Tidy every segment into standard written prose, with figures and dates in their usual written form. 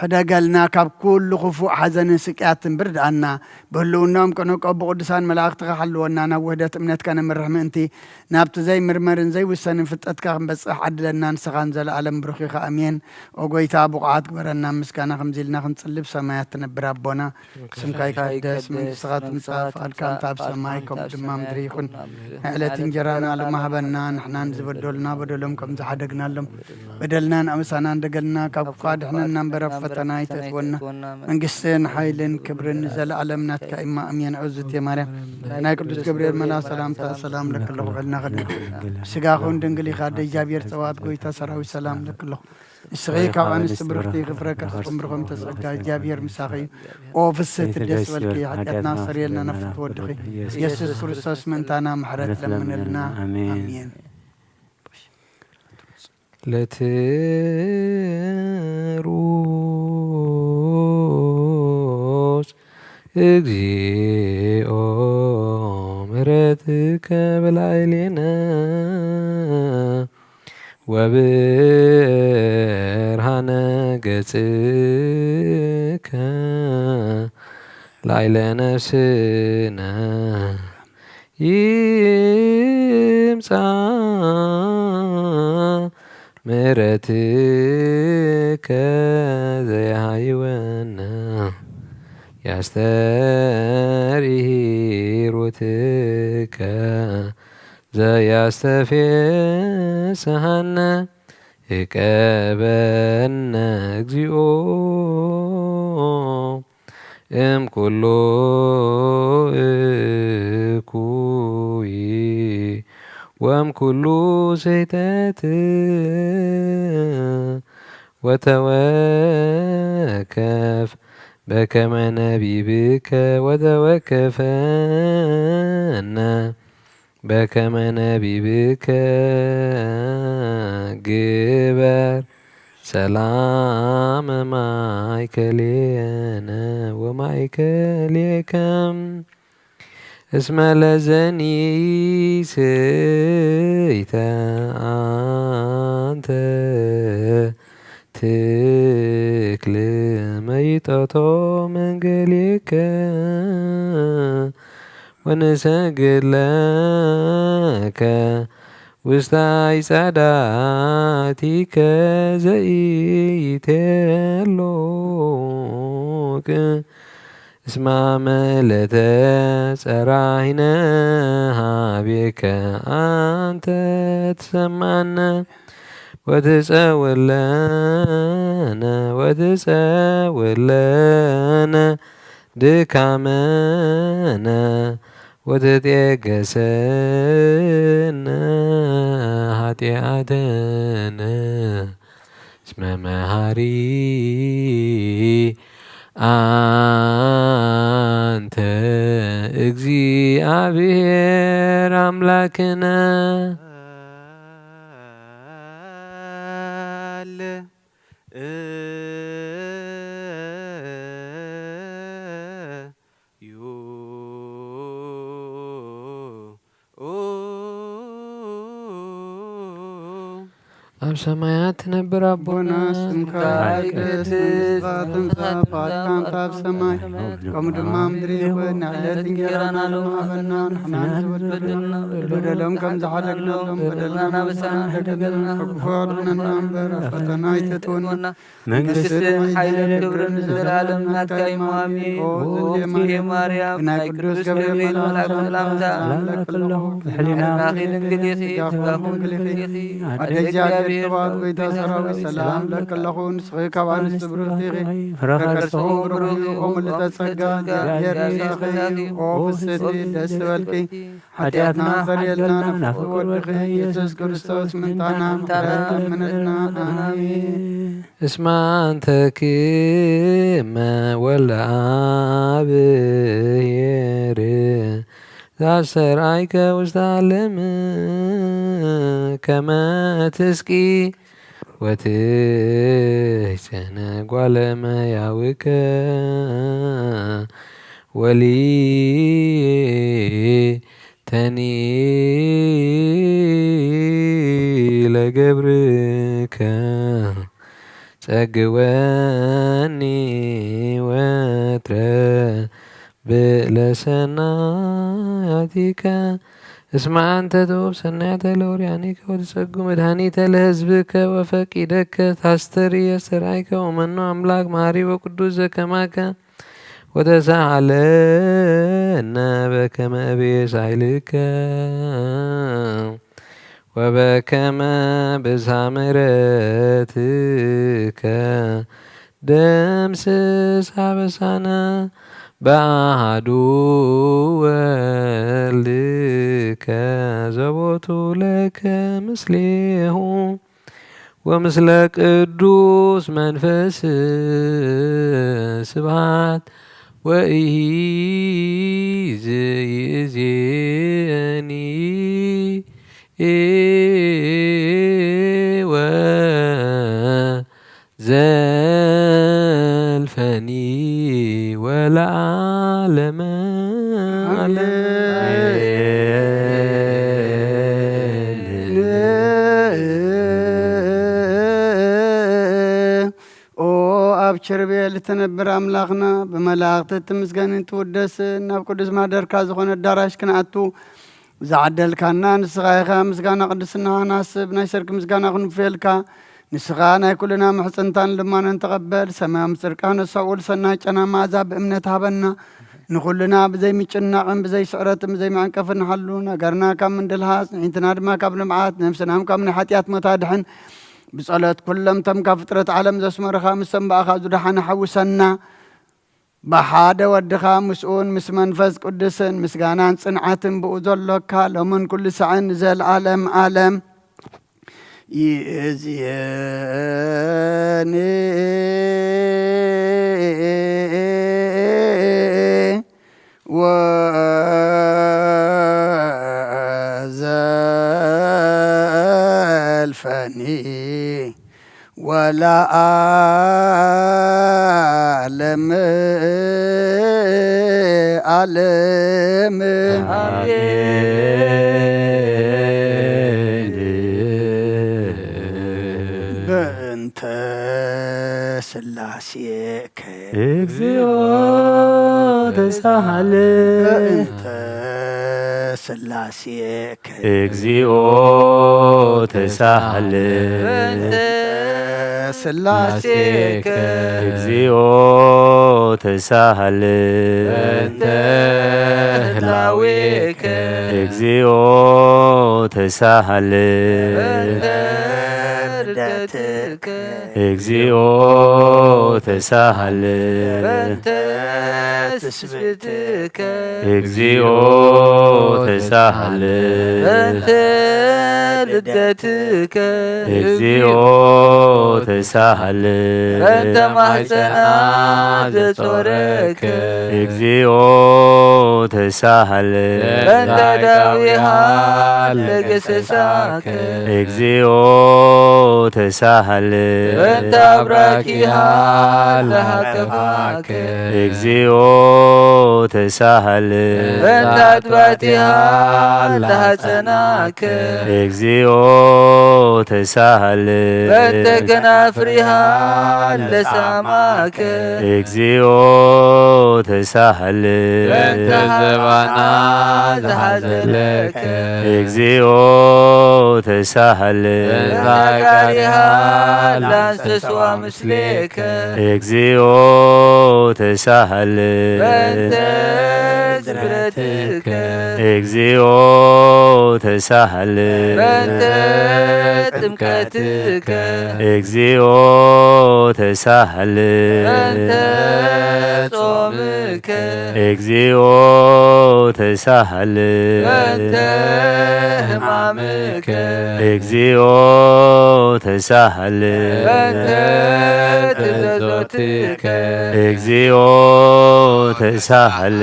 حدقلنا كاب كل خفوع حزن سكات برد عنا بهلو النوم كانوا قبو قدسان ملاقت حلونا أنا وحدة منت كان مرحم أنتي نابت زي مرمرن زي وسن فتت كان بس أحد لنا نسخان زل عالم بروخي أمين وقوي تابو قعد كبرنا مسكانا خمزيلنا خنصلب سمايات نبرابونا سمكاي كايدس من سخات مساف الكام تاب سمايكم دمام دريخون على تنجرانا لما هبنا نحنا نزبدلنا بدلهم كم زحدقنا لهم بدلنا أمسانا دقلنا كاب قاد احنا نمبر فتنا يتتونا منقسين حيلين كبرن زل علمنا كإما أمين عزت يا مريم نايكدس جبريل ملا سلام لك الله غلنا غد سقاخون دنقلي خاد جابير سوات قويتا سراوي سلام لك الله السغيك عن السبرختي غفرك خمرهم تسقى جابير مساخي او في الست الدس والكي حتى ناصر يلنا نفط ودخي يسوس كريستوس من تانا محرت لمن لنا امين لتروس اجزي مرتك بالعيلنا وبرهان قصك لعلى نفسنا يمسع مرتك زي حيوانا يستريه روتك زي يستفيسهنا إكابنا اجزيو ام كله اكوي وام كله زيتات وتوكف بكما نبي بك وتوكفنا بكما نبي بك جبر سلام معك لينا ومعك ليكم اسم لزني سيتا أنت تكلم ميتة من قليك ونسجد لك وستعي سعداتك زيتلوك اسمع ملة سراينها بك أنت تسمعنا وتسأول لنا دكامنا وتتيقسنا هاتياتنا اسم مهاري أنت እግዚአብሔር አምላክነ ኣብ ሰማያት ትነብር አቦና ስምካ ይቅደስ ኣብ ሰማይ ከምኡ ድማ ምድሪ ይኹን ዕለት እንጀራና ሎማበና ንሕና ንዝበደልና በደሎም ከም ዝሓለግናሎም በደልና ናበሳና ደገልና ክፉርነና እምበር ኣብ ፈተና ኣይተትወና መንግስትን ሓይልን ክብርን ዘለዓለም ናትካ እዩ አሜን። ኦ ማርያም ናይ ቅዱስ ገብርኤል መልአክ ሰላምታ ለክለኹ ሕሊናኺ ድንግል ስጋኹም ግልኺ ኣደጃ ተባረክ ጌታ ሰራዊት ሰላም ለከለኹን ስኺ ካብ አንስት ብሩክቲ ረከስኹም ብሩክ ኦም ለተጸጋ እግዚአብሔር ኦ ፍስቲ ደስ በልኪ ኃጢአትና ፈርየልና ነፍስ ወድኺ ኢየሱስ ክርስቶስ ምንታና ምንትና አሜን። እስመ አንተ ክመ ወልደ አብሔር ዘአስተርአይከ ውስተ ዓለም ከመ ትስቂ ወትሕፀነ ጓለ እመሕያውከ ወሊተኒ ለገብርከ ጸግወኒ ወትረ ብለሰናያቲከ اسمع أنت توب سنعت لوريانيك وتسقو مدهانيت لهزبك وفقيدك تستري سرعيك ومنو أملاك مهاري وقدوس كماك وتسعلنا بكما بيسعلك وبكما بزامرتك دمسس حبسانا بعدو ولك زبط لك مثله ومثل قدوس منفس سبحات وإيزيني وزلفني والعالم أبشر بيلتنبر أملاخنا بملاغت تمسكن تودس ناب قدس ما در كازخون الدراش كناتو زعدل كانا نسخايخا مسكانا قدسنا ناس بنايسرك مسكانا خنفيلكا نسخانا كلنا محسنتان لما ننتقبل سمام سركان السؤول سناج أنا ما زاب امنتها بنا نخلنا بزي ميشناقن بزي سعرتم بزي معنكفن حلونا قرنا كم من دلهاس نحنتنا دما كابن معات نفسنا هم كم من حتيات متادحن بصلاة كلهم تم كفترة عالم زسمر خامس سنبا أخذوا دحنا حوسنا بحادة ودخا مسؤون مس منفذ قدسن مسقانان صنعاتن بأذل لكا لمن كل سعين زي العالم عالم يزياني وزلفني ولا أعلم بنت سلاسيك እግዚኦ ተሳሃለ بنت سلاسيك እግዚኦ ተሳሃለ سلاسيك እግዚኦ ተሳሃለ هلاويك እግዚኦ ተሳሃለ ردتك እግዚኦ ተሳሃለ تثبتك እግዚኦ ተሳሃለ ልደትከ እግዚኦ ተሳሃለ ማህፀናት ዘጾረከ እግዚኦ ተሳሃለ ዳዊሃ ለገሰሳከ እግዚኦ ተሳሃለ አብራኪሃ ለሃከፋከ እግዚኦ ተሳሃለ አጥባቲሃ ለሐፀናከ እግዚኦ ተሳሃለ ከናፍሪሃ ለሳማከ እግዚኦ ተሳሃለ ዘባና ዘሐዘለከ እግዚኦ ተሳሃለ ዛጋሪሃ ላንስስዋ ምስሌከ እግዚኦ ተሳሃለ ዝብረትከ እግዚኦ ተሳሃለ ጥምቀትከ እግዚኦ ተሳሃለ ጾምከ እግዚኦ ተሳሃለ ሕማምከ እግዚኦ ተሳሃለ ትእዛዞትከ እግዚኦ ተሳሃለ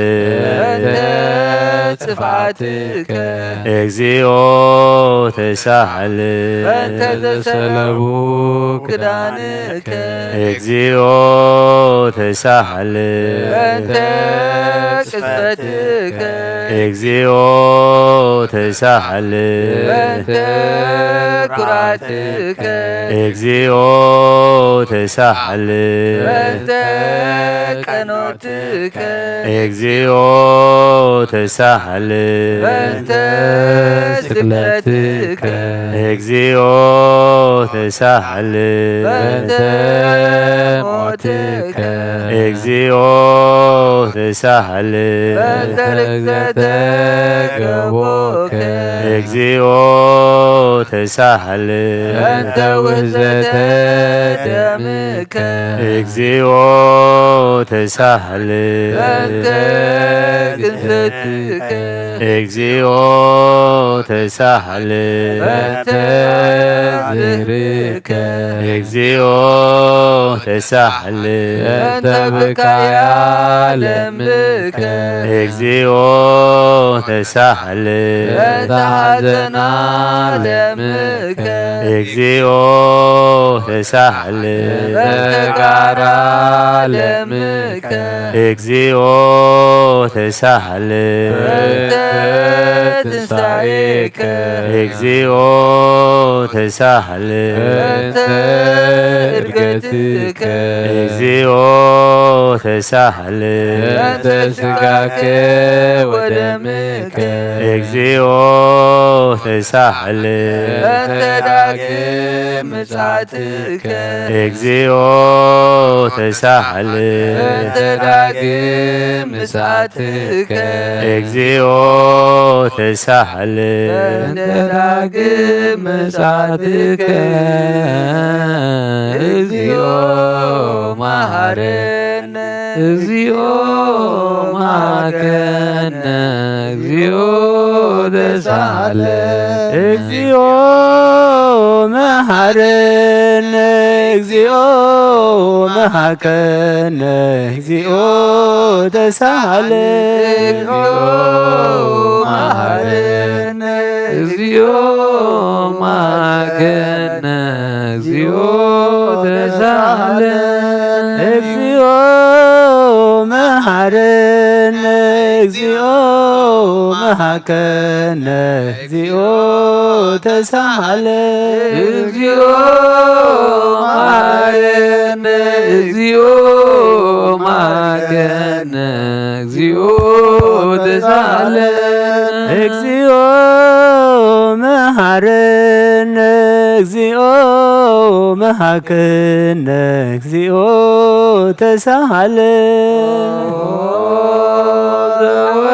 ጽፋትከ እግዚኦ ተሳሃለ ዘሰለቡ ክዳንከ እግዚኦ ተሳሃለ ቅጽበትከ እግዚኦ ተሳሃለ በእንተ ኩራትከ እግዚኦ ተሳሃለ በእንተ ቀኖትከ እግዚኦ ተሳሃለ በእንተ ስቅለትከ እግዚኦ ተሳሃለ በእንተ ሞትከ እግዚኦ ተሳሃለ በእንተ ርግዘተ ገቦከ እግዚኦ ተሳሃለ በእንተ ውህዘተ ደምከ እግዚኦ ተሳሃለ በእንተ ግንዘትከ እግዚኦ ተሳሃለ በእንተ ዝህርከ እግዚኦ ተሳሃለ በእንተ ብካያ ለምከ እግዚኦ ተሳሃለ በእንተ ሐዘና ለምከ እግዚኦ ተሳሃለ በእንተ ጋራ ለምከ እግዚኦ ተሳሃለ በእንተ ትንሣኤከ እግዚኦ ተሳሃለ በእንተ ዕርገትከ እግዚኦ ተሳሃለ በእንተ ሥጋከ ወደምከ እግዚኦ ተሳሃለ በእንተ ዳግም ምጽአትከ እግዚኦ ተሳሃለ በእንተ ዳግም ምጽአትከ እግዚኦ ተሳሃለ በእንተ ዳግም ምጽአትከ እግዚኦ መሐረነ እግዚኦ መሐከነ እግዚኦ ተሳሃለ እግዚኦ መሐረነ እግዚኦ መሐከነ እግዚኦ ተሳሃለ እግዚኦ መሐረነ እግዚኦ መሐከነ እግዚኦ ተሳሃለ እግዚኦ መሐረነ እግዚኦ መሐከነ እግዚኦ ተሳሃለ እግዚኦ መሐረነ እግዚኦ መሐከነ እግዚኦ ተሳሃለ እግዚኦ መሐረነ እግዚኦ መሐከነ እግዚኦ ተሳሃለ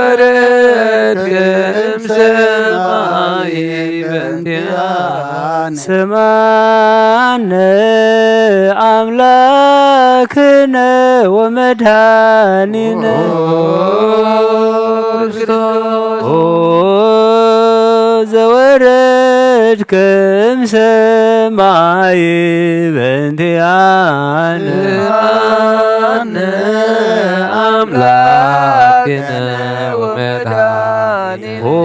ዘወረድከ እምሰማይ በእንቲአነ ስማነ አምላክነ ወመድኃኒነ ክርስቶስ ኦ ዘወረድከ እምሰማይ በእንቲአነ አነ አምላክነ ወመድኃኒነ ኦ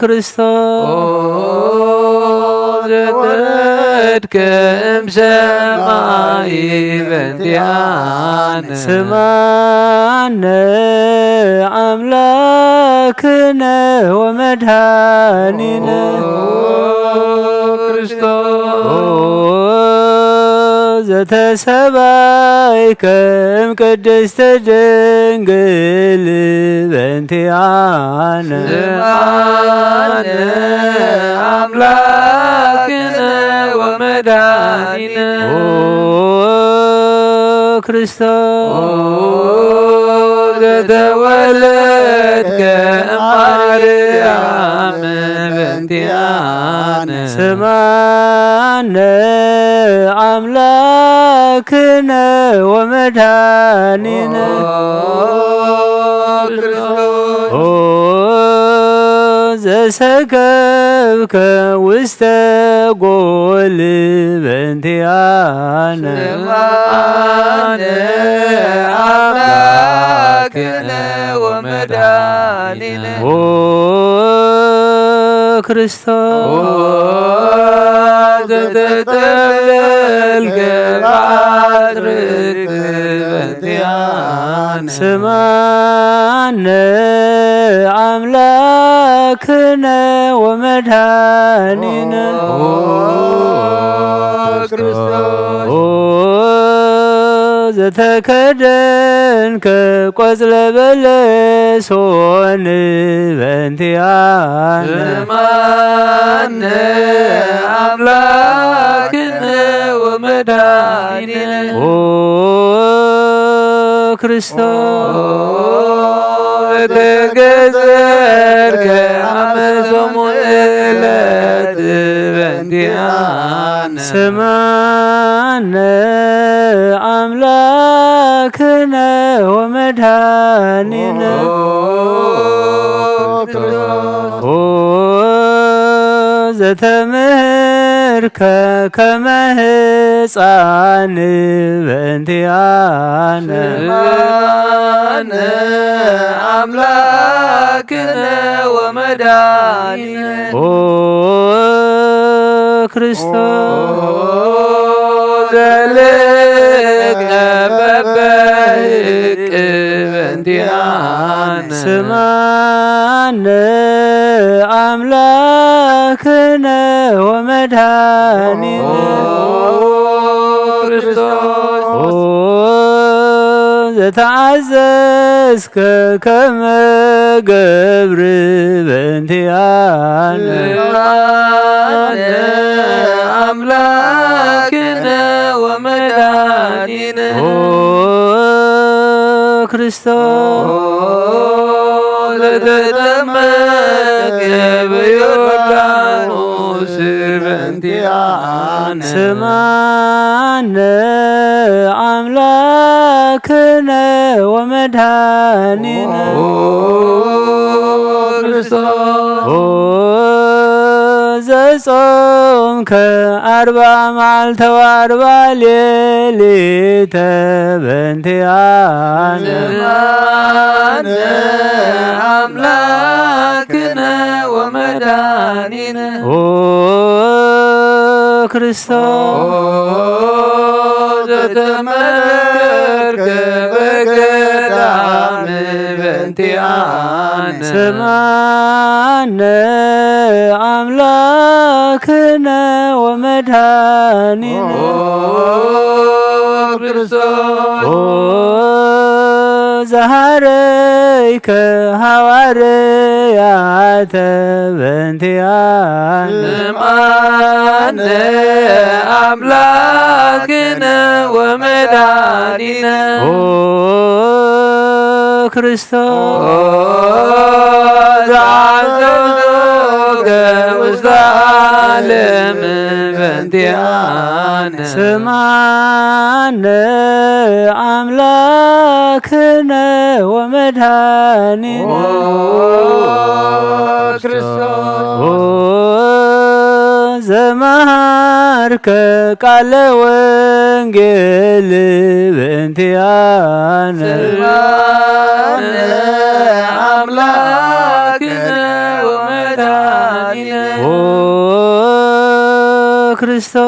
ክርስቶስ ዘወረድከ እምሰማይ በእንቲአነ ስማነ አምላክነ ወመድኃኒነ ክርስቶስ ዘተሰባይከ እምቅድስተ ድንግል በእንቲአነ ስምዐነ አምላክነ ወመድኃኒነ ክርስቶስ ዘተወለድከ እማርያም በእንቲአነ ስምዐነ አምላክነ ወመድኃኒነ ኦ ዘሰከብከ ውስተ ጎል በእንቲአነ ስምዐነ አምላክነ ወመድኃኒነ ኦ ክርስቶስ ዘተጠቅለልከ በአጥርክ በእንቲአነ ስምዐነ አምላክነ أملاكنا ومدهاننا زتكدن كقزل بلس هون بنتيانا أملاكنا ومدهاننا ክርስቶስ ተገዘርከ አመሶሙለት በእንቲአነ ስማነ አምላክነ ወመድኃኒነ ዘተምህርከ ከመ ሕፃን በእንቲአነ አምላክነ ወመድኃኒነ ክርስቶስ ዘልቅነ በበህቅ በእንቲአነ ስማነ አምላክነ ወመድኃኒነ ዘተዓዘዝከ ከመ ገብር በእንቲአነ አምላክነ ወመድኃኒነ ክርስቶስ ዘተጠመቀ በዮርዳኖስ በእንቲአነ ስማነ አምላክነ ወመድኃኒነ ዘጾምከ 40 መዓልተ ወ40 ሌሊተ በእንቲአነ አምላክነ ወመድኃኒነ ክርስቶስ ዘተመከርከ በገዳም በእንቲአነ ስማነ አምላክነ ወመድኃኒነ ዘሃረይከ ሐዋርያተ በእንቲአነ ስማነ አምላክነ ወመድኃኒነ ክርስቶስ ዘአዘዞከ ውስተ ዓለም በእንቲአነ ስማነ አምላክነ ወመድኃኒነ ዘመሃርከ ቃለ ወንጌል በእንቲአነ አምላክነ ወመድኃኒነ ክርስቶስ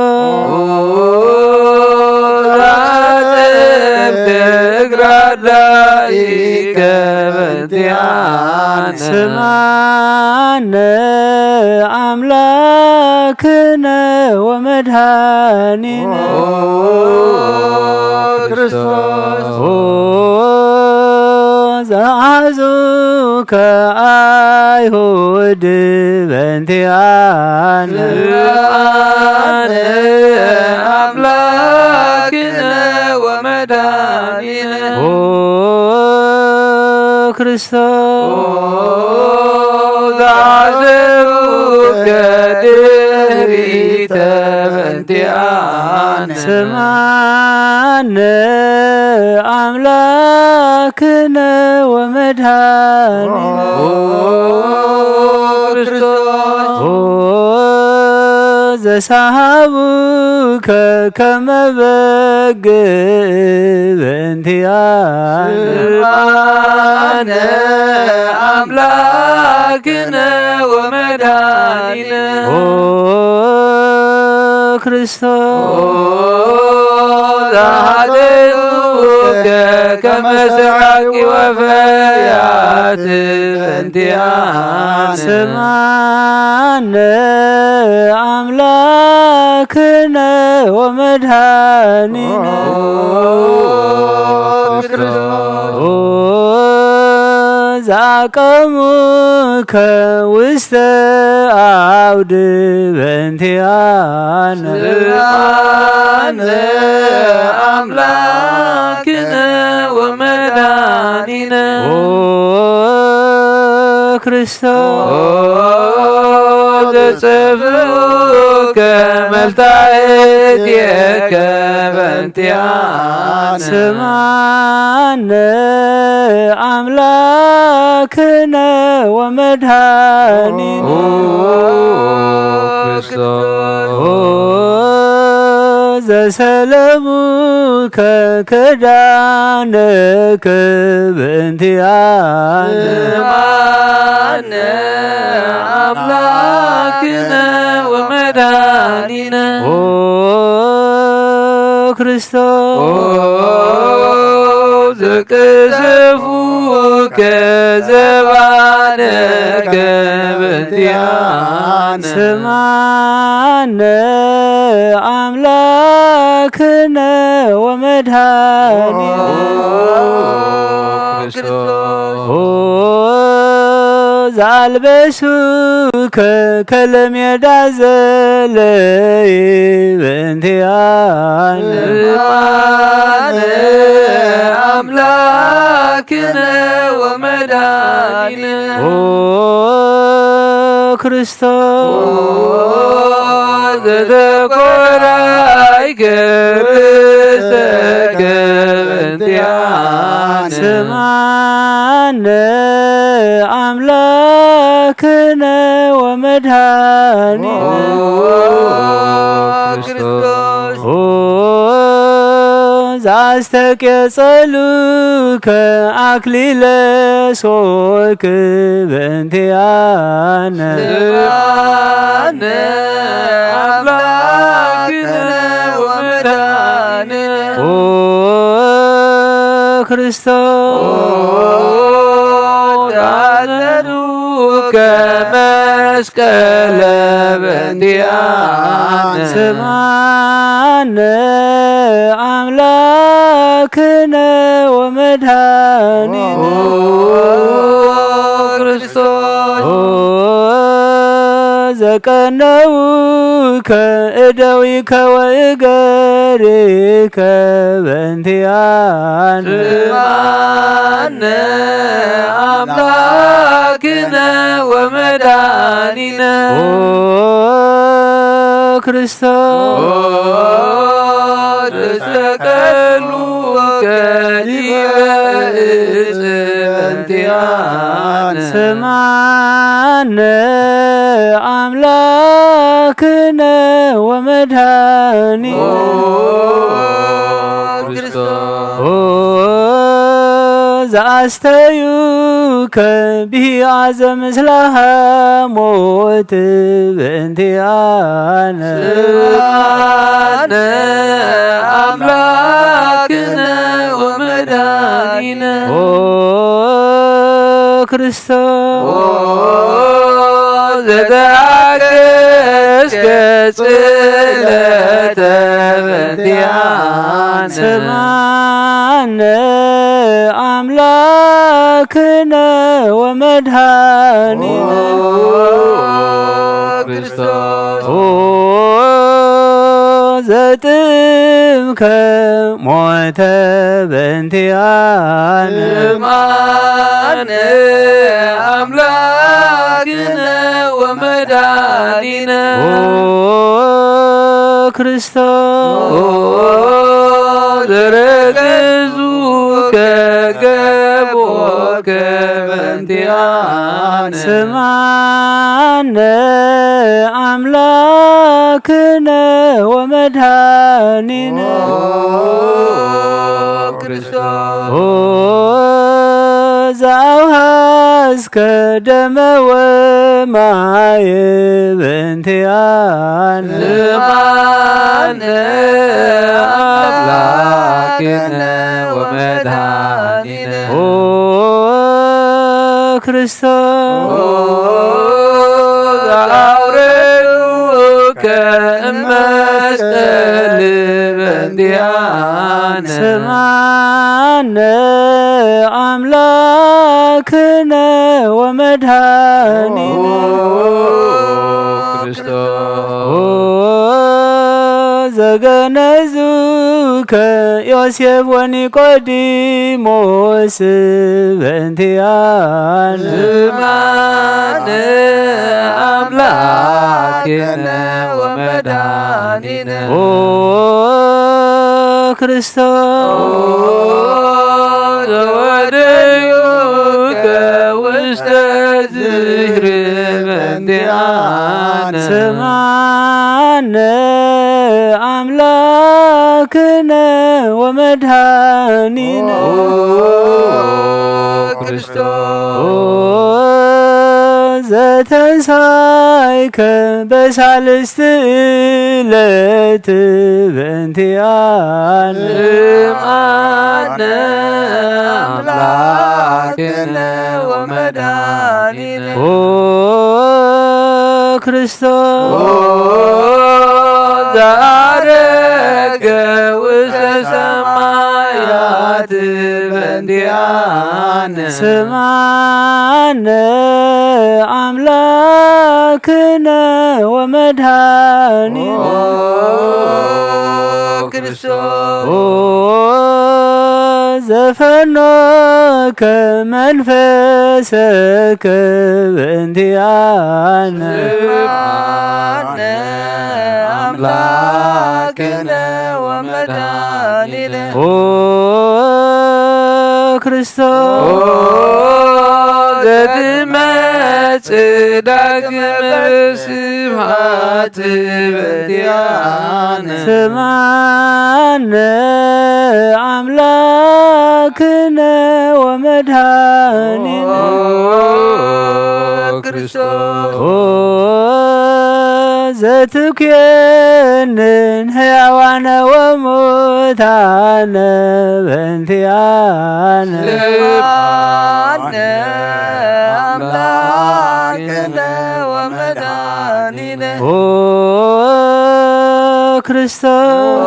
አጥብቅ እግራዳኢከ በእንቲአነ ስማነ አምላክነ ወመድኃኒነ ዘአሐዙከ አይሁድ በእንቲአነ አምላክነ ወመድኃኒነ ክርስቶስ ዘአዘሩከ ድኅሪተ በእንቲአነ ስማነ አምላክነ ወመድኃኒነ ዘሳሃቡከ ከመ በግ በእንቲአነ አምላክነ ወመድኃኒነ ክርስቶስ ዘአሐዘዙከ كما سعك وفيات بنتيان سمعنا أملاكنا ومدهاننا زعقمك وسط عود بنتيانا أملاكنا ومداننا كريستوس تسفوك ملتعد يك بنتيانا سمعنا أملاكنا ومدهاننا زسلمك كدانك بنتيانا أملاكنا ومداننا كريستوس كسفوك زبانك بنتيانا سمعنا أملاكنا ومدهاننا زالبسوك كلم يدازل بنتيانا أملاكنا ومداننا كريستوس ذكرى كرستك بنتيانا سمعنا أملاكنا ومدهاننا زعستك يصلوك أكليل سوك بنتيانا أملاكنا ومداننا كريستوس عددوك مسكال بنتيانا سمعنا أملاكنا ومدهاننا زكنوك إدويك وإقريك بنتيانا أملاكنا ومداننا كريستوس تستقلوك لبئس بنتيانا سمعنا أملاكنا ومدهاننا زعستيوك به عزم مثلها موت بنتيانا أملاكنا ومداننا كريستوس زدعكس كسلة بنتيانا سمعنا أملاكنا ومدهاننا زتمك موت بنتيانا أملاكنا ومداننا كريستوس ركزوك قبوك بنتيانا سمعنا أملاكنا ومدهاننا زعوها አፍሰስከ ደመ ወማየ በእንቲአነ ስማነ አምላክነ ወመድኃኒነ ኦ ክርስቶስ አውረዱከ እመስቀል በእንቲአነ ስማነ አምላክነ ወመድኃኒነ ክርስቶስ ዘገነዙከ ዮሴፍ ወኒቆዲሞስ በእንቲአነ ስማነ አምላክነ ወመድኃኒነ ኦ ክርስቶስ ዘወደዩከ ውስተ ዝክር በእንቲአነ ስማነ አምላክነ ወመድኃኒነ ክርስቶስ ዘተንሣእከ በሳልስት ዕለት በእንቲአነ ስምዐነ አምላክነ ወመድኃኒነ ኦ ክርስቶስ ዘዐረገ ውስተ ሰማያት በእንቲአነ ስምዐነ አምላክነ ወመድኃኒነ ክርስቶስ ኦ ዘፈኖከ መንፈሰከ በእንቲአነ ስምዐነ አምላክነ ወመድኃኒነ ኦ ክርስቶስ ዘትመጽእ ዳግመ ስብሐት በእንቲአነ ስምዐነ አምላክነ ወመድኃኒነ ክርስቶስ ኦ ዘትኩየንን ሕያዋነ ወሙታነ በእንቲአነ ስምዐነ አምላክነ ወመድኃኒነ ኦ ክርስቶስ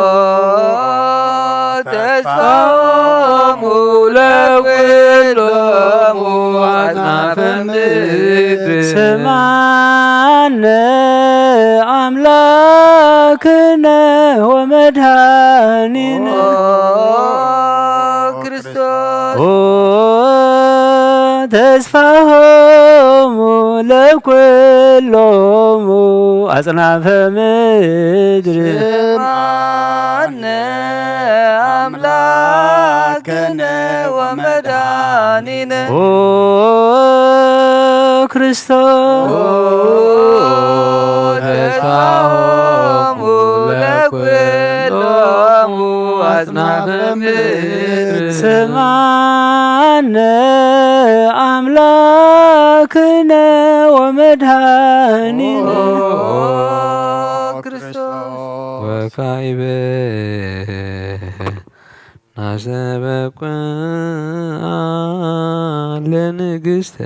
ተስፋሆሙ ለኵሎሙ አጽናፈ ምድር ስምዐነ አምላክነ ወመድኃኒነ ክርስቶስ ኦ ተስፋሆሙ ለኵሎሙ አጽናፈ ምድር ስምዐነ አምላክነ ወመድኃኒነ ኦ ክርስቶስ ተስፋሆሙ ለኵሎሙ አጽናፈ ምድር ስምዐነ አምላክነ ወመድኃኒነ ክርስቶስ ወካዕበ ናሰበኩ ለንግሥተ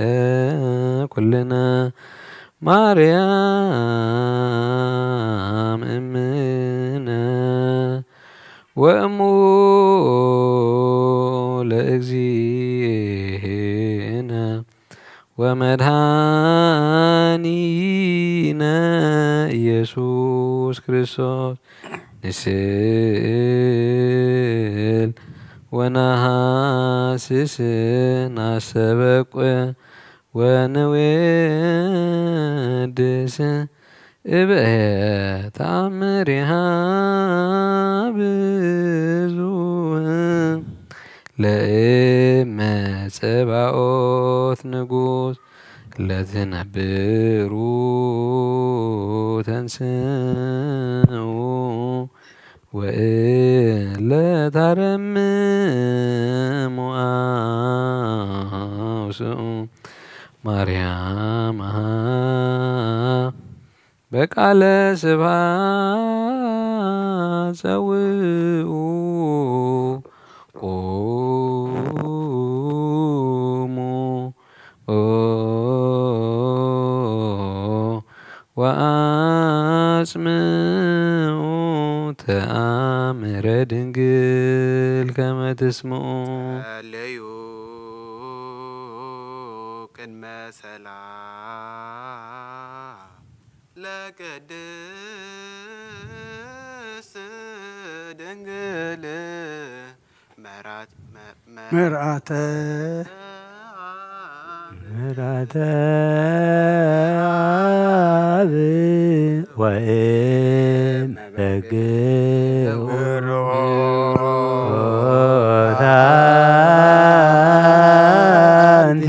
ኩልነ ማርያም እምነ ወእሙ ለእግዚእነ ወመድኃኒነ ኢየሱስ ክርስቶስ ንስእል ወነሐስስ ናሰበቁ ወንዌድስ እብየ ተአምሪሃ ብዙኅ ለእመ ጸባኦት ንጉሥ ለትነብሩ ተንስኡ ወለታረምሙ አውስኡ ማርያም በቃለ ስብሐት ጸውኡ ቁሙ ወአጽምዑ ተአምረ ድንግል ከመ ትስምዑ ለዩ ቅድመ ሰላም ለቅድስት ድንግል ምርአተ አብ ወእም በግዕ አንቲ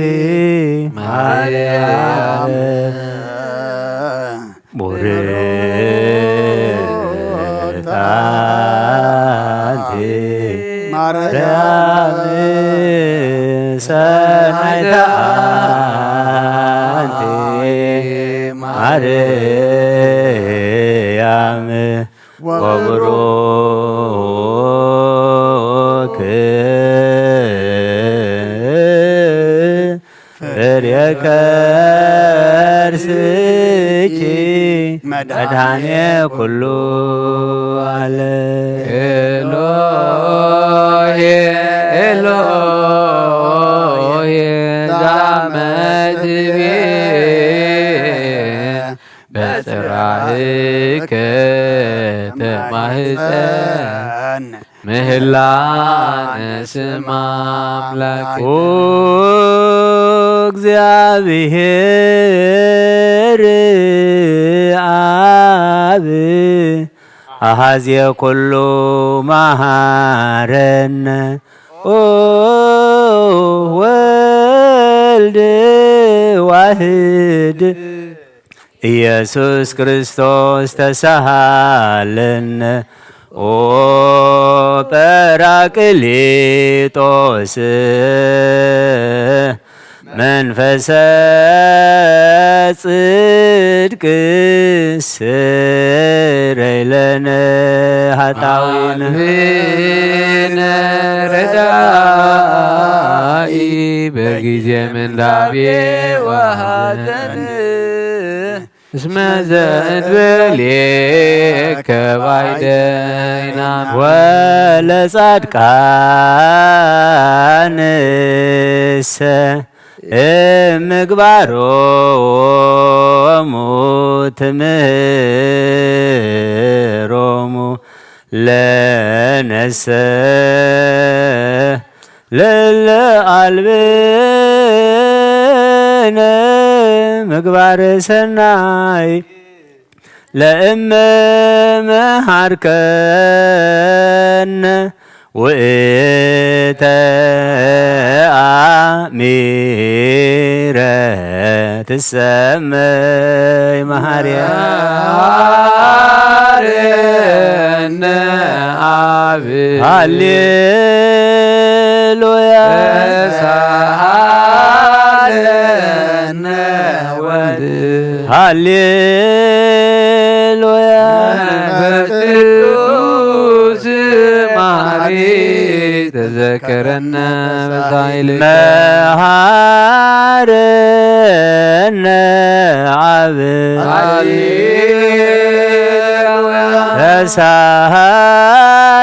ማርያም ቡርክት አንቲ ማርያም ሰናይተ አንቲ ማርያም ወቡሩክ ፍሬ ከርስኪ መድኃኔ ኩሉ ዓለም ኤሎሄ ኤሎሄ ዛመትቤ በጽራህከ ተማህፀን ምህላነ ስማ አምላክ እግዚአብሔር አብ አሐዜ ኩሉ መሐረነ ወልድ ዋህድ ኢየሱስ ክርስቶስ ተሳሃለነ ኦ ጰራቅሊጦስ መንፈሰ ጽድቅ ስረይ ለነ ኃጣውኢነ ረዳኢ በጊዜ ምንዳቤ ወሐዘን እስመ ዘእንበሌከ ባይደይና ወለጻድቃንሰ እምግባሮሙ ትምህሮሙ ለነሰ ለለአልብነ ምግባረ ሰናይ ለእመ መሃርከነ ውእተ አሚረ ትሰመይ መሐሪያነ አብ ሃሌሉያ ተሳሃለነ ወልድ ሃሌሉያ በቅዱስ ማሪ ተዘከረነ በሳይልከ መሐረነ አብ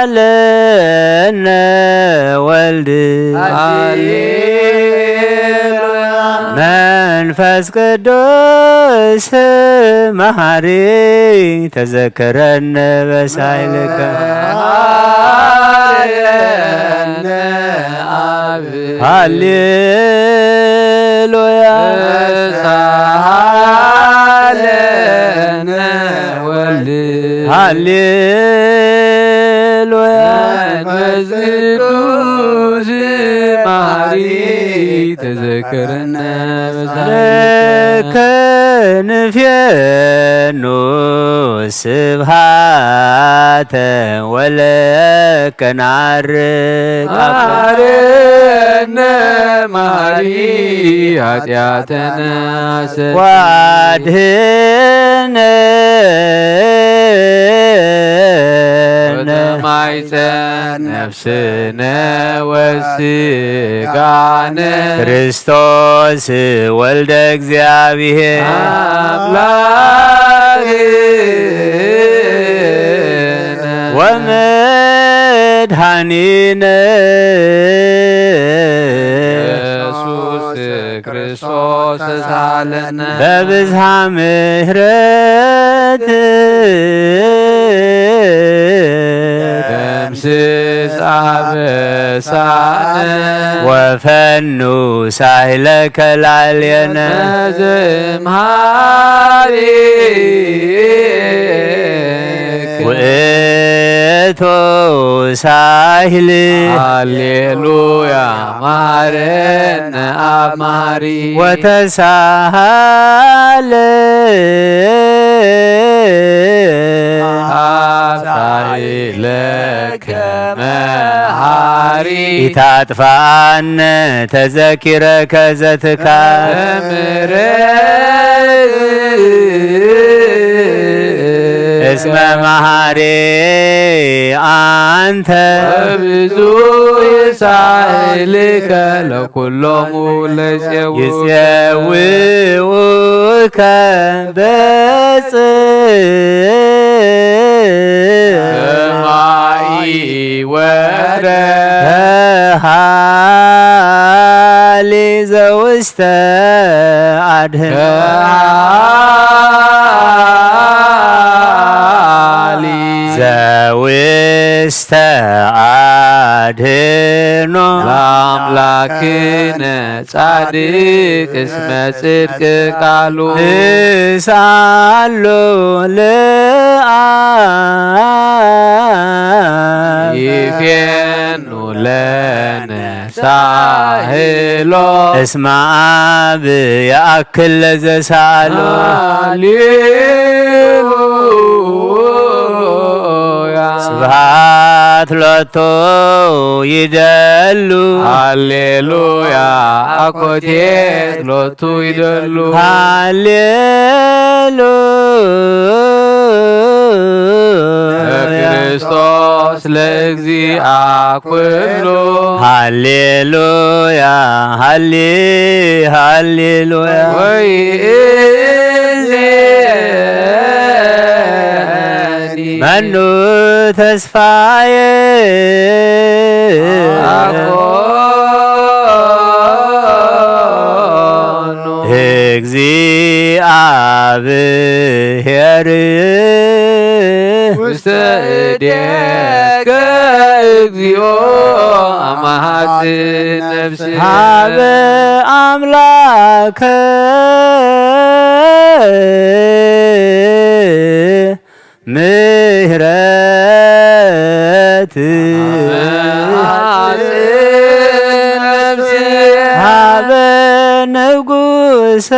ተሳሃለነ ወልድ መንፈስ ቅዱስ መሐሪ ተዘከረነ በሳይልከ ሃሌሉያ ተሳሃለነ ወልድ ሃሌሉያ መንፈስ ቅዱስ መሐሪ ተዘከረነ በሳይልከ ክንፌኑ ስብሐት ኃጢአተ ወለከ ናርቅ ማረነ ማሪ ኃጢአተነ ዋድህነ ማይፀን ነፍስነ ወስጋነ ክርስቶስ ወልደ እግዚአብሔር አምላክነ ወመድኃኒነ ኢየሱስ ክርስቶስ ሳለነ በብዝሃ ምሕረት ደምስስ አበሳነ ወፈኑ ሳህለከ ላዕሌነ ዘምሃሪ ውእቱ ሳህል ሃሌሉያ ማረነ አብ መሃሪ ወተሳሃለ ሳይለከ መሃሪ ኢታጥፋነ ተዘኪረከ ዘትካል እስመ መሃሪ አንተ ብዙ ይሳይልከ ለኩሎሙ ይፄውኡከ ሰማይ ወረ ሃሊ ዘውስተ አድህኖ ዘውስተ አድህኖ ለአምላክነ ጻድቅ እስመ ጽድቅ ቃሉ እሳሎ ይፌኑ ለነ ሳህሎ እስመ አብ ያእክል ለዘሳሎ ሃሌሉያ ስብሐት ሎቶ ይደሉ ሃሌሉያ አኮቴት ሎቱ ይደሉ ክርስቶስ ለእግዚአ ኩሉ ሃሌሉያ ሃሌሉያ ወይእዜኒ መኑ ተስፋዬ አኮኑ እግዚአብሔር ውስተ እዴከ እግዚኦ አማሃጽን ነፍስ ሀበ አምላከ ምህረት ሀበ ንጉሰ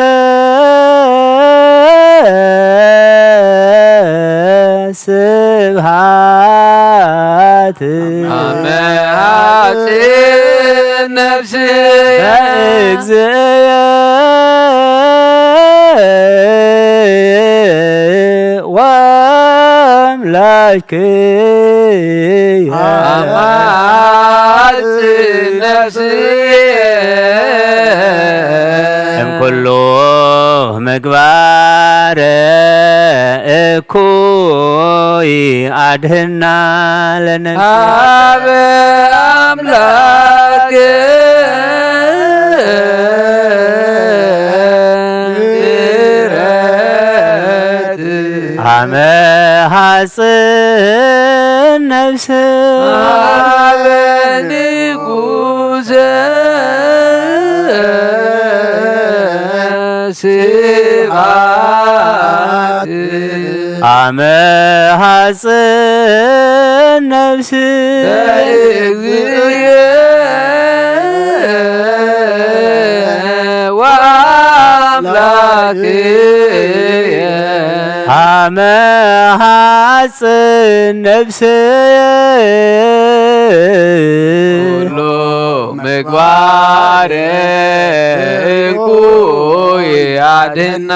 ስብሃት አመሃጽን ነፍስ በእግዚእ ወአምላክየ አመሃጽን ነፍስ እምኩሉ ምግባረ እኩይ አድህና ለነፍስ ሀበ አምላክ ምሕረት አመ ሐጽን ነፍስ ሀበ ንጉሰ ስብሐት አመ ሐጽን ነፍስ በእግዚእ ወአምላክየ አመ ተማጽን ነፍስየ ኩሉ ምግባር እኩይ አድኅና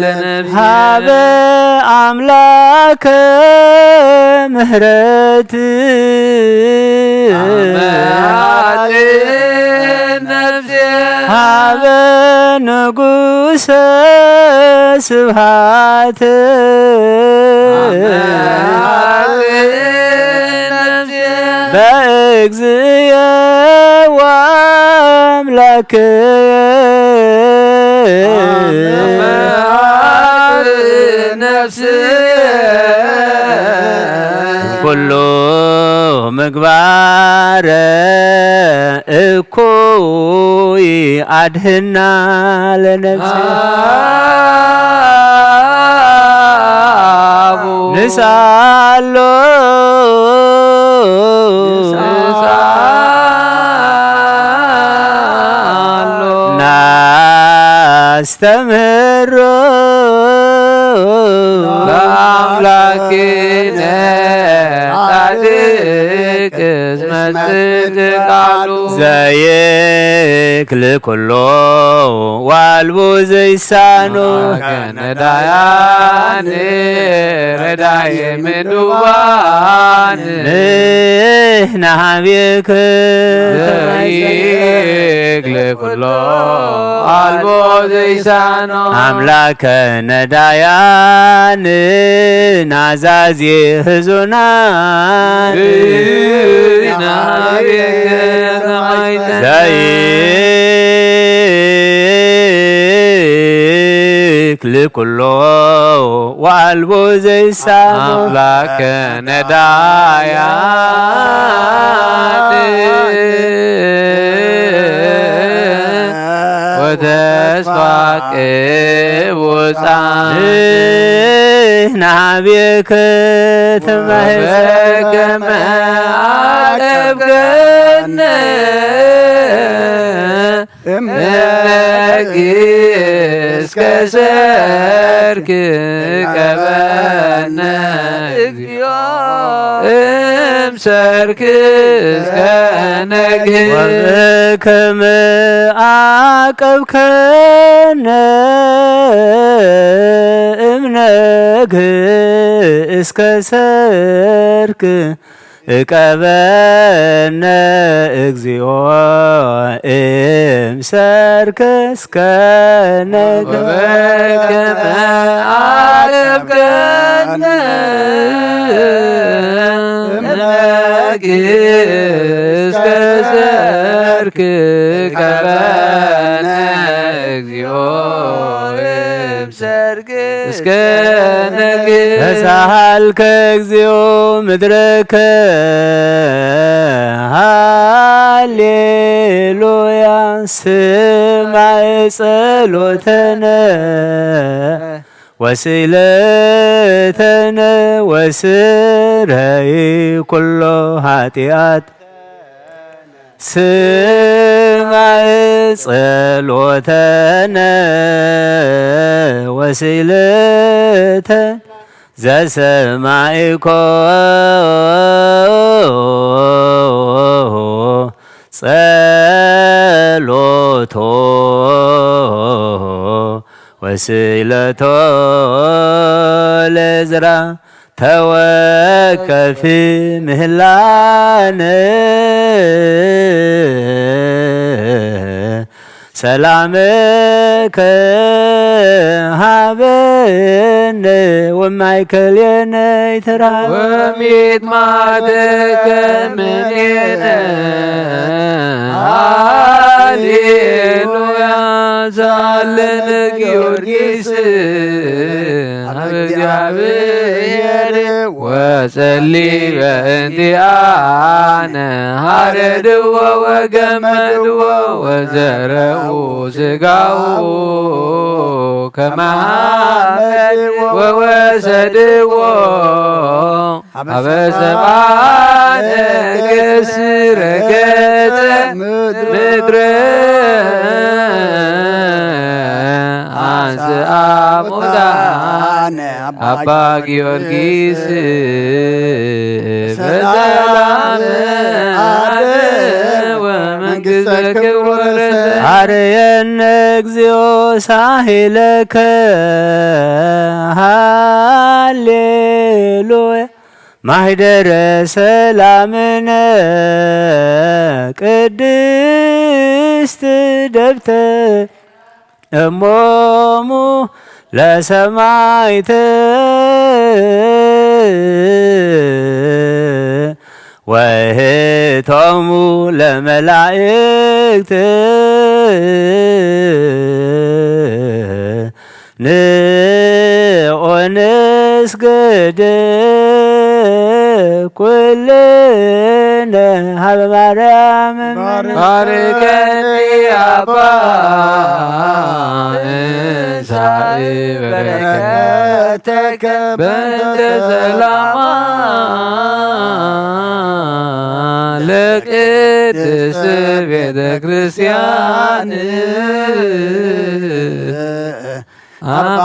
ለነፍስየ ሀበ አምላከ ምህረት ሀበ ንጉሰ ስብሐት በእግዚእየ ወአምላክየ ኩሉ ምግባረ እኩይ አድኅና ለነፍስየ ንሳሎ ናስተምህሮ ለአምላክነ ጻድቅ እስመ ጽድቅ ቃሉ ዘይክል ኩሎ ዋልቦ ዘይሳኖ ነዳያን ረዳየ ምኑባን ንሕነ ኀቤከ ዘይክል ኩሎ ዋልቦ ዘይሳኖ አምላከ ነዳያን ናዛዜ ሕዙናን ዘይክል ኩሎ ወአልቦ ዘይሳኖ አምላከ ነዳያን ወተስፋ ቅቡፃን ንሕነ ኀቤከ ተማህፀነ ከመ አቀብከነ እምነግህ እስከ ሰርክ ቀበነ እግዚኦ እምሰርክ እስከ ነግህ ወበከመ አቀብከነ እምነግህ እስከ ሰርክ እቀበነ እግዚኦ እምሰርክ እስከ ነግህ ወበከመ አቀብከነ እምነግህ እስከ ሰርክ ቀበነ እግዚኦ እምሰርክ እስከ ነግህ ተሳሃልከ እግዚኦ ምድረከ ሃሌሉያ ስማዕ ጸሎተነ ወስእለተነ ወስረይ ኩሎ ኃጢአት ስማዕ ጸሎተነ ወስእለተነ ዘሰማዕኮ ጸሎቶ ወስእለቶ ለዕዝራ ተወከፍ ምህላነ ሰላምከ ሀበነ ወማእከሌነ ይትረሀብ ወሚጥማተከ እምኔነ ሃሌሉያ ዛለን ጊዮርጊስ ሀበ እግዚአብሔር ወጸሊ በእንቲአነ ሀረድዎ ወገመድዎ ወዘረኡ ሥጋው ከመሐመድ ወወሰድዎ ሀበ ሰብአነ ገስረ ገጸ ምድረ አንስአ ሙታነ أبا ጊዮርጊስ በሰላም ወመንግሥተ ክብር ወረደ አርየነ እግዚኦ ሳሂለከ ሃሌሉያ ማኅደረ ሰላምነ ቅድስት ደብተር እሞሙ ለሰማዕት ወእህቶሙ ለመላእክት ንኦንስግድ ኩልነ ሀበ ማርያም ባርከኒ አባ እንሳኢ በረከተከ በእንተ ሰላማ ለቅድስት ቤተ ክርስቲያን አባ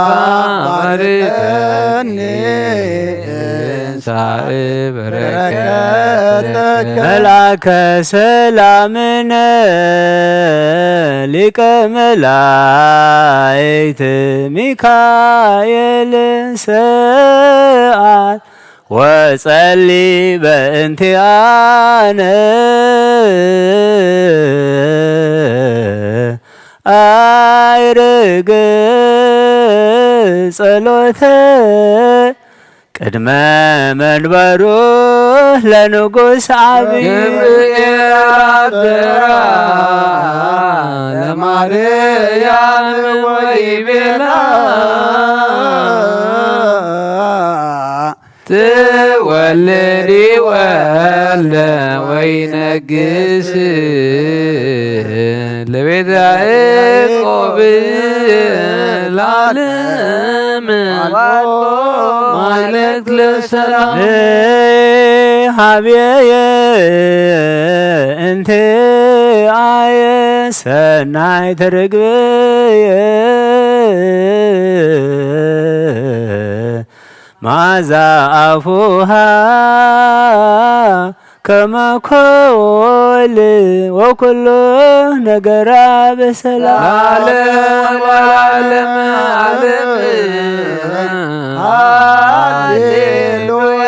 ባርከኒ እንሳኢ በረከተከ መላከ ሰላምነ ሊቀ መላእክት ሚካኤል ሰአል ወጸሊ በእንቲአነ አይርግ ጸሎተ ቅድመ መንበሩ ለንጉሥ አብይ ገብርኤል አደራ ለማርያም ወይቤላ ትወልዲ ወልደ ወይነግስ ለቤተ ያዕቆብ ለዓለም ማይለክ ለሰላም ሀብየ እንተ አየ ሰናይ ተርግብየ ማዛ አፉሃ ከመኮል ወኩሉ ነገራ በሰላም ለዓለም ዓለም ሃሌሉያ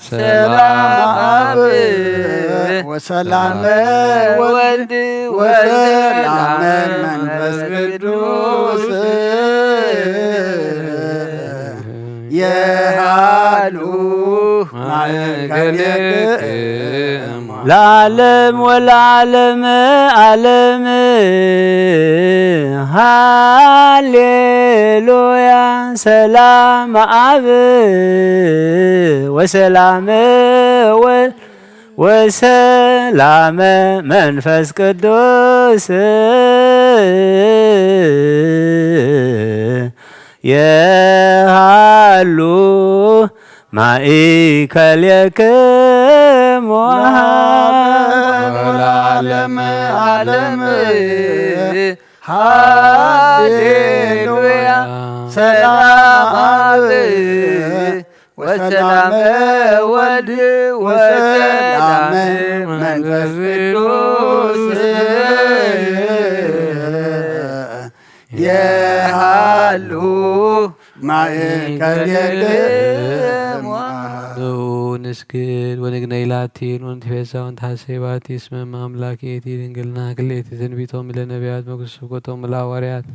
ሰላም አብ ወሰላም ወልድ ወሰላም መንፈስ ቅዱስ የሃሉ ማእከልክሙ ለዓለም ወለዓለም ዓለም ሃሌሉያ ሰላም አብ ወሰላም ወልድ ወሰላም መንፈስ ቅዱስ የሃሉ ማእከልክሙ ወለዓለመ ዓለም ሃሌሉያ ሰላም አብ ወሰላም ወልድ ወሰላም መንፈስ ቅዱስ የሃሉ ማእከልክሙ ንስግድ ወንግነይ ላቲን ወንትፌሳ ወንታሴባት እስመ አምላኬቲ ድንግልና ክልኤቲ ትንቢቶም ለነቢያት መኩስኮቶም ለሐዋርያት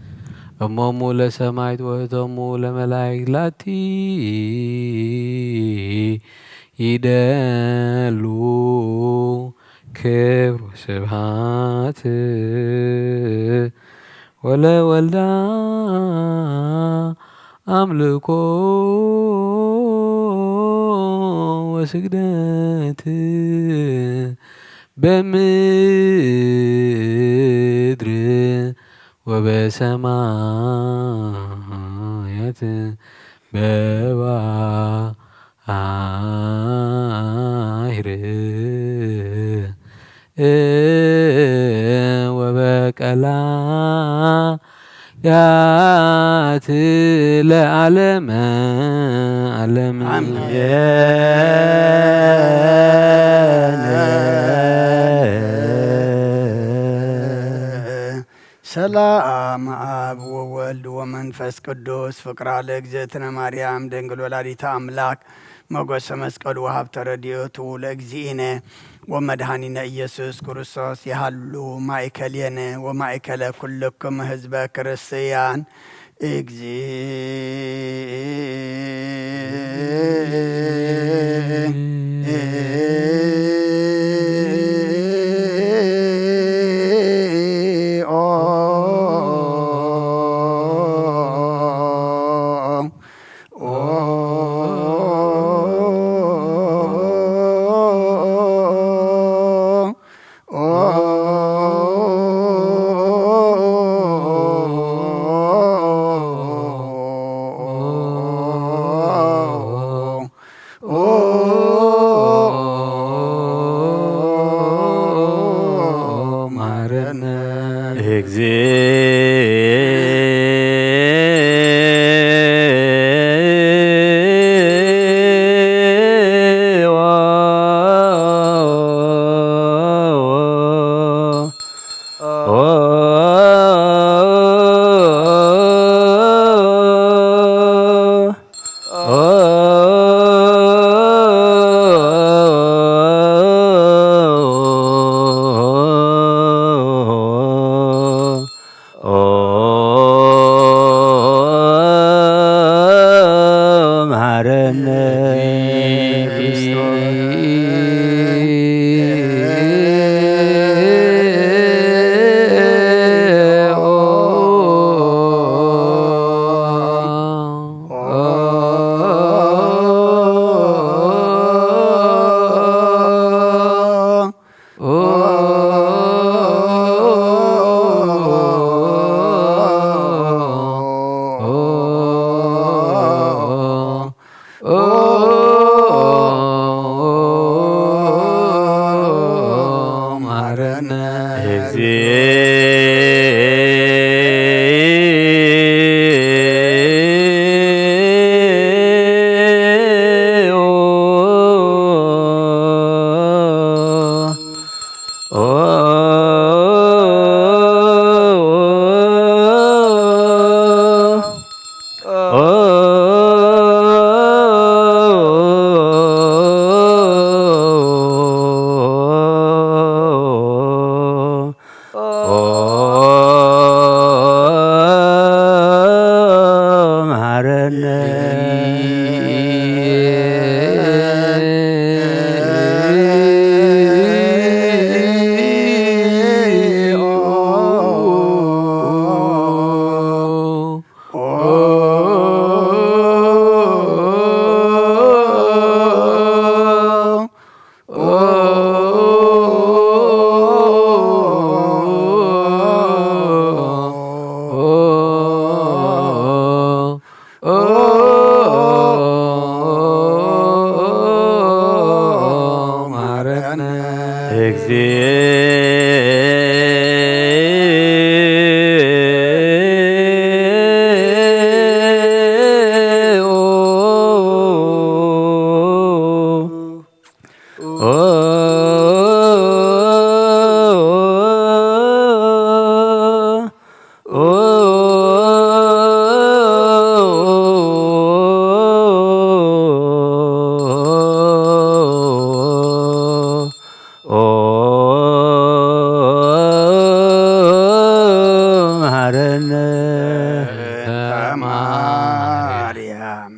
እሞሙ ለሰማዕት ወእቶሙ ለመላእክት ላቲ ይደሉ ክብር ወስብሐት ወለወልዳ አምልኮ ወስግደት በምድር ወበሰማያት በባሕር ወበቀላ ያቲ ለዓለመ ዓለም ሰላም አብ ወወልድ ወመንፈስ ቅዱስ ፍቅራ ለእግዝእትነ ማርያም ድንግል ወላዲተ አምላክ ሞገሰ መስቀሉ ወሀብተ ረድኤቱ ለእግዚእነ ወመድኃኒነ ኢየሱስ ክርስቶስ ያሃሉ ማእከሌነ ወማእከለ ኩልክም ህዝበ ክርስቲያን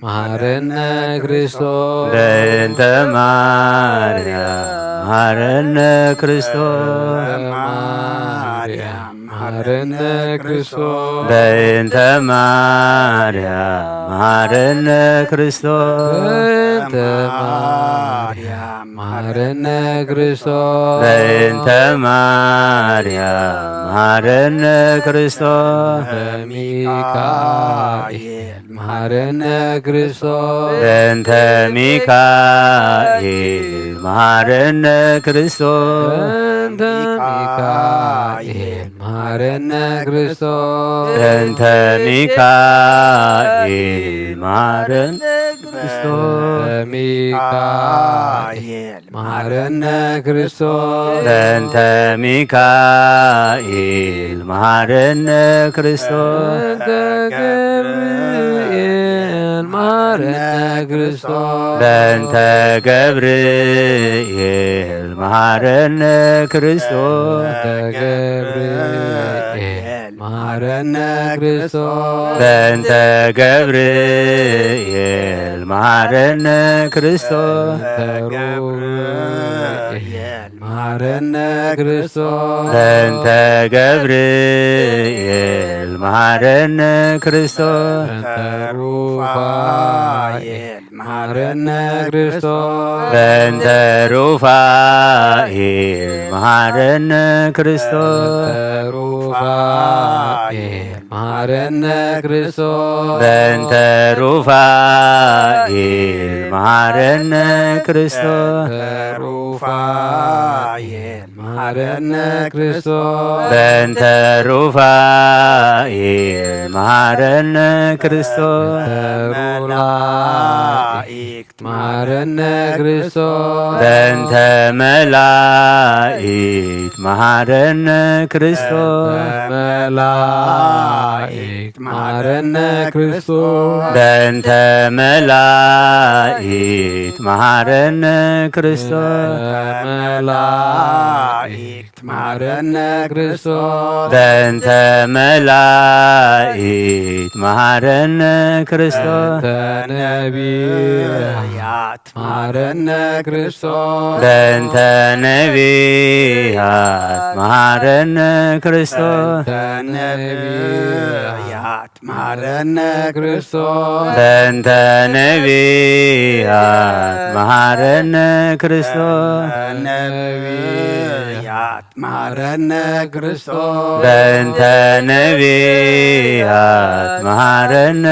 መሐረነ ክርስቶስ በእንተ ማርያም መሐረነ ክርስቶስ መሐረነ ክርስቶስ በእንተ ማርያም መሐረነ ክርስቶስ በእንተ ማርያም መሐረነ ክርስቶስ በእንተ ማርያም መሐረነ ክርስቶስ በሚካኤል መሐረነ ክርስቶስ በእንተ ሚካኤል መሐረነ ክርስቶስ በእንተ ሚካኤል መሐረነ ክርስቶስ በእንተ ሚካኤል መሐረነ ክርስቶስ ሚካኤል መሐረነ ክርስቶስ በእንተ ሚካኤል መሐረነ ክርስቶስ ገብርኤል መሐረነ ክርስቶስ በእንተ ገብርኤል መሐረነ ክርስቶስ ገብርኤል መሐረነ ክርስቶስ በእንተ ገብርኤል መሐረነ ክርስቶስ ገብርኤል መሐረነ ክርስቶስ በእንተ ገብርኤል መሐረነ ክርስቶስ ሩፋኤል መሐረነ ክርስቶስ በእንተ ሩፋኤል መሐረነ ክርስቶስ ሩፋኤል መሐረነ ክርስቶስ በእንተ ሩፋኤል መሐረነ ክርስቶስ ሩፋኤል መሐረነ ክርስቶስ በእንተ ሩፋኤል መሐረነ ክርስቶስ መላእክት መሐረነ ክርስቶስ በእንተ መላእክት መሐረነ ክርስቶስ መላእክት መሐረነ ክርስቶስ በእንተ መላእክት መሐረነ ክርስቶስ መላእክት መሐረነ ክርስቶስ በእንተ መላእክት መሐረነ ክርስቶስ ነቢያት መሐረነ ክርስቶስ በእንተ ነቢያት መሐረነ ክርስቶስ ነቢያት መሐረነ ክርስቶስ በእንተ ነቢያት መሐረነ ክርስቶስ ነቢያት መሐረነ ክርስቶስ በእንተ ነቢያት መሐረነ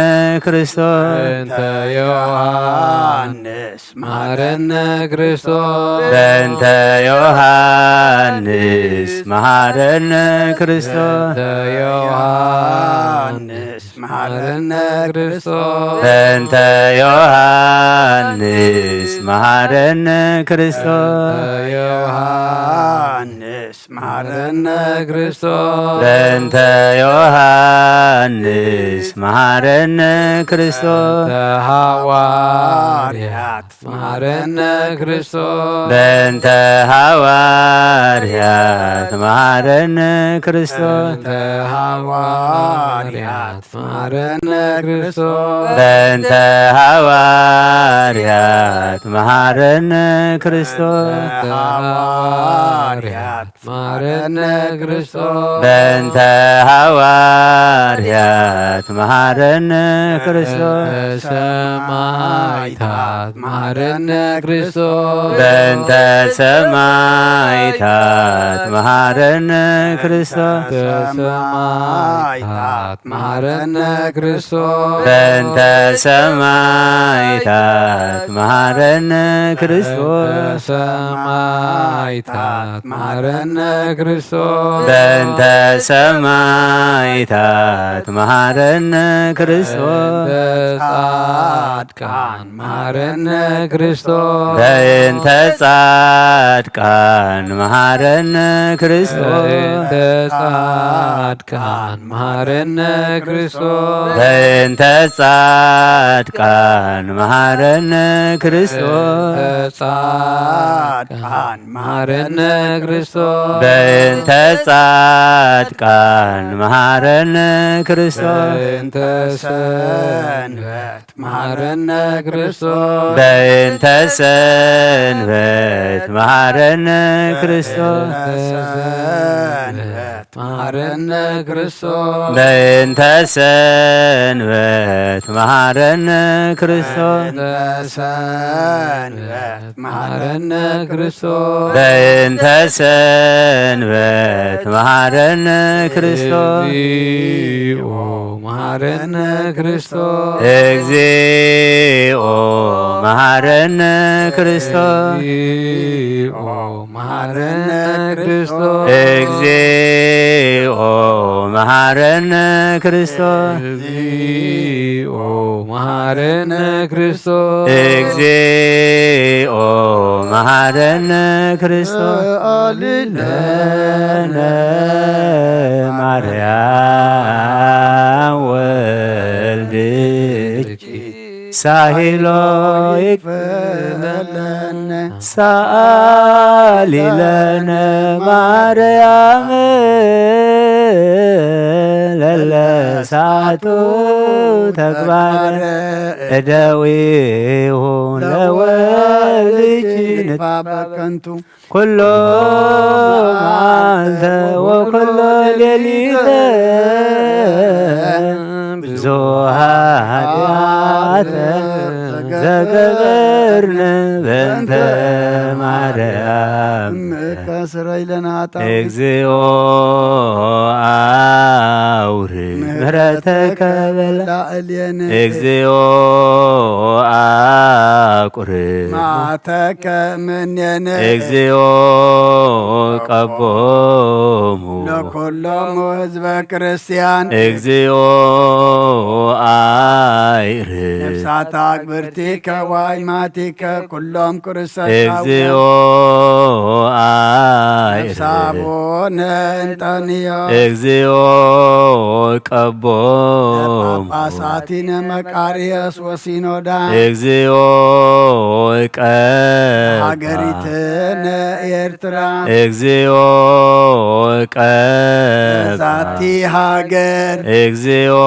ክርስቶስ በእንተ ዮሐንስ መሐረነ ክርስቶስ በእንተ ዮሐንስ መሐረነ ክርስቶስ ዮሐንስ መሐረነ ክርስቶስ በእንተ ዮሐንስ መሐረነ ክርስቶስ ዮሐንስ መሐረነ ክርስቶስ በእንተ ዮሐንስ መሐረነ ክርስቶስ ሐዋርያት መሐረነ ክርስቶስ በእንተ ሐዋርያት መሐረነ ክርስቶስ ሐዋርያት መሐረነ ክርስቶስ በእንተ ሐዋርያት መሐረነ ክርስቶስ ሐዋርያት መሐረነ ክርስቶስ በእንተ ሐዋርያት መሐረነ ክርስቶስ ሰማዕታት መሐረነ ክርስቶስ በእንተ ሰማዕታት መሐረነ ክርስቶስ ሰማዕታት መሐረነ ክርስቶስ በእንተ ሰማዕታት መሐረነ ክርስቶስ ሰማዕታት መሐረነ ክርስቶስ በእንተ ሰማዕታት መሐረነ ክርስቶስ ጻድቃን መሐረነ ክርስቶስ በእንተ ጻድቃን መሐረነ ክርስቶስ በእንተ ጻድቃን መሐረነ ክርስቶስ በእንተ ጻድቃን መሐረነ ክርስቶስ ጻድቃን መሐረነ ክርስቶስ በእንተ ጻድቃን መሐረነ ክርስቶስ በእንተ ሰንበት መሐረነ ክርስቶስ በእንተ ሰንበት መሐረነ ክርስቶስ ሰንበት መሐረነ ክርስቶስ በእንተ ሰንበት መሐረነ ክርስቶስ ሰንበት መሐረነ ክርስቶስ በእንተ ሰንበት መሐረነ ክርስቶስ እግዚኦ መሐረነ ክርስቶስ እግዚኦ መሐረነ ክርስቶስ መሐረነ ክርስቶስ እግዚኦ መሐረነ ክርስቶስ መሐረነ ክርስቶስ እግዚኦ መሐረነ ክርስቶስ ለነ ማርያም ወልድኪ ሳሂሎ ይክፈለነ ሰአሊ ለነ ማርያም ለለሳቱ ተግባረ እደዊሁ ለወልድኪ ንትባበከንቱ ኩሎ መዓልተ ወኩሎ ሌሊተ ብዙኃ ኃጢአተ ዘገበርነ በእንተ ማርያም እግዚኦ አውርድ ምሕረተከ በላዕሌነ እግዚኦ አቁርብ መዓተከ እምኔነ እግዚኦ ቀቦሙ ለኩሎሙ ህዝበ ክርስቲያን እግዚኦ አይርህ ነፍሳተ አክብርቲከ ወአእማቲከ ኩሎም ክርስቶስ እግዚኦ አይርህ ነፍሳቡነ እንጠንዮ እግዚኦ ቀቦሙ ጳጳሳቲነ መቃርዮስ ወሲኖዳ እግዚኦ ቀብ ሀገሪትነ ኤርትራ እግዚኦ ቀብ ዛቲ ሀገር እግዚኦ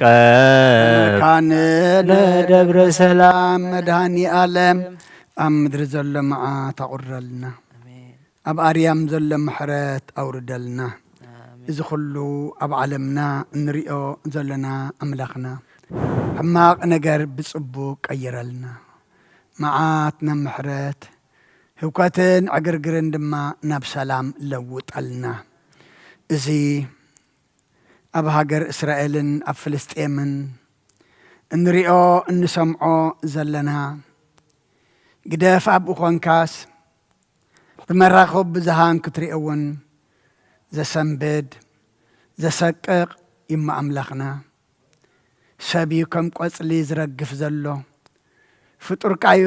ቀብ ካንነ ደብረ ሰላም መድኃኒ ዓለም ኣብ ምድሪ ዘሎ መዓት ኣቁረልና ኣብ ኣርያም ዘሎ ምሕረት ኣውርደልና እዚ ኩሉ ኣብ ዓለምና እንሪኦ ዘለና ኣምላኽና ሕማቕ ነገር ብጽቡቕ ቀይረልና መዓት ናብ ምሕረት ህውከትን ዕግርግርን ድማ ናብ ሰላም ለውጠልና እዚ ኣብ ሃገር እስራኤልን ኣብ ፍልስጤምን እንሪኦ እንሰምዖ ዘለና ግደፍ ኣብኡ ኾንካስ ብመራኸብ ብዝሃን ክትሪኦውን ዘሰንብድ ዘሰቅቕ ይማ ኣምላኽና ሰብዩ ከም ቆጽሊ ዝረግፍ ዘሎ ፍጡርቃዩ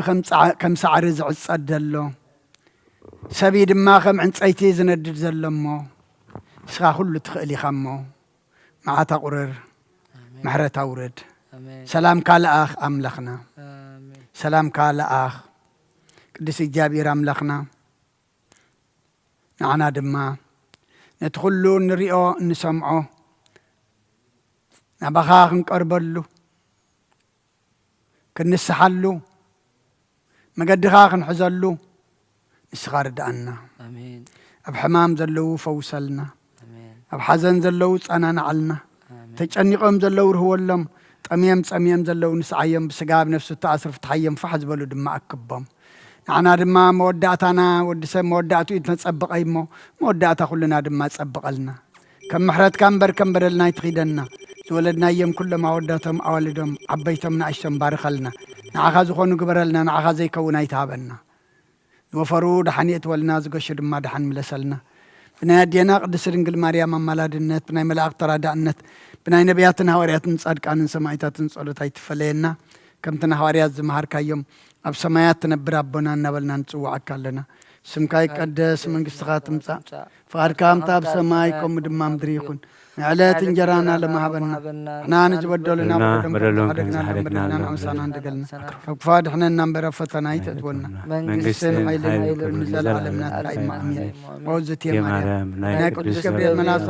ከም ሳዕሪ ዝዕጸድ ዘሎ ሰብዩ ድማ ከም ዕንፀይቲ ዝነድድ ዘሎ እሞ ንስኻ ኩሉ ትኽእል ኢኻ እሞ መዓት ኣቁርር ምሕረት ኣውርድ ሰላምካ ለኣኽ ኣምላኽና ሰላምካ ለኣኽ ቅዱስ እግዚኣብሔር ኣምላኽና ንዓና ድማ ነቲ ኩሉ እንሪኦ እንሰምዖ ናባኻ ክንቀርበሉ ክንስሓሉ መገድኻ ክንሕዘሉ ንስኻ ርድኣና ኣብ ሕማም ዘለዉ ፈውሰልና ኣብ ሓዘን ዘለዉ ጸናንዓልና ተጨኒቖም ዘለዉ ርህወሎም ጠምየም ጸምየም ዘለዉ ንስዓዮም ብስጋ ብነፍሱ ተኣስር ፍትሓዮም ፋሕ ዝበሉ ድማ ኣክቦም ንዓና ድማ መወዳእታና ወዲ ሰብ መወዳእቱ እዩ ተጸብቐ እሞ መወዳእታ ኩልና ድማ ጸብቐልና ከም ምሕረትካ እምበር ከም በደልና ይትኺደና ዝወለድናዮም ኩሎም ኣወዳቶም ኣዋልዶም ዓበይቶም ንኣሽቶም ባርኸልና ንዓኻ ዝኾኑ ግበረልና ንዓኻ ዘይከውን ኣይትሃበና ዝወፈሩ ድሓን እትወልና ዝገሹ ድማ ድሓን ምለሰልና ብናይ ኣዴና ቅድስት ድንግል ማርያም ኣማላድነት ብናይ መላእኽቲ ተራዳእነት ብናይ ነቢያትን ሃዋርያትን ጻድቃንን ሰማዕታትን ጸሎት ኣይትፈለየና ከምቲ ንሃዋርያት ዝመሃርካዮም ኣብ ሰማያት ትነብር ኣቦና እናበልና ንጽዋዓካ ኣለና ስምካ ይቀደስ መንግሥትኻ ትምጻእ ፍቓድካ ከምታ ኣብ ሰማይ ከምኡ ድማ ምድሪ ይኹን ንዕለት እንጀራና ለማሃበና ንሕና ንዝበደሉና በደሎም ሓደግና ንኣምሳና እንደገልና ካብ ክፋ ድሕነና እምበር ኣብ ፈተና ይተእትወና መንግስትን ኃይልን ክብርን ዘለዓለምና ትራእይማ ኣሚን ወውዝት የማርያም ናይ ቅዱስ ገብርኤል መልአክ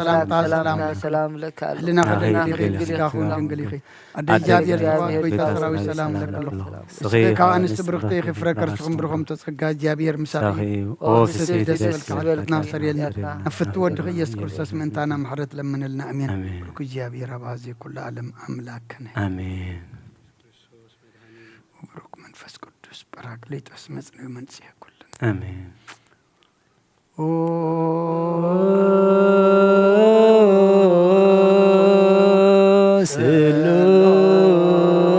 ሰላም ለካ ህልና ከደንግል ስጋኹን ድንግል ይኺ ኣደ እግዚኣብሔር ዝዋት ጎይታ ሰራዊት ሰላም ለክሎ ካብ ኣንስቲ ብርኽቲ ይኽፍረ ከርስኹም ብርኹም ተጸጋ እግዚኣብሔር ምሳኺ ስስት ደስ በልካ ሰሪየልና ነፍቲ ወድኺ ኢየሱስ ክርስቶስ ምእንታና ምሕረት ለምንልና آمين እግዚአብሔር አባዜ ኩሉ ዓለም አምላክነ አሜን ወብሩክ መንፈስ ቅዱስ ጰራቅሊጦስ መጽንዕ መንጽሔ ኩሉ አሜን ኦ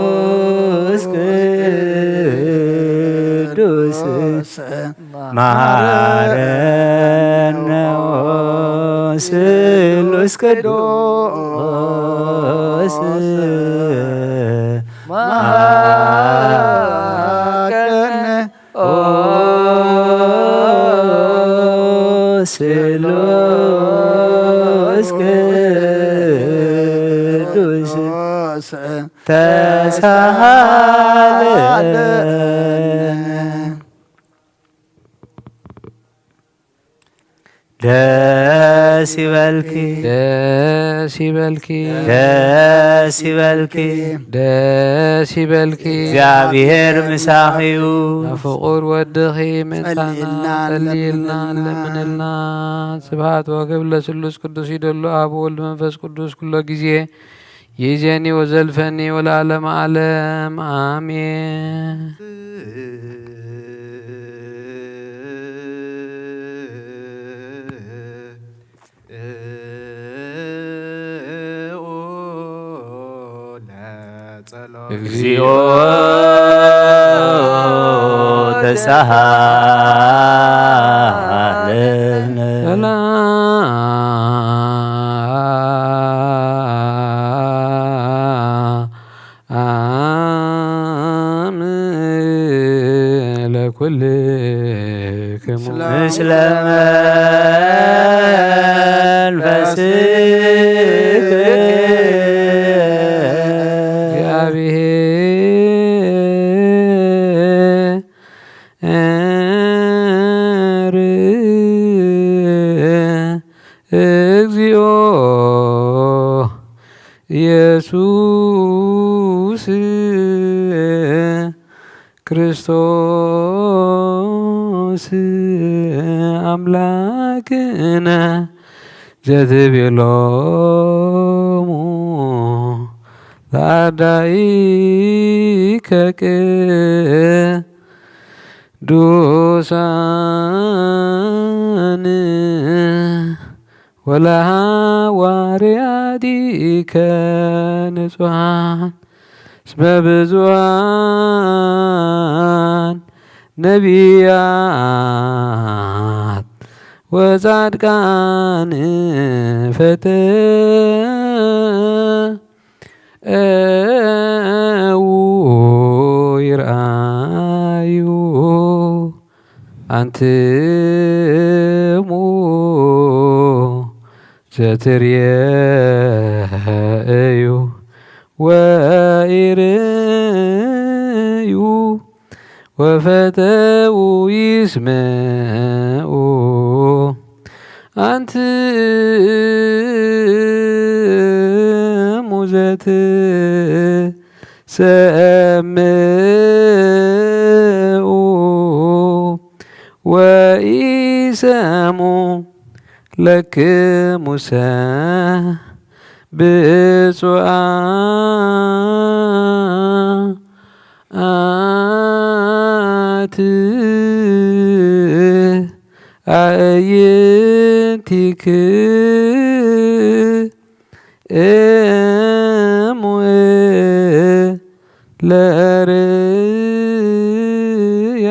ስሉስ ስሉስ ቅዱስ ማከነ ስሉስ ቅዱስ ተሳሃለነ ደስ ይበልኪ ደስ ይበልኪ ደስ ይበልኪ ደስ ይበልኪ እግዚአብሔር ምሳኺዩ ፍቁር ወድኺ ምንታና ጸሊልና ለምንልና ስብሐት ወክብር ለስሉስ ቅዱስ ይደሉ አብ ወልድ መንፈስ ቅዱስ ኩሎ ጊዜ ይእዜኒ ወዘልፈኒ ወለዓለመ ዓለም አሜን። እግዚኦ ተሳሃለነ ሰላም ለኩልክሙ ምስለ መንፈስከ እግዚኦ ኢየሱስ ክርስቶስ አምላክነ ዘትቤሎሙ ለአርዳኢከ ቅዱሳን ወለሐዋርያቲከ ንጹሐን እስመ ብዙኃን ነቢያት ወጻድቃን ፈተው ይርአዩ አንትሙ ዘትርእዩ ወኢርእዩ ወፈተው ይስምዑ አንትሙ ዘትሰምዑ ወኢሰምዑ ለክሙሰ ብፁዓት አዕይንቲክሙ ለርእያ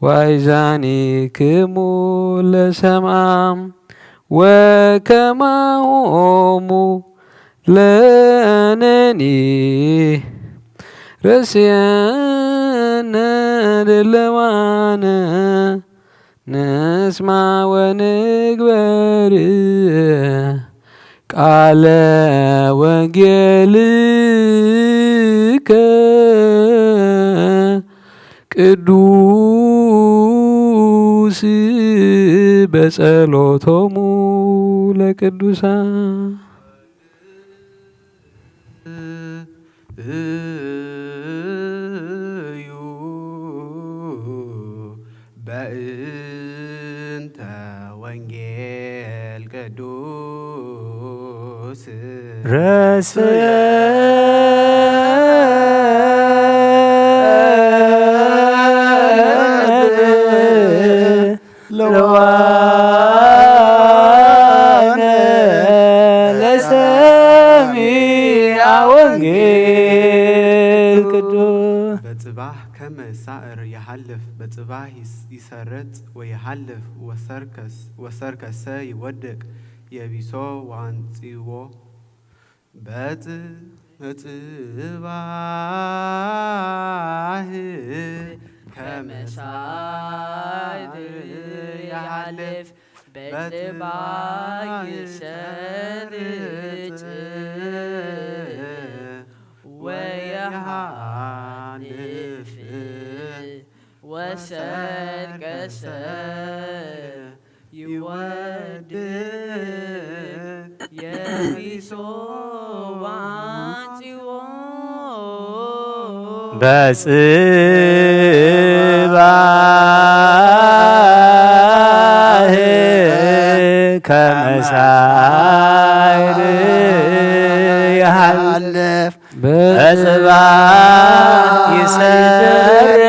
ዋይዛኒክሙ ለሰምዓም ወከማሆሙ ለነኒ ረስየነ ድለዋነ ንስማ ወንግበር ቃለ ወንጌልከ ቅዱስ በጸሎቶሙ ለቅዱሳን በእንተ ወንጌል ቅዱስ ረስየ ለዋነ ለሰሚዐ ወንጌል ቅዱስ በጽባህ ከመ ሳዕር የሐልፍ በጽባህ ይሰርጥ ወየሐልፍ ወሰርከሰ ይወድቅ የቢሶ ወአንጺዎ በጽባህ ከመ ሳዕር የሐልፍ በጽባህ ይሰርጥ ወየሐልፍ ወሰርከሰ ይወድቅ የቢሶ ወአንጺዎ በጽባህ ከመ ሳዕር የሐልፍ በጽባህ ይሰርጽ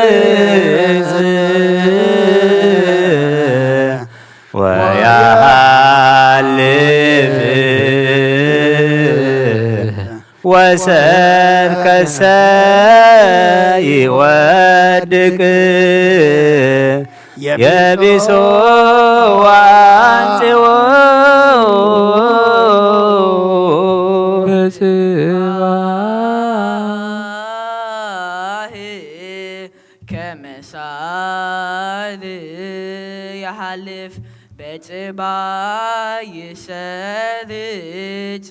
ወየሐልፍ ወሰርከሰ ይወድቅ የቢሶ ወአንጺዎ በጽባህ ከመ ሳዕር የሐልፍ በጽባህ ይሰርጽ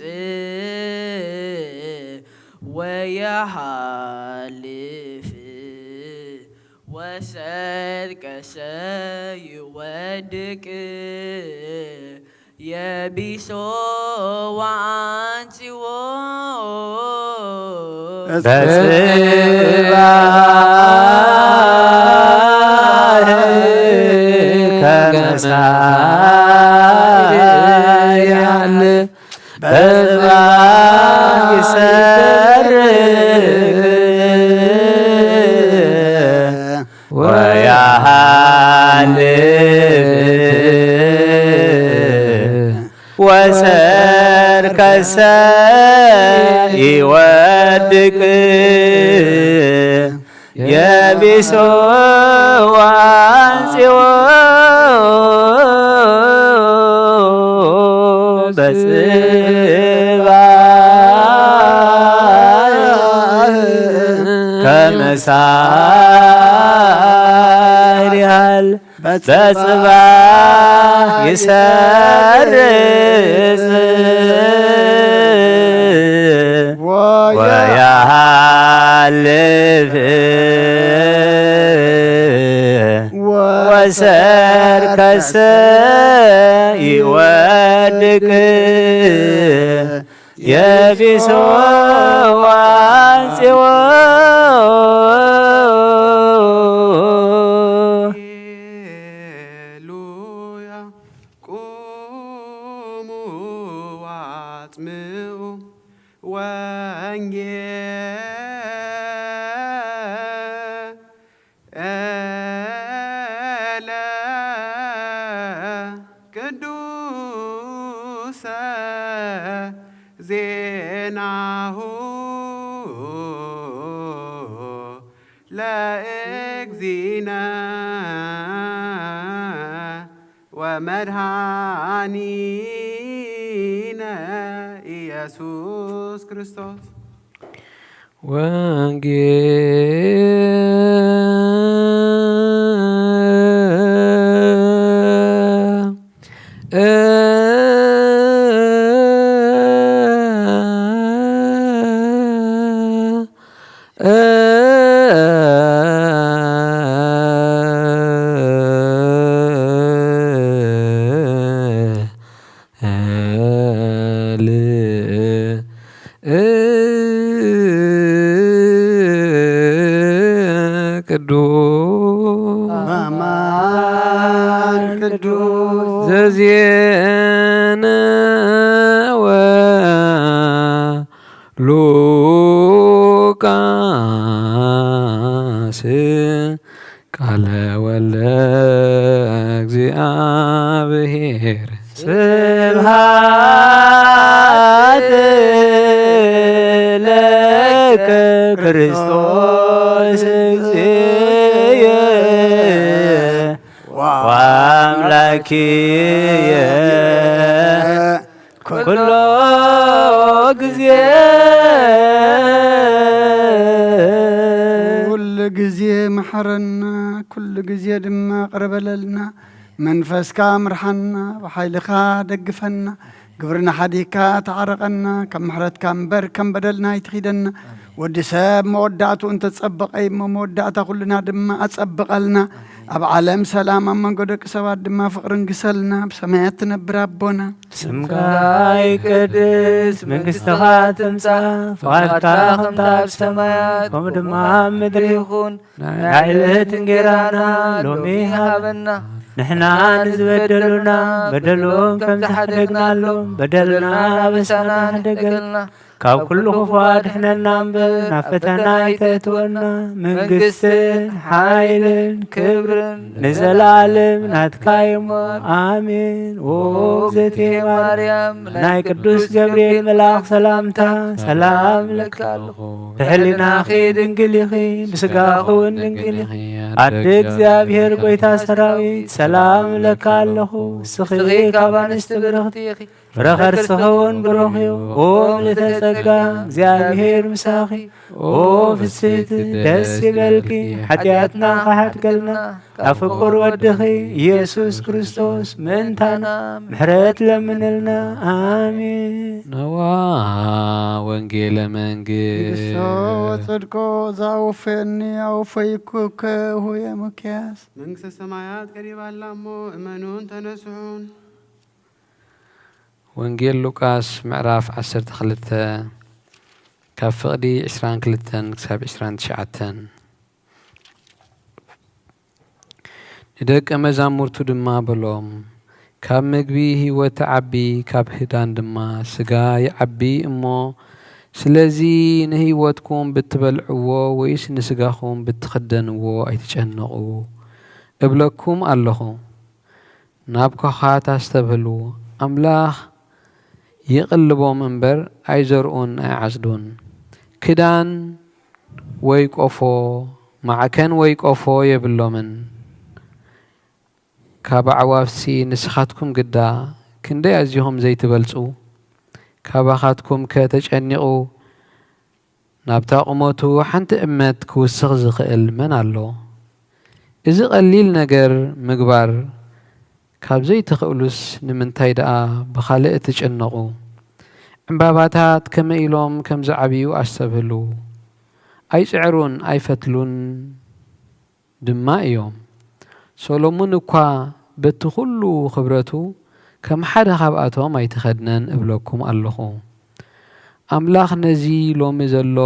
ወየሐልፍ ወሰርከሰ ይወድቅ የቢሶ ወአንጺዎ በጽባህ ከመ ሳዕር የሐልፍ በጽባህ ይሰርቅ ወየሐልፍ ወሰርከሰ ይወድቅ የቢሶ ወአንጺዎ በጽባህ ከመ ሳዕር የሐልፍ በጽባህ ይሰርጽ ወየሐልፍ ወሰርከሰ ይወድቅ የቢሶ ወአንጺዎ ሃሌሉያ ቁሙ ወአጽምዑ ወንጌለ ቅዱሰ ዜናሁ ለእግዚእነ ወመድኃኒነ ኢየሱስ ክርስቶስ ቅዱስ ዘዜነወ ሉቃስ ቃለ ወልደ እግዚአብሔር ስብሐት ለከ ክርስቶስ አምላኪየ ኩሎ ጊዜ ኩሉ ጊዜ መሐረና ኩሉ ጊዜ ድማ ቅረበለልና መንፈስካ ምርሐና ብሓይልኻ ደግፈና ግብርና ሓዲካ ተዓረቐና ከም ምሕረትካ እምበር ከም በደልና ይትኺደና ወዲ ሰብ መወዳእቱ እንተጸበቐ እሞ መወዳእታ ኩልና ድማ ኣጸብቐልና ኣብ ዓለም ሰላም ኣብ መንጎ ደቂ ሰባት ድማ ፍቕርን ግሰልና ብሰማያት ትነብር ኣቦና ስምካ ይቅደስ መንግሥትኻ ትምጻእ ፍቓድካ ከምታ ኣብ ሰማያት ከምኡ ድማ ኣብ ምድሪ ይኹን ናይ ዕለት እንጀራና ሎሚ ሃበና ንሕና ንዝበደሉና በደሎም ከም ዝሓደግናሎም በደልና ኣበሳና ንደገልና ካብ ኩሉ ክፉእ ድሕነና እምበር ናብ ፈተና ኣይተእትወና መንግሥትን ሓይልን ክብርን ንዘላለም ናትካ እሞ ኣሜን። ኦ እግዝእትየ ማርያም ናይ ቅዱስ ገብርኤል መልኣኽ ሰላምታ ሰላም ለካ ኣለኹ ብሕሊናኺ ድንግል ኢኺ ብስጋኺ እውን ድንግል ኢኺ ኣደ እግዚኣብሔር ጐይታ ሰራዊት ሰላም ለካ ኣለኹ ንስኺ ካብ ኣንስቲ ብርኽቲ ኢኺ ፍረ ከርስኺ እውን ብሩኽ እዩ ኦ ምልዕተ ጸጋ እግዚኣብሔር ምሳኺ ኦ ፍስሕቲ ደስ ይበልኪ ሓጢኣትና ኸሓድገልና ካብ ፍቁር ወድኺ ኢየሱስ ክርስቶስ ምእንታና ምሕረት ለምንልና ኣሜን። ነዋ ወንጌለ መንግሥት ንግሶ ወጽድቆ ዘአውፈኒ አውፈይኩከ ሆየ ሚክያስ መንግሥተ ሰማያት ቀሪባላ እሞ እመኑን ተነስሑን። ወንጌል ሉቃስ ምዕራፍ 12 ካብ ፍቕዲ 22 ክሳብ 29 ንደቀ መዛሙርቱ ድማ በሎም ካብ ምግቢ ህይወት ዓቢ ካብ ህዳን ድማ ስጋ ይዓቢ እሞ ስለዚ ንህይወትኩም ብትበልዕዎ ወይስ ንስጋኹም ብትኽደንዎ ኣይትጨነቑ እብለኩም ኣለኹ። ናብ ኮኻት ኣስተብህሉ ኣምላኽ ይቕልቦም እምበር ኣይዘርኡን ኣይዓጽዱን። ክዳን ወይ ቆፎ ማዕከን ወይ ቆፎ የብሎምን። ካብ ኣዕዋፍሲ ንስኻትኩም ግዳ ክንደይ ኣዝዮም ዘይትበልጹ ካባኻትኩም ከተጨኒቑ ናብታ ቁመቱ ሓንቲ እመት ክውስኽ ዝኽእል መን ኣሎ? እዚ ቐሊል ነገር ምግባር ካብ ዘይትኽእሉስ ንምንታይ ደኣ ብኻልእ ትጨነቑ? ዕምባባታት ከመይ ኢሎም ከም ዝዓብዩ ኣስተብህሉ ኣይጽዕሩን ኣይፈትሉን ድማ እዮም። ሰሎሞን እኳ በቲ ኩሉ ኽብረቱ ከም ሓደ ካብኣቶም ኣይትኸድነን እብለኩም ኣለኹ። ኣምላኽ ነዚ ሎሚ ዘሎ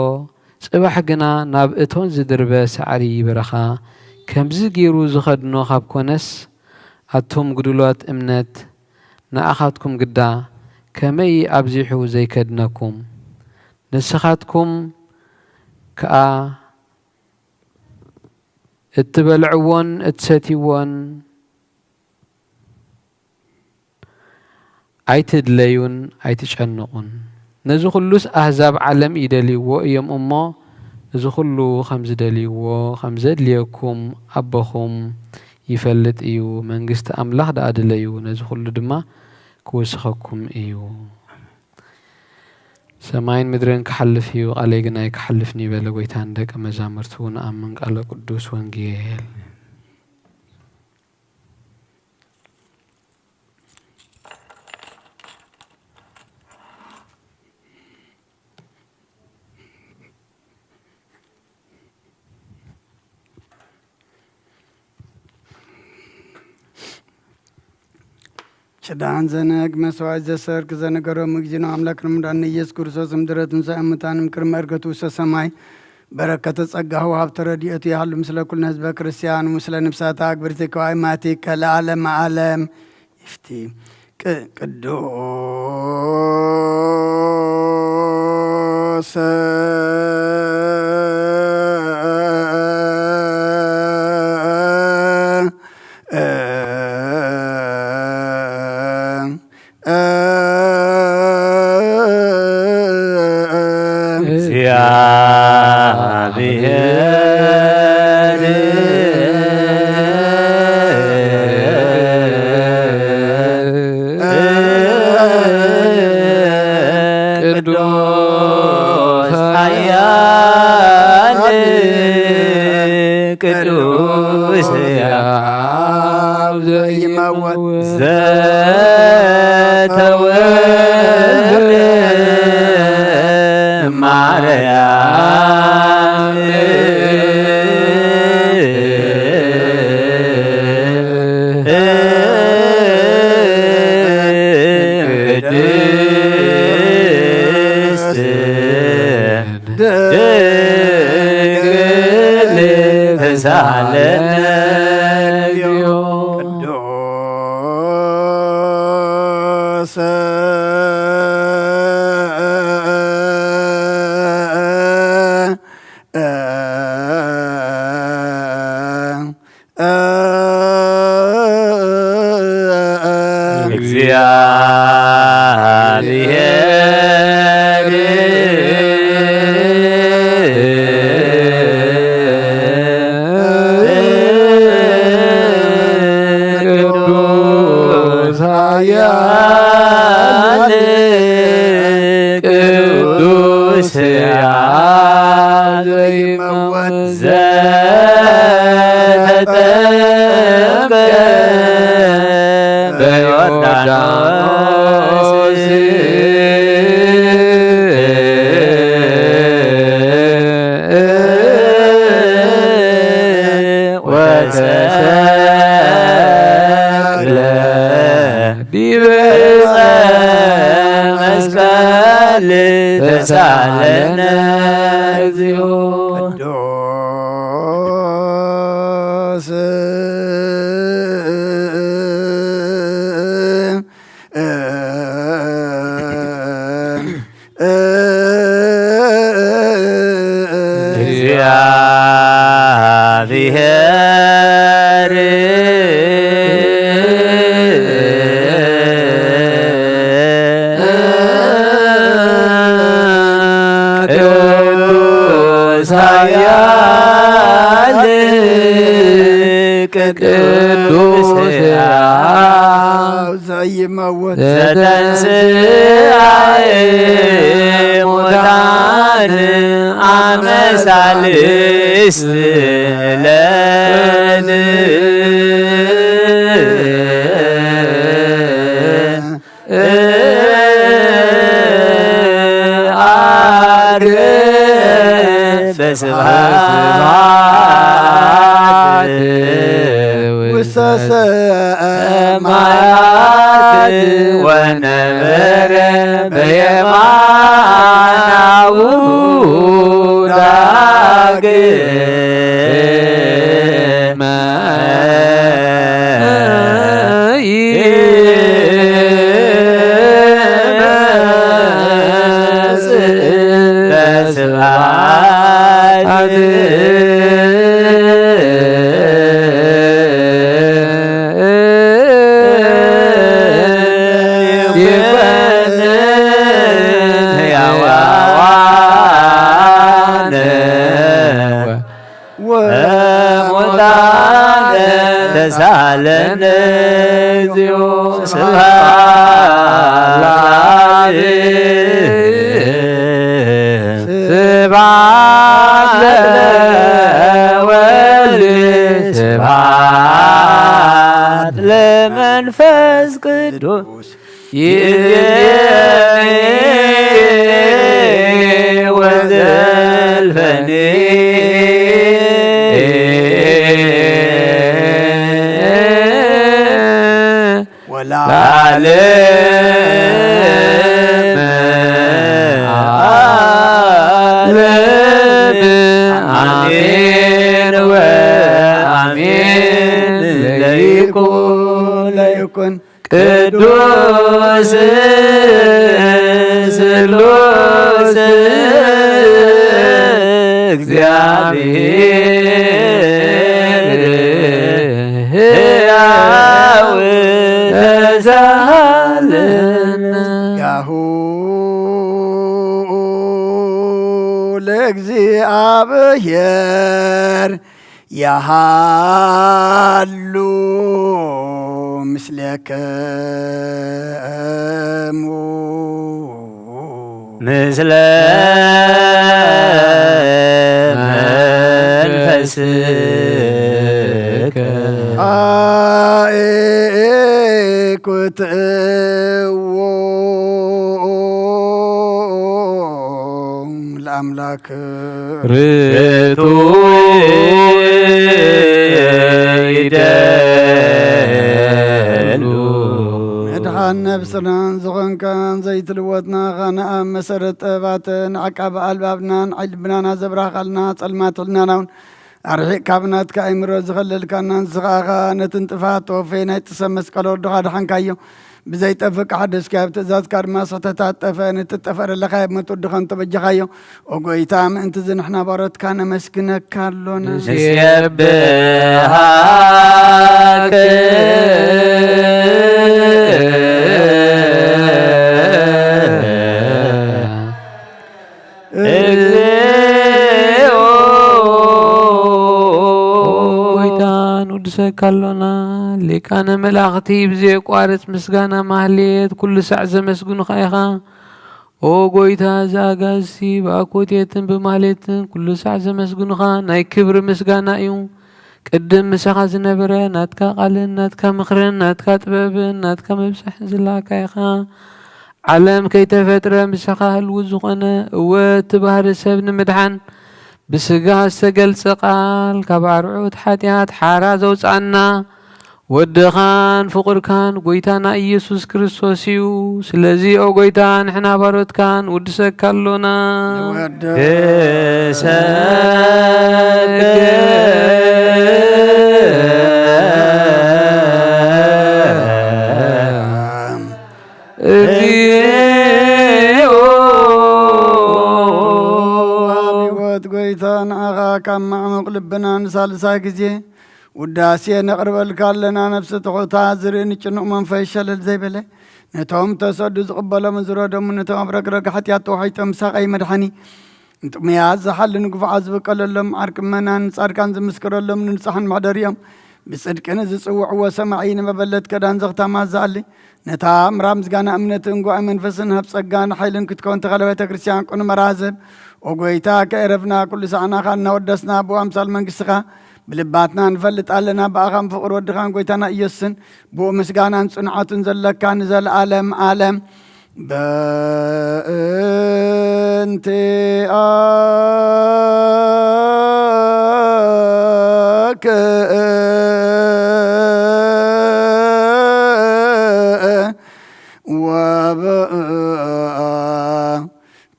ጽባሕ ግና ናብ እቶን ዝድርበ ሳዕሪ በረኻ ከምዚ ገይሩ ዝኸድኖ ካብ ኮነስ ኣቶም ግድሎት እምነት ንኣኻትኩም ግዳ ከመይ ኣብዚሑ ዘይከድነኩም? ንስኻትኩም ከኣ እትበልዕዎን እትሰትይዎን ኣይትድለዩን ኣይትጨንቑን። ነዚ ኩሉስ ኣሕዛብ ዓለም ይደልይዎ እዮም እሞ እዚ ኩሉ ከም ዝደልይዎ ከም ዘድልየኩም ኣቦኹም ይፈልጥ እዩ። መንግስቲ ኣምላኽ ደኣ ድለዩ ነዚ ኩሉ ድማ ክውስኸኩም እዩ። ሰማይን ምድርን ክሓልፍ እዩ ቃለይ ግን ኣይክሓልፍኒ በለ ጐይታ ንደቀ መዛሙርቱ ንኣምን ቃለ ቅዱስ ወንጌል። ሸዳን ዘነግ መስዋዕት ዘሰርክ ዘነገሮ ምግዚኖ አምላክ ንምዳን ኢየሱስ ክርስቶስ ምድረት ምሳእምታን ምክርም እርገቱ ሰማይ በረከተ ጸጋሁ ሀብተ ረድኤቱ ያህሉ ምስለ ኩልነ ህዝበ ክርስቲያኑ ምስለ ንብሳታ አግብርቲ ከዋይ ማቲከ ለዓለም ዓለም ይፍቲ ቅዱስ ይመወት ዘተወልደ ማርያም ቅድስት ድንግል ተሳለነ ቅዱስ እግዚአብሔር ቅዱስ ኃያል ቅዱስ ኃያል ዘይመወት ዘተጠምቀ በዮርዳኖስ ወተሰቅለ ዲበ ዕፀ መስቀል ተሳለነ እግዚኦ ቅዱስ እግዚአብሔር ቅዱስ ኃያል ቅዱስ ኃያል ዘይመወት ዘተንሥአ እሙታን አመ ሣልስት ዕለት ዐርገ በስብሐት ውስተ ሰማያት ወነበረ በየማናሁ ዳግመ ይመጽእ በስብሐት ተሳለነ እግዚኦ ስብሐት ለወልድ ስብሐት ለመንፈስ ቅዱስ ይእዜኒ ወዘልፈኒ ለዓለመ ዓለም አሜን ወአሜን ለይኩን ቅዱስ ስሉስ እግዚአብሔር ሕያው ተሳለነ ያሁ ለእግዚአብሔር ያሃሉ ምስሌከሙ ምስለ መንፈስከ ርትዕዎ ለአምላክ ርቱ ይደሉ መድኃን ነብስናን ዝኾንካን ዘይትልወጥና ኻነኣ መሰረት ጥበባትን ዓቃብ ኣልባብናን ዓይልብናና ዘብራኻልና ጸልማት ሕልናናውን ኣርሒቕ ካብናትካ ኣይምሮ ዝኸለልካና ንስኻኻ ነቲ ጥፋት ተወፈይ ናይ ጥሰብ መስቀል ወድኻ ድሓንካዮ ብዘይጠፍእ ሓደስካ ኣብ ትእዛዝካ ድማ ስሕተታት ንትጠፈረለካ መትወድኻን ተበጀኻዮ ኦጎይታ ምእንቲ ዝንሕና ባሮትካ ነመስግነካ ኣሎና ንስየብሃክ ካሎና ሊቃነ መላእኽቲ ብዘይቋርጽ ምስጋና ማህሌት ኩሉ ሰዕ ዘመስግኑኻ ኢኻ ኦ ጎይታ ዘኣጋዝቲ ብኣኮቴትን ብማህሌትን ኩሉ ሰዕ ዘመስግኑኻ ናይ ክብሪ ምስጋና እዩ ቅድም ምሳኻ ዝነበረ ናትካ ቃልን ናትካ ምኽርን ናትካ ጥበብን ናትካ መብፅሕን ዝለኣካ ኢኻ ዓለም ከይተፈጥረ ምሳኻ ህልው ዝኾነ እወት ባህሪ ሰብ ንምድሓን ብስጋ ዝተገልጸ ቃል ካብ ኣርዑት ሓጢኣት ሓራ ዘውፃና ወድኻን ፍቁርካን ጎይታና ኢየሱስ ክርስቶስ እዩ ስለዚ ኦ ጎይታ ንሕና ባሮትካን ውድሰካ ኣሎና ካብ ማዕሙቕ ልብና ንሳልሳይ ግዜ ውዳሴ ነቕርበልካ ኣለና ነፍሲ ትሑታ ዝርኢ ንጭኑቕ መንፈስ ሸለል ዘይበለ ነቶም ተሰዱ ዝቕበሎምን ዝረዶምን ነቶም ኣብ ረግረግ ሓጢኣት ተዋሒጦም ሳቐይ መድሓኒ እንጥሙያት ዝሓሊ ንጉፍዓት ዝበቀለሎም ዓርቅመናን ጻድቃን ዝምስክረሎም ንንጻሕን ማሕደሪኦም ብጽድቅን ዝጽውዕዎ ሰማዒ ንመበለት ከዳን ዘኽታማ ዝኣሊ ነታ ምራብ ምስጋና እምነት እንጓዕ መንፈስን ሃብ ጸጋን ሓይልን ክትከውን ተኸለ ቤተ ክርስቲያን ቁን መራዘብ ኦጎይታ ከዕረፍና ኩሉ ሰዓናኻ እናወደስና ብኣምሳል መንግሥትኻ ብልባትና ንፈልጥ ኣለና ብኣኻን ፍቕሪ ወድኻን ጎይታና ኢየሱስን ብኡ ምስጋናን ጽንዓቱን ዘለካ ንዘለዓለም ዓለም በእንቲአከ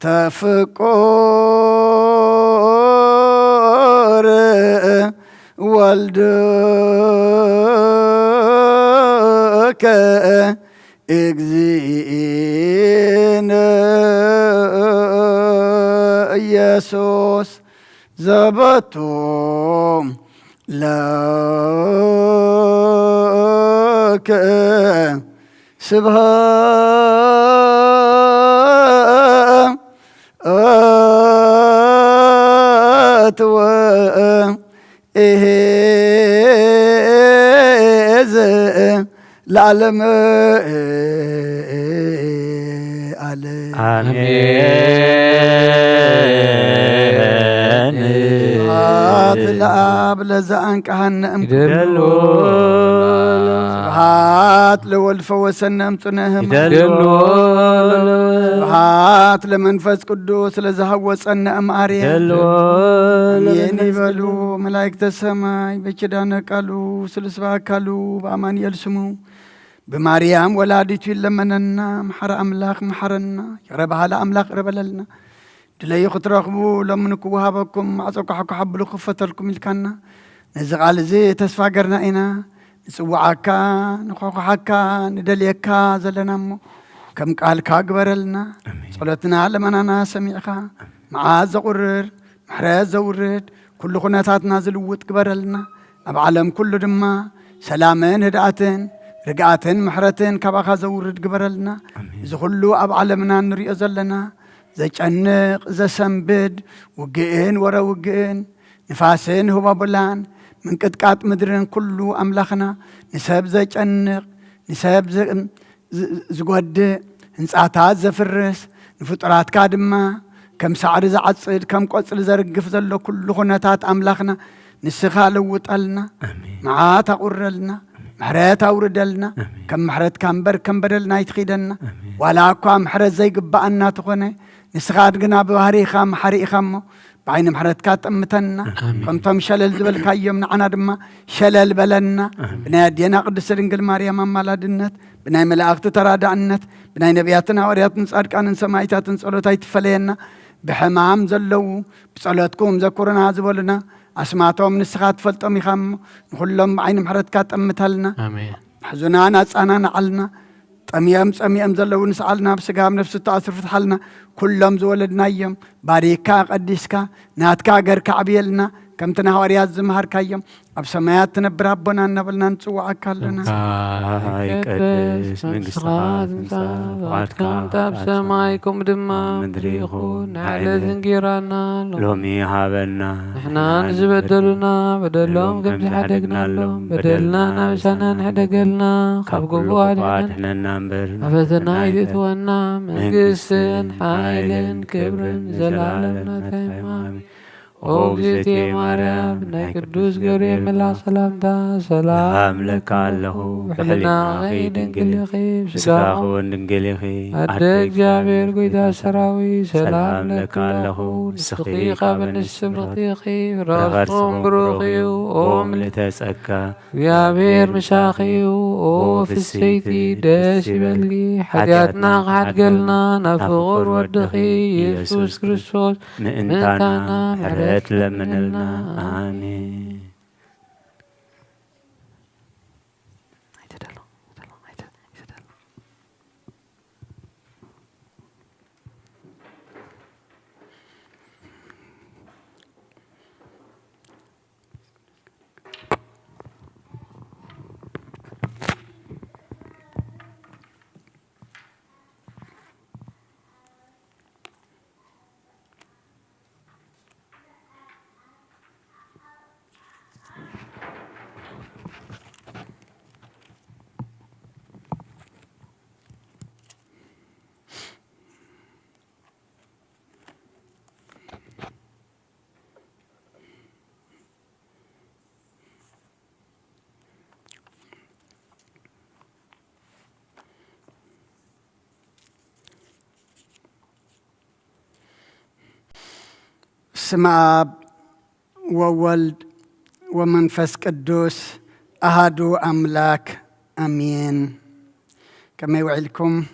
ተፍቆር ወልድከ እግዚእነ ኢየሱስ ዘበቱ ለከ ስብሃት ወእሄዝ ለዓለም አሜን ለአብ ለዘአንቀሃነ እምደሎ ስብሃት ለወልድ ፈወሰነ እምጽንዕህም ስብሃት ለመንፈስ ቅዱስ ለዘሃወፀነ እምአርያም አሜን ይበሉ መላእክተ ሰማይ በኪዳነ ቃሉ ስለስባካሉ በአማኑኤል ስሙ በማርያም ወላዲቱ ይለመነና መሐረ አምላክ መሐረና ይረባሃለ አምላክ ይረበለልና ድለይ ክትረኽቡ ለምን ክወሃበኩም ማዕፀቋ ሓብሉ ክፈተልኩም ኢልካና ነዚ ቃል እዚ ተስፋ ገርና ኢና ንፅዋዓካ ንኳኳሓካ ንደልየካ ዘለና እሞ ከም ቃልካ ግበረልና ጸሎትና ለመናና ሰሚዕኻ መዓዝ ዘቁርር ምሕረት ዘውርድ ኩሉ ኩነታትና ዝልውጥ ግበረልና ኣብ ዓለም ኩሉ ድማ ሰላምን ህድኣትን ርግኣትን ምሕረትን ካብኻ ዘውርድ ግበረልና እዚ ኩሉ ኣብ ዓለምና ንሪኦ ዘለና ዘጨንቕ ዘሰንብድ ውግእን ወረ ውግእን ንፋስን ህባቡላን ምንቅጥቃጥ ምድርን ኩሉ ኣምላኽና ንሰብ ዘጨንቕ ንሰብ ዝጐድእ ህንፃታት ዘፍርስ ንፍጡራትካ ድማ ከም ሳዕሪ ዝዓጽድ ከም ቆጽሊ ዘርግፍ ዘሎ ኩሉ ኩነታት ኣምላኽና ንስኻ ለውጠልና መዓት ኣቁረልና محرات أوردلنا كم محرات كمبر كم بدلنا يتخيدنا ولا أقوى محرات زي قبأنا تخونه نسخات قنا بوهري خام حري خامو بعين محرات كات أمتنا كم تم شلل زبل كيوم نعنا دما شلل بلنا بنادينا قدس رنجل مريم مالادنت بناي ملاقت تراد عنت بناي نبياتنا ورياتنا صارك أن سمايتاتن صلوتايت فلينا بحمام زلو بصلوتكم ذكرنا زبلنا أسمعتهم نسخات فلتم يخم كلهم عين محرت كات أمتلنا آمين حزنانا أنا علنا أميام زلو نسألنا بسقام نفس التأثر فتحلنا كلهم زولدنا يوم باريكا قديسكا ناتكا غير كعبيلنا كم تنهوريات زمهر كيوم أبسمايات تنبر ربنا نبلنا نسوع كلنا هاي قدس من قصات وعدكم تاب سمايكم دما مدريخون على ذنجيرانا لومي هابنا نحنا نزبدلنا بدلهم كم حدقنا لهم بدلنا نفسنا نحدقلنا خبقوا بوعدنا ننبر أفتنا يدتونا من قسن حايل كبر زلالنا تيمامي أوجزتي مريم ناي قدوس قريب ملا سلامتا سلام لك الله وحلنا غيد انقلقي سقاخو انقلقي أدك جابر قيدا سراوي سلام لك الله نسخي قابل نسبرقيقي راسهم بروخي وأم لتسأكا جابر مشاخي وفي السيتي داسي بلقي حاجاتنا قعد قلنا نفغر ودخي يسوس كريستوس ننتانا حرات لمن لنا آمين بسم آب وولد ومنفس قدوس أهدو أملاك أمين كما يوعلكم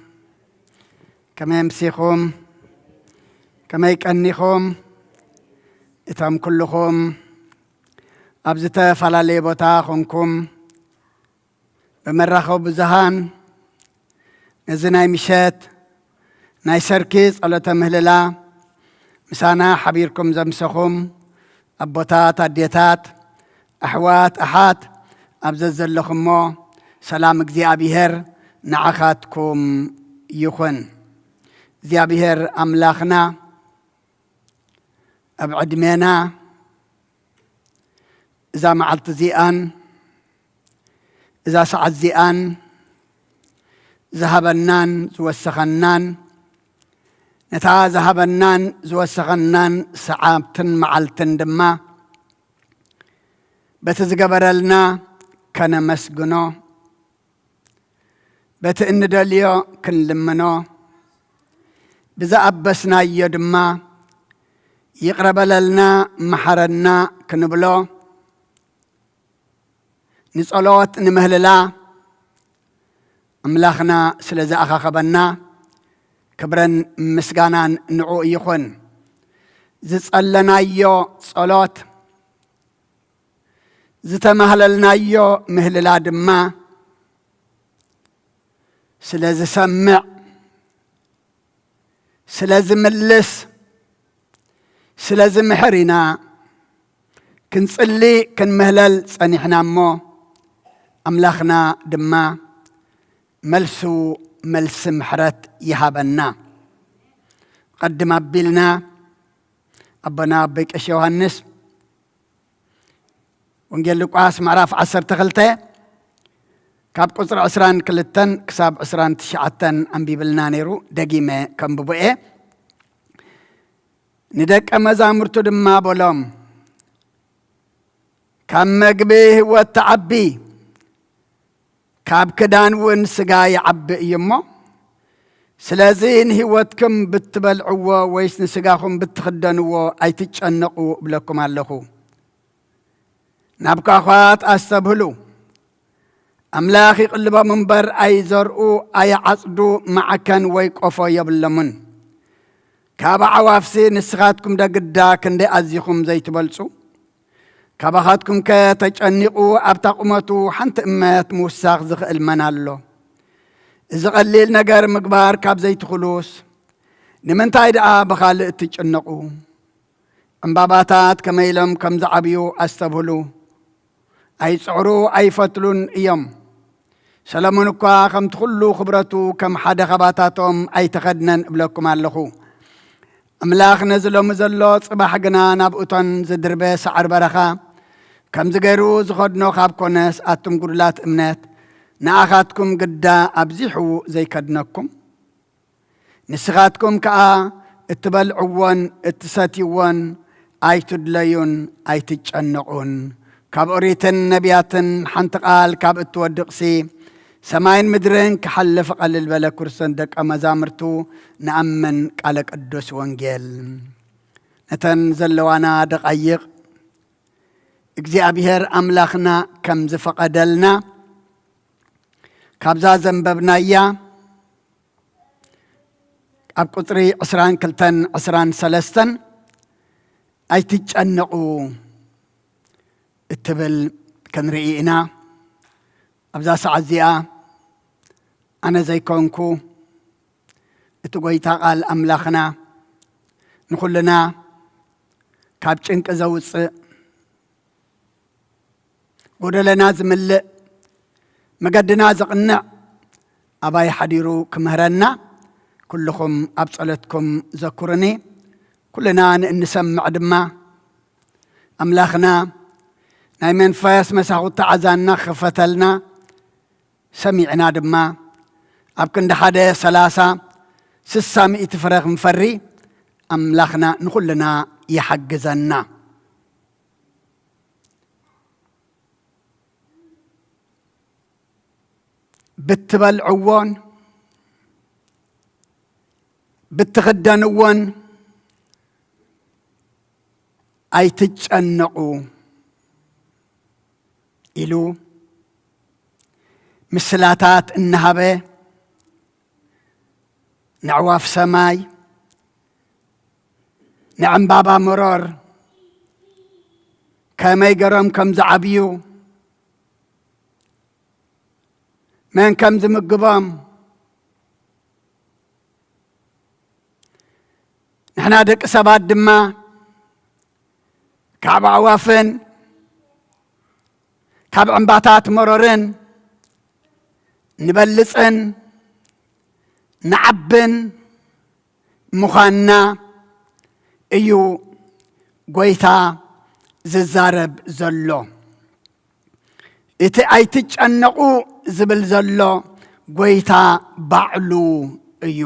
كما يمسيكم كما يكأنيكم إتام كلكم أبزتا فلالي بوتاخنكم بمرخو بزهان نزناي مشات ناي سركيز على تمهللا مسانا حبيركم زمسخم أبوتات أديتات أحوات أحات أبززل لخمو سلام እግዚአብሔር نعخاتكم يخن እግዚአብሔር أملاخنا أبعد مينا إذا معلت زيان إذا سعد زيان ذهبنان زوسخنان نتا ذهبنان زوسخنان سعابتن معلتن دما بتزقبرلنا كان مسجنو بتإن دليو كن لمنو بذا أبسنا يدما يقرب لنا محرنا كنبلو نسألوت نمهللا أملاخنا سلزا أخا خبنا كبرن مسجانان نعو يخون زتسألنا يو صلوت زتمهللنا يو مهللا دما سلز سمع سلز ملس سلز محرنا كنصلي كنمهلل صنيحنا مو أملاخنا دما ملسو ملس محرت يهابنا قدم أبلنا أبنا بيك أشي يوهنس ونقول لك معراف 10 تغلطة كاب قصر 10 كلتن كساب 10 تشعتن أنبيبلنا نيرو دقيمة كم ببوئة ندك أمزامرتو دما بولوم كم مقبيه والتعبي ካብ ክዳን ውን ስጋ ይዓብእ እሞ ስለዚህ ንህይወትኩም ብትበልዕዎ ወይስ ንስጋኹም ብትኽደንዎ ኣይትጨነቁ ብለኩም ኣለኹ ናብ ካኻት ኣስተብህሉ ኣምላኽ ይቕልቦም እምበር ኣይዘርኡ ኣይዓጽዱ ማዕከን ወይ ቆፎ የብለምን ካብ ዓዋፍሲ ንስኻትኩም ደግዳ ክንደይ ኣዚኹም ዘይትበልጹ ካባኻትኩም ከተጨኒቁ ኣብታ ቁመቱ ሓንቲ እመት ምውሳኽ ዝኽእል መን ኣሎ እዚ ቀሊል ነገር ምግባር ካብ ዘይትኽሉስ ንምንታይ ደኣ ብኻልእ እትጭነቁ ዕምባባታት ከመኢሎም ከም ዝዓብዩ ኣስተብህሉ ኣይፅዕሩ ኣይፈትሉን እዮም ሰለሞን እኳ ከምቲ ኩሉ ክብረቱ ከም ሓደ ኸባታቶም ኣይተኸድነን እብለኩም ኣለኹ ኣምላኽ ነዚ ሎሚ ዘሎ ጽባሕ ግና ናብ እቶን ዝድርበ ሳዕር በረኻ ከም ዝገይሩ ዝኸድኖ ካብ ኮነስ ኣቱም ጉድላት እምነት ንኣኻትኩም ግዳ ኣብዚሑ ዘይከድነኩም ንስኻትኩም ከዓ እትበልዕዎን እትሰትይዎን ኣይትድለዩን ኣይትጨነቁን ካብ ኦሪትን ነቢያትን ሓንቲ ቃል ካብ እትወድቕሲ ሰማይን ምድርን ክሓልፍ ቀልል በለ ክርስቶን ደቀ መዛሙርቱ ንኣመን ቃለ ቅዱስ ወንጌል ነተን ዘለዋና ደቃይቕ እግዚአብሔር ኣምላኽና ከም ዝፈቐደልና ካብዛ ዘንበብናያ ኣብ ቁጥሪ 22-23 ኣይትጨነቁ እትብል ክንርኢ ኢና ኣብዛ ሰዓት እዚኣ ኣነ ዘይኮንኩ እቲ ጎይታ ቃል ኣምላኽና ንኹልና ካብ ጭንቂ ዘውፅእ ጎደለና ዝምልእ መገድና ዘቕንዕ ኣባይ ሓዲሩ ክምህረና ኩልኹም ኣብ ጸሎትኩም ዘኩርኒ ኩልና ንሰምዕ ድማ ኣምላኽና ናይ መንፈስ መሳኹቲ ዓዛና ክፈተልና ሰሚዕና ድማ ኣብ ክንዲ 130 ሚእቲ ፍረ ክንፈሪ ኣምላኽና ንኹልና ይሓግዘና ብትበልዕዎን ብትኽደንዎን ኣይትጨነቁ ኢሉ ምስላታት እናሃበ ንዕዋፍ ሰማይ ንዕምባባ መሮር ከመይ ገሮም ከም ዝዓብዩ መን ከም ዝምግቦም ንሕና ደቂ ሰባት ድማ ካብ ኣዕዋፍን ካብ ዕምባታት መሮርን ንበልፅን ንዓብን ምዃንና እዩ ጎይታ ዝዛረብ ዘሎ እቲ ኣይትጨነቁ ዝብል ዘሎ ጎይታ ባዕሉ እዩ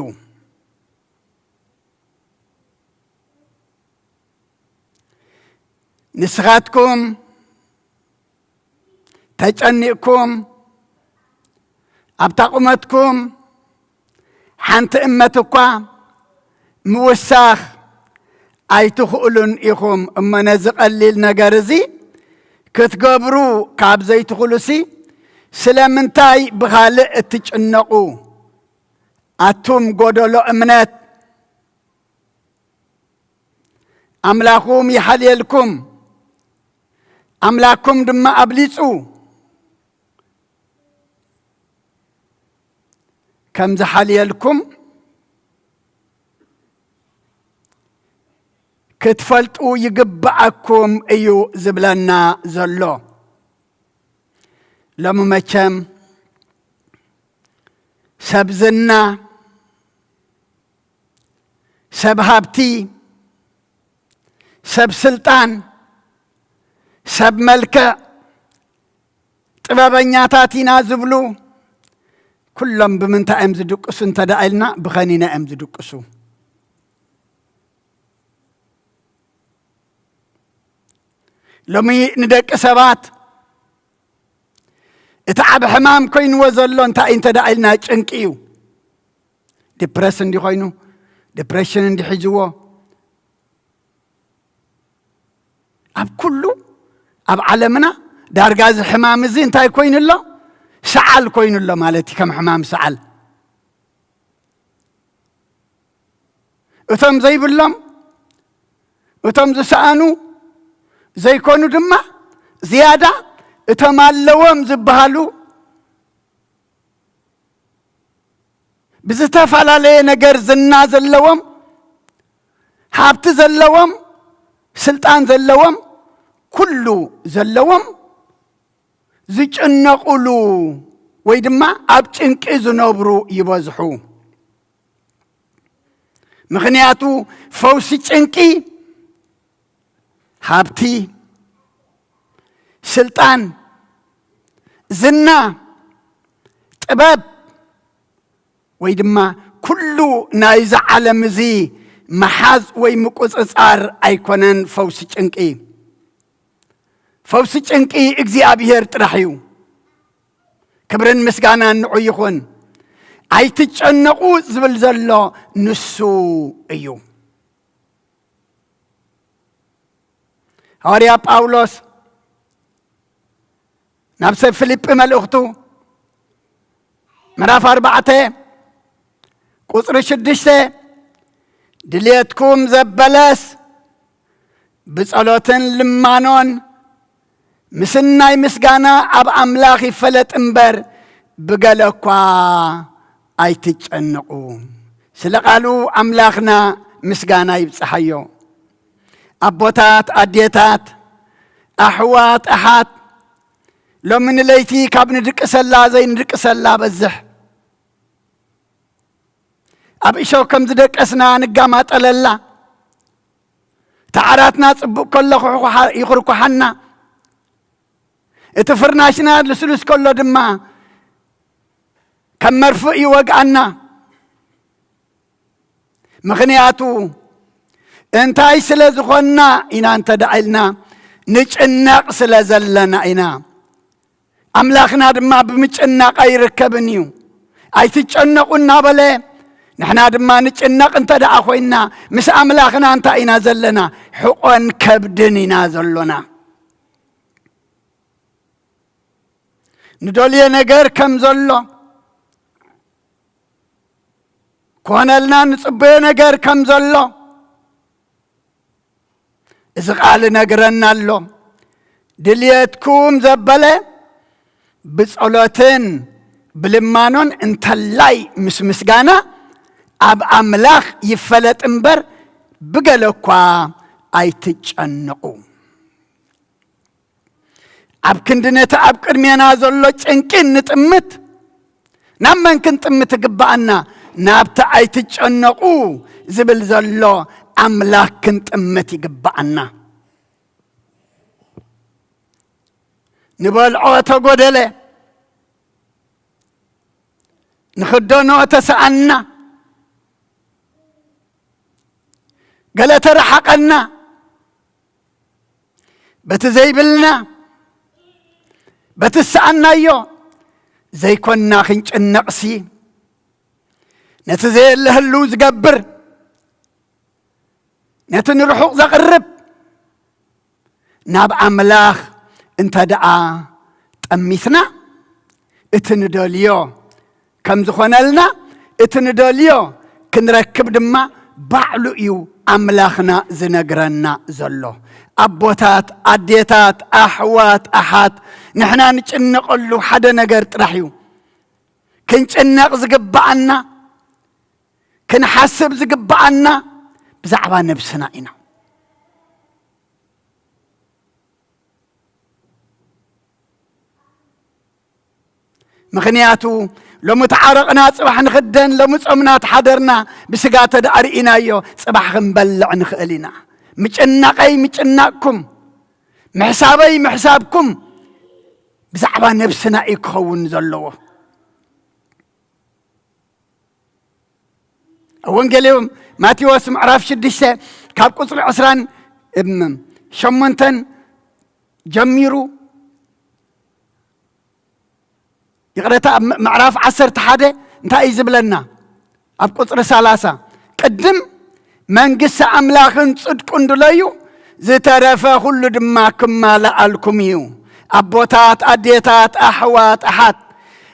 ንስኻትኩም ተጨኒእኩም ኣብታ ቁመትኩም ሓንቲ እመት እኳ ምውሳኽ ኣይትኽእሉን ኢኹም እሞ ነዚ ቀሊል ነገር እዚ ክትገብሩ ካብ ዘይትኽእሉሲ ስለምንታይ ብኻልእ እትጭነቁ ኣቱም ጎደሎ እምነት ኣምላኹም ይሓልየልኩም ኣምላኩም ድማ ኣብሊፁ ከም ዝሓልየልኩም ክትፈልጡ ይግባአኩም እዩ ዝብለና ዘሎ ሎሚ መቸም ሰብ ዝና ሰብ ሃብቲ ሰብ ስልጣን ሰብ መልክዕ ጥበበኛታት ኢና ዝብሉ ኩሎም ብምንታይ እዮም ዝድቅሱ እንተደኣልና ብኸኒና እዮም ዝድቅሱ ሎሚ ንደቂ ሰባት اتعب حمام كوين وزلو انت انت دايلنا چنقيو ديبريشن دي خوينو ديبريشن دي حجوو اب كله اب عالمنا دارغاز حمام زي انت كوين الله سعال كوين الله مالتي كم حمام سعال اتم زي بلم اتم زسانو زي كونو دما زياده اتمالوم زبهالو بزتفعلالي نجر زنا زلوم حابت زلوم سلطان زلوم كله زلوم زيج النقلو ويدما ابچنك زنوبرو يبزحو مغنياتو فوسي چنكي حابتي سلطان زنا طباب ويدما كله نايز عالم زي محاز ويمقصصار ايكونن فوسي چنكي فوسي چنكي اغزيابير طرحيو كبرن مسغانا نعو يخون ايتچنقو زبل زلو نسو ايو هوريا باولوس نفس فيليب ملؤختو مراف 4 قصر 6 دليتكم زبلس بصلوتن لمانون مسناي مسغانا اب املاخ يفلط انبر بقلقوا ايتچنقو سلقالو املاخنا مسغانا يبصحيو ابوتات اديتات احوات احات لو من ليتي كابن دق سلا زي ندق سلا بزح ابيشو كم زدقسنا نقامات الله تعاراتنا صبق كله يخركو حنا اتفرناشنا لسلوس كله دما كم مرفئي وقعنا مغنياتو انتاي سلازخونا انا انت دعيلنا نچناق سلازلنا انا املاخنا دما بمچناق ايركبنيو ايتچنقونا بله نحنا دما نچناق انت دعا خوينا مس املاخنا انت اينا زلنا حقن كبدننا زلنا ندولي نجر كم زلو كونلنا نصبي نجر كم زلو إذا قال نجرنا له دليتكم زبلة بصلاتين بلمانون انت لاي مسغانا اب املاخ يفلط انبر بقلقوا ايتچنقو اب كندنت اب قدمينا زلو چنقين نطمت نمن كنطمت قبانا نابت ايتچنقو زبل زلو املاك كنت امتي قبعنا نبال عوتا قدلة نخدونو تسعنا قالت رحقنا بتزيبلنا بتسعنا يو زي كنا خنج النقسي نتزيل له اللوز قبر نتن رحوق زقرب ناب املاخ انت دعا تأميثنا اتندوليو كم زخونلنا اتندوليو كنركب دما بعلو يو املاخنا زنقرنا زلو ابوتات اديتات احوات احات نحنا نچنقلو حدا نقر ترحيو كنچنق زقبعنا كنحسب زقبعنا بزعبا نفسنا إنا مغنياتو لو متعارقنا صباح نخدن لو مصمنا تحضرنا بسقات دارينا يو صباح نبلع نخلينا مچنقي مچنقكم محسابي محسابكم بزعبا نفسنا يكون زلو وانجليوم ماتيوس معرف 6 كاب قصر 10 شمنتن جميرو يقرأ معرف 11 انتا يزبلنا أب قطر 3 قدم منقس أملاخن صدقون دليو زترفا كل دماكم ما لألكم يو أبوتات أديتات أحوات أحد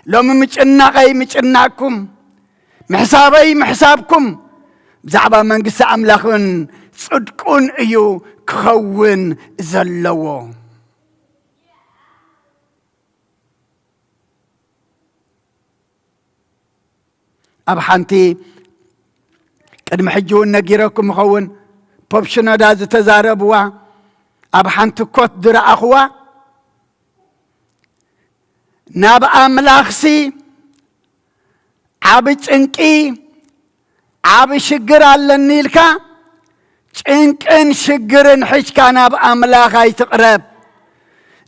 لو مجنقي مجنقكم محسابي محسابكم بزعبا منقس أملاخن صدقون ايو كخون زلو أب حانتي قد محجون نجيركم خون بوبشنا داز تزاربوا أب حانتي كوت در أخوا ناب أملاخسي عبي تنكي عبي شجر على النيلكا تنكن شجرن حشكا ناب أملاخي تقرب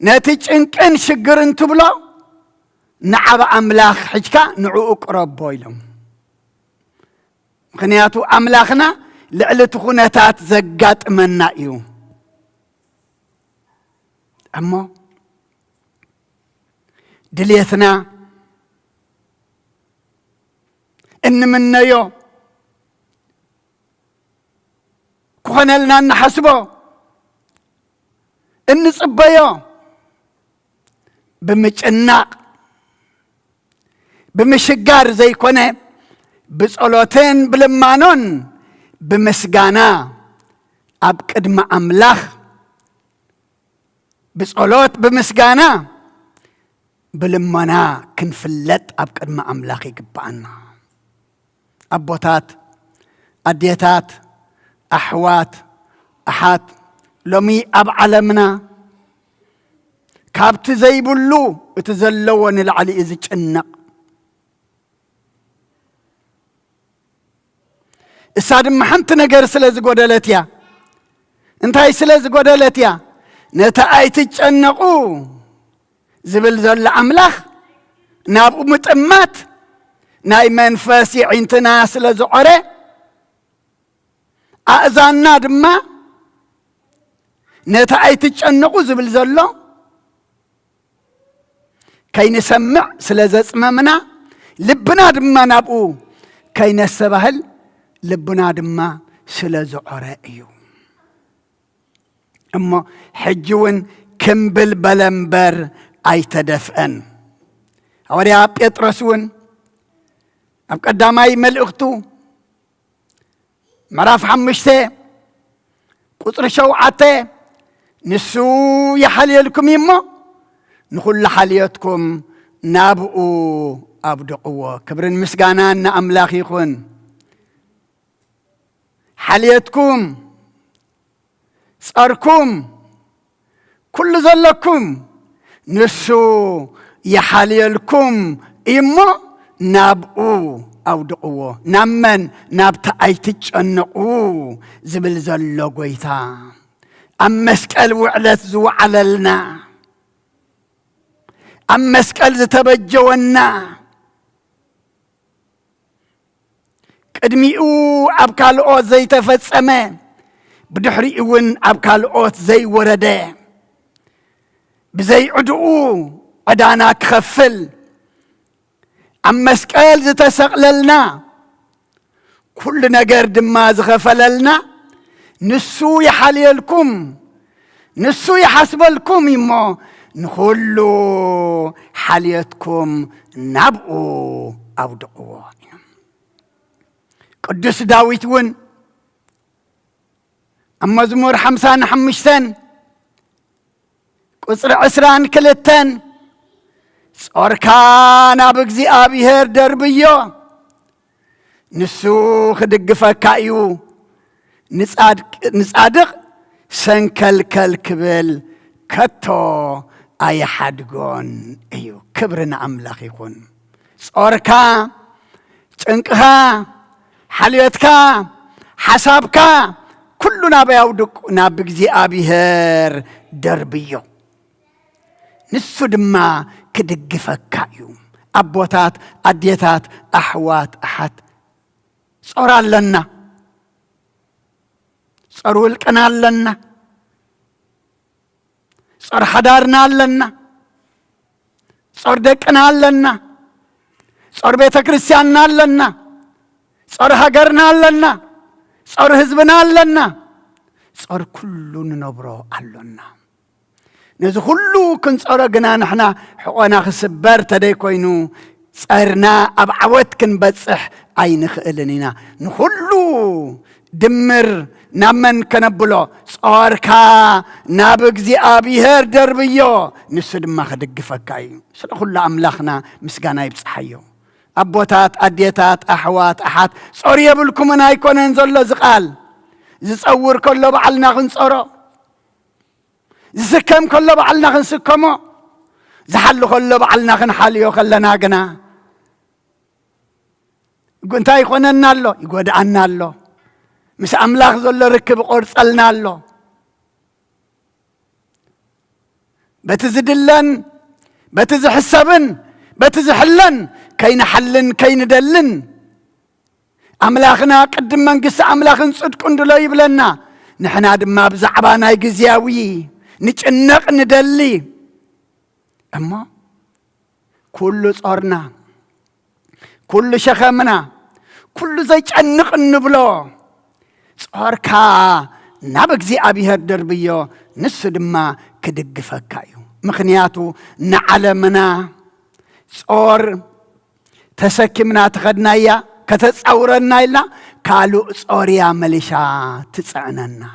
نتي تنكن شجرن تبلو نعب أملاخ حشكا نعو أقرب بويلهم مخنياتو أملاخنا لعلت خونتات زقات منا إيو أما دليتنا إن منا يو كوخنا لنا نحسبو إن صبيو بمجناق بمشقار زي كونه بصلوتين بلمانون بمسغانا أب قدم أملاخ بصلوت بمسغانا بلمانا كنفلت أب قدم أملاخ يقبعنا أبوتات أديتات أحوات أحات لومي أب علمنا كابت زي بلو اتزلون العلي إذ جنق السادم محنت نجار سلاز قدلتيا انتهي سلاز قدلتيا نتأي تجنقو زبل زل أملاخ نابو متأمات ناي منفاسي عينتنا سلاز عري أأذاننا دما نتأي تجنقو زبل زلو كي نسمع سلاز اسمامنا لبنا دما نابو كي نسبهل لبنا دما سلازو عرائيو اما حجون كمبل بلنبر اي تدفئن اوريا بيترسون اب قداماي ملئختو مراف حمشتي قطر شوعتي نسو يحليلكم يمو نخل حليتكم نابؤو ابدقوا كبرن مسقانان املاخ يخون حليتكم صاركم كل ذلكم نسو يحليلكم إما نابؤو أو دقوا نمن نابتا أيتج أنقو زبل زلو قويتا أم مسكال وعلت زو عللنا أم مسكال زتبجونا قدميو أبكالوت زي تفتصمه بدحريون أبكالوت زي ورده بزي عدو عدانا كخفل أم مسكال زتسقللنا كل نجر دما زغفللنا نسو يحليلكم نسو يحسبلكم يمو نخلو حليتكم نبقو أبدقوا قدس داويت ون أما زمور 55 قصر 22 صوركان أبقزي أبيهر دربيو نسو خدقفا كايو نصادق سنكل كبل كتو أي حدقون أيو كبرنا أملاخ يكون صوركا تنكها حليتكا حسابكا كلنا بيودك نابقزي أبيهر دربيو نسو دما كدقفكا يوم أبوتات أديتات أحوات أحد صورا لنا صورو القنا لنا صور حدارنا لنا صور دقنا لنا صور بيت كريستياننا لنا صور هاجرنا لنا صور حزبنا لنا صور كله نبرو علنا نزو كله كنت صورنا نحنا حقنا خسبر تدي كوينو صرنا أبعوت كن بتصح عين خلنينا نخلو دمر نمن كنبلو صاركا نابق زي أبيهر دربيو نسد ما خدق فكاي سلا كل أملاخنا مسجانا يبصحيو أبوتات أديتات أحوات أحات صار يبلكم أنا يكون نزل زقال زصور كله بعلنا خنصره زكم كله بعلنا خنسكمه زحلو كله بعلنا خنحاليو خلنا جنا قنتا يكوننا له يقود عنا له مس أملاخ زل ركب قرص لنا له بتزدلن بتزحسبن بتزحلن كين حلن كين دلن أملاخنا قدم من قص أملاخن صدق ندلو يبلنا نحنا دما بزعبانا يجزياوي نتشنق ندلي أما كل صارنا كل شخمنا كل زي تشنق نبلو صاركا نابك زي أبيهر دربيو نسد ما كدق فكايو مخنياتو نعلمنا صار تسكمنا تخدنايا كتصورنا إلا كالو صوريا مليشا تسعننا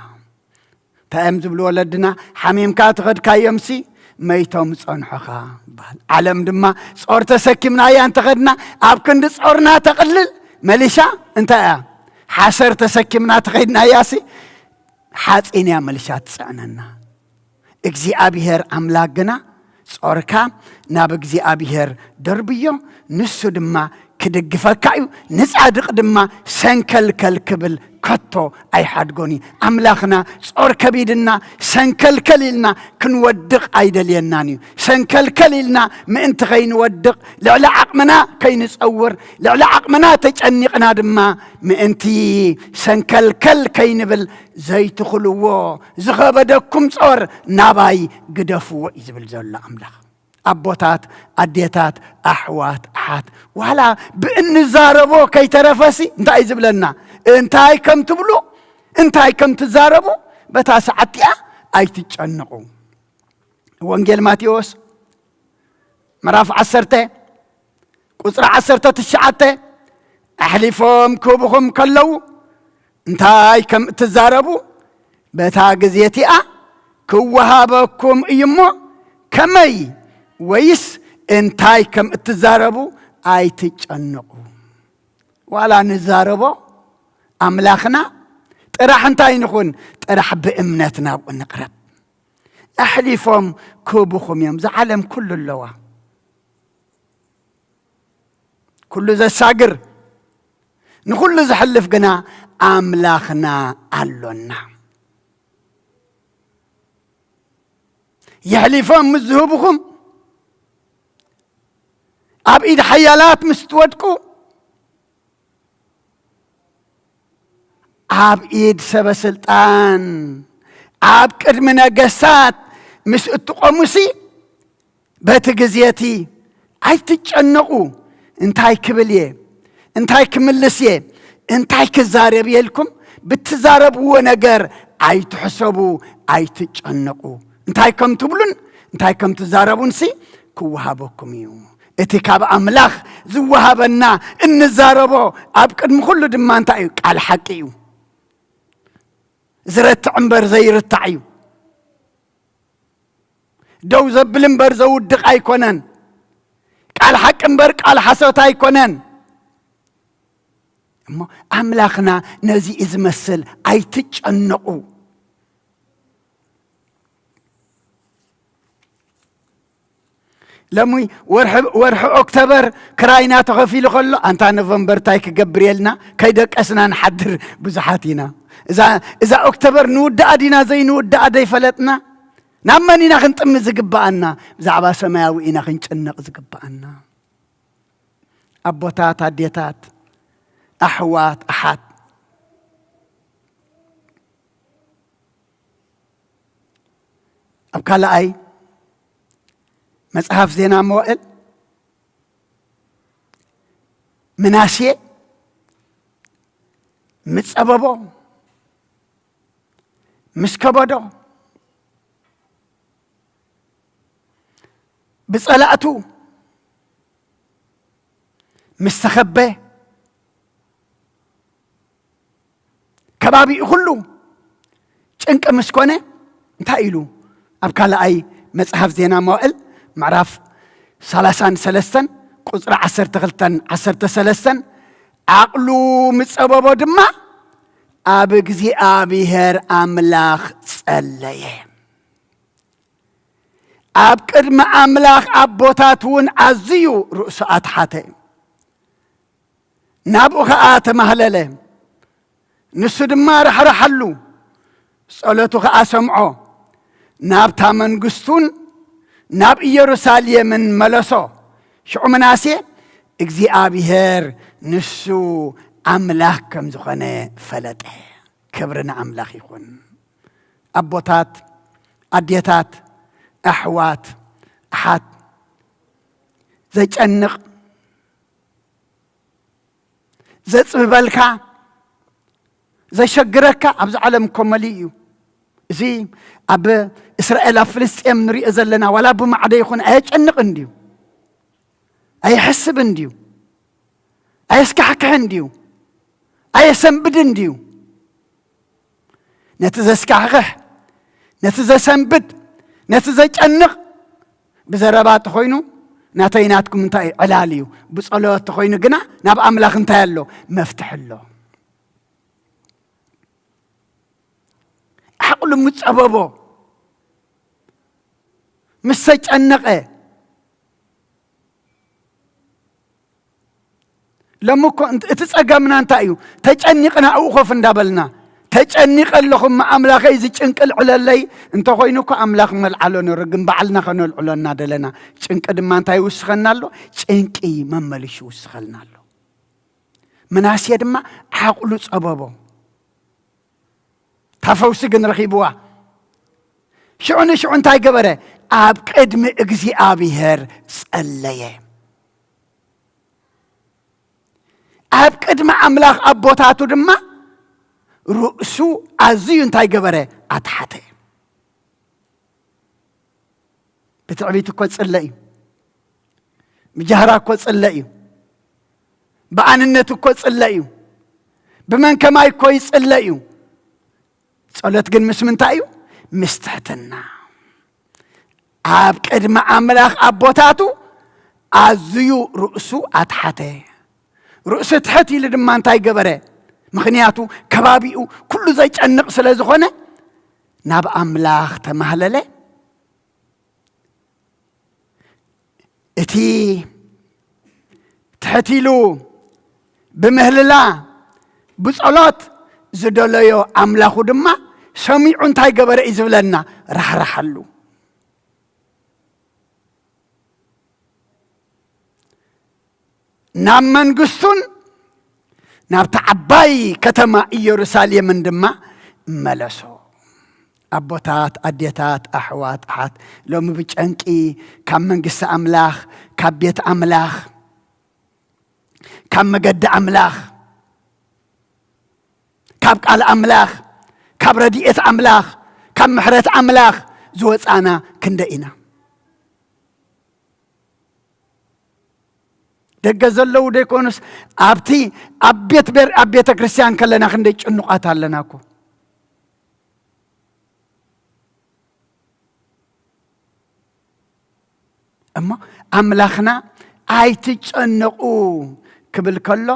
تأمز بلو ولدنا حميم كاتغد كايمسي ميتهم صنحخا علم دما صور تسكمنا يا انت غدنا ابكند صورنا تقلل مليشا انت حسر تسكمنا تغدنا ياسي حاصين يا مليشا تسعننا اجزي ابيهر املاقنا صوركا ناب اجزي ابيهر دربيو نسو دما كدق فكايو نصادق دما سنكل كل كتو اي حد قوني املاخنا صور كبيدنا سنكل كليلنا كنودق ايدليناني سنكل كليلنا ما انت غين ودق لعلا عقمنا كي نصور لعلا عقمنا تجنقنا دما ما انتي سنكل كي نبل زي تخلوو زغبدكم صور ناباي قدفو يزبل زولا املاخ أبوتات أديتات أحوات أحات ولا بإن زاربو كي ترفسي انتاي زبلنا انتاي كم تبلو انتاي كم تزاربو بتاسعتيا أي تتشنقو وانجيل ماتيوس مراف عسرته قصر عسرته تشعته أحلفهم كوبهم كلو انتاي كم تزاربو بتاقزيتيا كوهابكم إيمو كمي ويس انتاي كم تزاربو اي تجنقو ولا نزاربو املاخنا طرح انتاي نكون طرح بامنتنا ونقرب احلفهم كوبكم يوم زعلم كل اللوا كل ذا ساقر نقول ذا حلف قنا املاخنا علونا يحلفهم مذهبكم أبيد حيالات مستودكو أبيد سبا سلطان أبكر من أقسات مس اتقومسي باتقزيتي أي تجنقو انتاي كبليه انتاي كملسيه انتاي كزاربيه لكم بتزارب هو نقر أي تحسبو أي تجنقو انتاي كم تبلون انتاي كم تزاربون سي كوهابكم يو اتكاب أملاخ زوهابنا إن زاربو أبقد مخلو دمان تايو قال حقيو زرت عنبر زي رتعيو دو زبلنبر زودق أيكونن قال حق انبر قال حسوت أيكونن أملاخنا نزي إزمسل أي تجنقو لمي ورح أكتوبر كراينا تغفيل خلو أنت نوفمبر تايك جبريلنا كيدك أسنان حدر بزحاتنا إذا أكتوبر نود أدينا زي نود أدي فلتنا نامني نخنت مزقبأنا زعبا سماوي نخنت النق زقبأنا أبوتات أديتات أحوات أحد أبكال أي مصحف زينا موئل مناسية متصببو مسكبدو بصلاته مستخبى كبابي كله ጭንቅ مسكونه انتايلو ابكالا اي مصحف زينا موئل معرف 33 قصر 12 عقلو مصببو دما اب እግዚአብሔር አምላክ ጸለየ اب قدم አምላክ አቦታቱን አዝዩ ርእሱ አትሐተ ናብኡ ኸአ ተማህለለ ንሱ ድማ ረሕረሐሉ ጸሎቱ ኸአ ሰምዖ ናብታ መንግስቱን ናብ ኢየሩሳሌምን መለሶ ሽዑ ምናሴ እግዚአብሔር ንሱ አምላክ ከም ዝኾነ ፈለጠ ክብርና አምላክ ይኹን አቦታት አዴታት አሕዋት አሓት ዘጨንቕ ዘጽብበልካ ዘሸግረካ ኣብዚ ዓለም ኮመሊ እዩ እዚ ኣብ እስራኤል ኣብ ፍልስጤም ንሪኦ ዘለና ዋላ ብማዕደ ይኹን ኣየጨንቕ እንድዩ ኣየሕስብ እንድዩ ኣየስካሕክሕ እንድዩ ኣየሰንብድ እንድዩ ነቲ ዘስካሕክሕ ነቲ ዘሰንብድ ነቲ ዘጨንቕ ብዘረባ ተኾይኑ ናተይ ናትኩም እንታይ ዕላል እዩ ብጸሎት ተኾይኑ ግና ናብ ኣምላኽ እንታይ ኣሎ መፍትሕ ኣሎ ዓቕሉ ምጸበቦ ምስ ተጨነቐ ለምኮ እቲ ጸጋምና እንታይ እዩ ተጨኒቕና ኣብኡ ኮፍ እንዳበልና ተጨኒቐ ኣለኹም ኣምላኸይ ዝጭንቅል ዕለለይ እንተ ኮይኑ እኮ ኣምላኽ መልዓሎ ንርግን በዓልና ኸነልዕሎ እናደለና ጭንቂ ድማ እንታይ ይውስኸና ኣሎ ጭንቂ መመልሽ ይውስኸልና ኣሎ ምናሴ ድማ ዓቕሉ ጸበቦ ታፈውሲ ግን ረኺብዋ ሽዑ ንሽዑ እንታይ ገበረ ኣብ ቅድሚ እግዚኣብሔር ጸለየ ኣብ ቅድሚ ኣምላኽ ኣቦታቱ ድማ ርእሱ ኣዝዩ እንታይ ገበረ ኣትሓተ ብትዕቢት እኮ ጽለ እዩ ብጃህራ እኮ ጽለ እዩ ብኣንነት እኮ ጽለ እዩ ብመንከማይ እኮ ይጽለ እዩ ጸሎት ግን ምስ ምንታይ እዩ ምስ ትሕትና ኣብ ቅድሚ ኣምላኽ ኣቦታቱ ኣዝዩ ርእሱ ኣትሓተ ርእሱ ትሕት ኢሉ ድማ እንታይ ገበረ ምኽንያቱ ከባቢኡ ኩሉ ዘይጨንቕ ስለ ዝኾነ ናብ ኣምላኽ ተማህለለ እቲ ትሕት ኢሉ ብምህልላ ብጸሎት ዝደለዮ ኣምላኹ ድማ ሰሚዑ እንታይ ገበረ እዩ ዝብለና ራሕራሓሉ ናብ መንግስቱን ናብታ ዓባይ ከተማ ኢየሩሳሌምን ድማ መለሶ ኣቦታት ኣዴታት ኣሕዋት ኣሓት ሎሚ ብጨንቂ ካብ መንግስቲ ኣምላኽ ካብ ቤት ኣምላኽ ካብ መገዲ ኣምላኽ ካብ ቃል ኣምላኽ ካብ ረድኤት ኣምላኽ ካብ ምሕረት ኣምላኽ ዝወፃና ክንደይ ኢና ደገ ዘለዉ ደይኮኑስ ኣብቲ ኣብ ቤተ ክርስቲያን ከለና ክንደይ ጭኑቃት ኣለና እኮ እሞ ኣምላኽና ኣይትጨነቁ ክብል ከሎ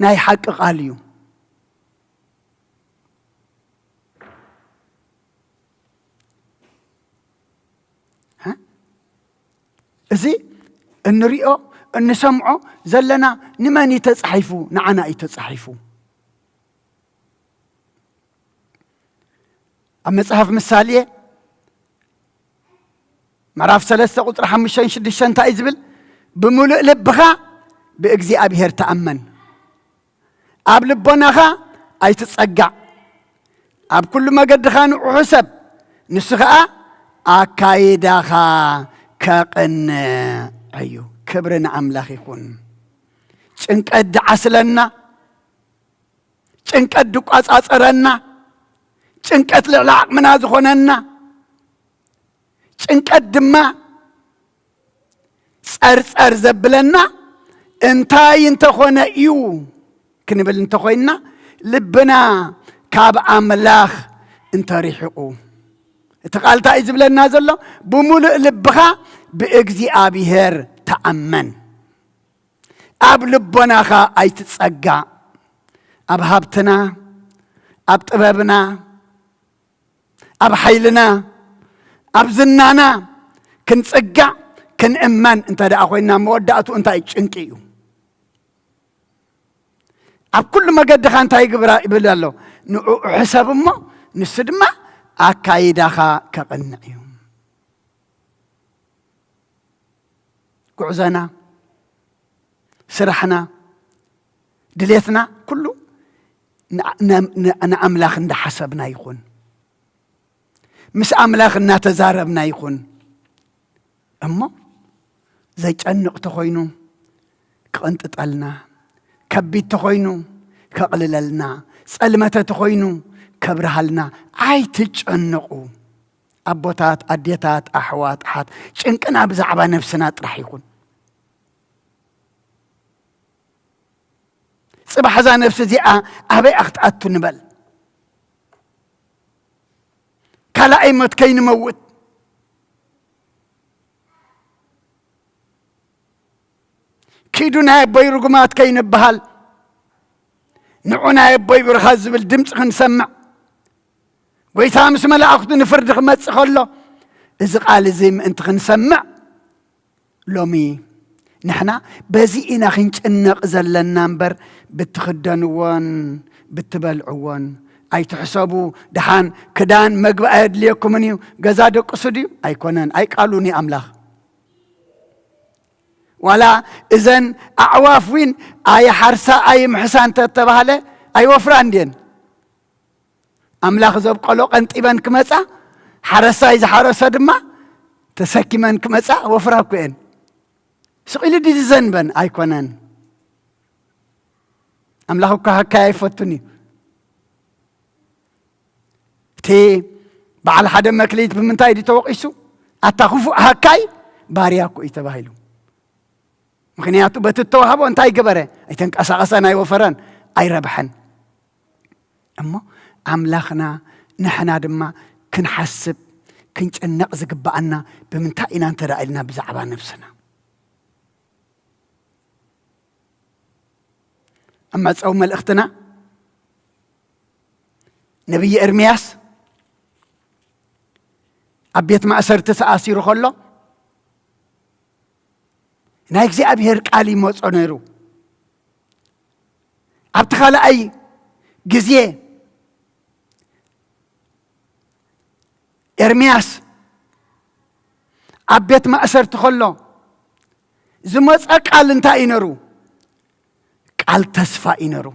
ናይ ሓቂ ቃል እዩ እዚ እንሪኦ እንሰምዖ ዘለና ንመን ተጻሒፉ ንዓና እዩ ተጻሒፉ ኣብ መጽሐፍ ምሳሌ ምዕራፍ 3 ቁጥሪ 5-6 እንታይ ዝብል ብምሉእ ልብኻ ብእግዚአብሔር ተኣመን ኣብ ልቦናኻ ኣይትጸጋዕ ኣብ ኩሉ መገድኻ ንዑ ሕሰብ ንሱ ኸኣ ኣካይዳኻ ከቕንዕ እዩ كبرنا أملاخ يكون شنك أد عسلنا شنك أدك أسرنا شنك أطلع من هذا شنك أدما سأر زبلنا انتاي انت خونا ايو كنبل انت خوينا لبنا كاب أملاخ انت ريحقو تقالتا يزبلنا زلو بملء لبخا بإجزي آبيهر تأمن أب لبنا خا أي تتسقع أب هابتنا أب طبابنا أب حيلنا أب زنانا كنتسقع كن أمان انت دا أخوينا مودعتو انت يتشنكيو أب كل ما قد خان تاي قبرا إبلا له حساب ما نسدما أكايدا خا كقنعيو قعزنا سرحنا دليتنا كله أنا أملاخ عند حسبنا يكون مش أملاخ إن تزاربنا يكون أما زي أنك تخوينو كأنت تقلنا كبيت تخوينو كقللنا سلمة تخوينو كبرهلنا عاي تجأنقو أبوتات أديتات أحوات أحد شنكنا بزعبا نفسنا راح يكون صباح هذا نفس زي أبي أخطأت نبل كلا أي موت كين موت كيدونا يبوي رقمات كين بهال نعونا يبوي برخاز بالدمس خنسمع ويسامس ملا أخذ نفرد خمس خلا إذا قال زي ما أنت خنسمع لومي نحنا بزينا خنش إنق زلنا نمبر بتخدنوان بتبلعوان أي تحسبوا دحان كدان مقبأ ليكم منيو جزادك قصدي أي كونان أي قالوني أملاخ ولا إذن أعواف وين أي حرسة أي محسان تتبهله أي وفران دين أملاخ زوب قلوق أنت إبان كمسا حرسة إذا حرسة دما تسكي من كمسا وفراك وين سقيل دي زنبن أي كونان أملاخ كهكاي فتني تي بعد حدا مكليت بمنتاي دي توقيسو أتخوفو هكاي بارياكو يتبهلو مخنياتو بتتوهبو انتاي قبره اي تنقصا قصا ناي وفران اي ربحن اما املاخنا نحنا دما كنحسب كنጨነቅ ዝግባአና በምንታይ ኢና እንተራእልና ብዛዕባ ነፍስና اما تصوم ملእኽትና ነብይ ኤርምያስ አቤት ማእሰርቲ ተኣሲሩ ከሎ ናይ እግዚአብሔር ቃል ይመጽ ነይሩ ኣብቲ ካልኣይ ግዜ ኤርምያስ ኣቤት ማእሰርቲ ከሎ ዝመጽ ቃል እንታይ ይነሩ ቃል ተስፋ ይነሩ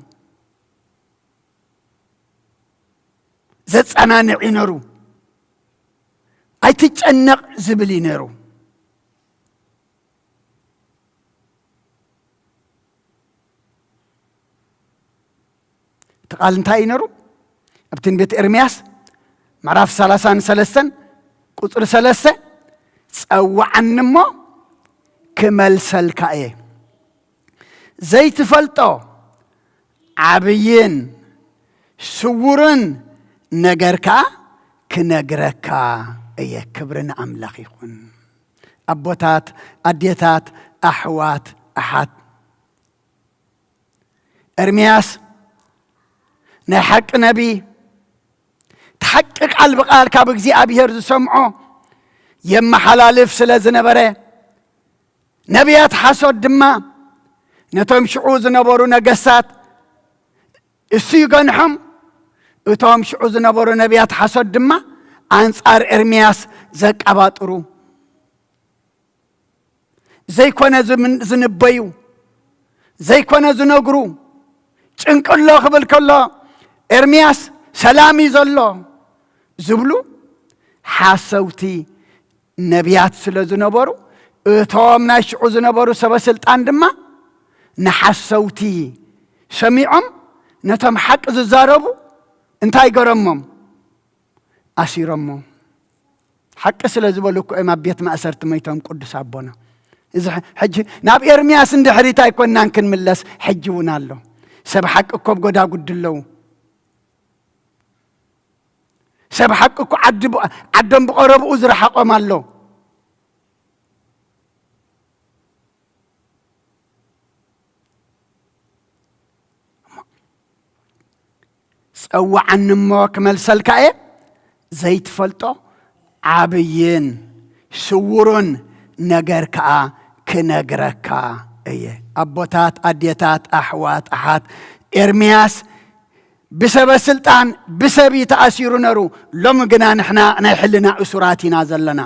ዘጸናንዕ ይነሩ ኣይትጨነቕ ዝብል ይነሩ قال انتهى ينرو ابتن بيت إرمياس معرف 33 قطر 3 سوى عنمو كمل سلكايه زي تفلطو عبيين سورن نجركا كنجركا ايه كبرنا أملاخ يكون أبوتات أديتات أحوات أحد إرمياس نحق نبي تحقق قلب قال كاب እግዚአብሔር ዝሰምዖ የመሐላልፍ ስለዝነበረ ነቢያት ሓሶት ድማ ነቶም ሽዑ ዝነበሩ ነገስታት እሱ ይገንሖም እቶም ሽዑ ዝነበሩ ነቢያት ሓሶት ድማ አንጻር ኤርምያስ ዘቀባጥሩ ዘይኮነ ዝንበዩ ዘይኮነ ዝነግሩ ጭንቅሎ ክብል ከሎ ኤርምያስ ሰላም ይዘሎ ዝብሉ ሓሰውቲ ነቢያት ስለ ዝነበሩ እቶም ናይ ሽዑ ዝነበሩ ሰበስልጣን ድማ ንሓሰውቲ ሰሚዖም ነቶም ሓቂ ዝዛረቡ እንታይ ገረሞም ኣሲሮሞም ሓቂ ስለ ዝበሉ እኮ ኣብ ቤት ማእሰርቲ መይቶም ቅዱስ ኣቦና እዚ ሕጂ ናብ ኤርምያስ እንድሕሪት ኣይኮንናን ክንምለስ ሕጂ እውን ኣሎ ሰብ ሓቂ እኮ ጎዳጉድ ኣለዉ ሰብ ሓቂ እኮ ዓዶም ብቐረብኡ ዝረሓቖም ኣሎ ፀዋዓኒ እሞ ክመልሰልካ እየ ዘይትፈልጦ ዓብይን ስውሩን ነገር ከዓ ክነግረካ እየ ኣቦታት ኣዴታት ኣሕዋት ኣሓት ኤርምያስ بسبب السلطان بسبب تأثير نرو لم جنا نحنا نحلنا أسراتنا زلنا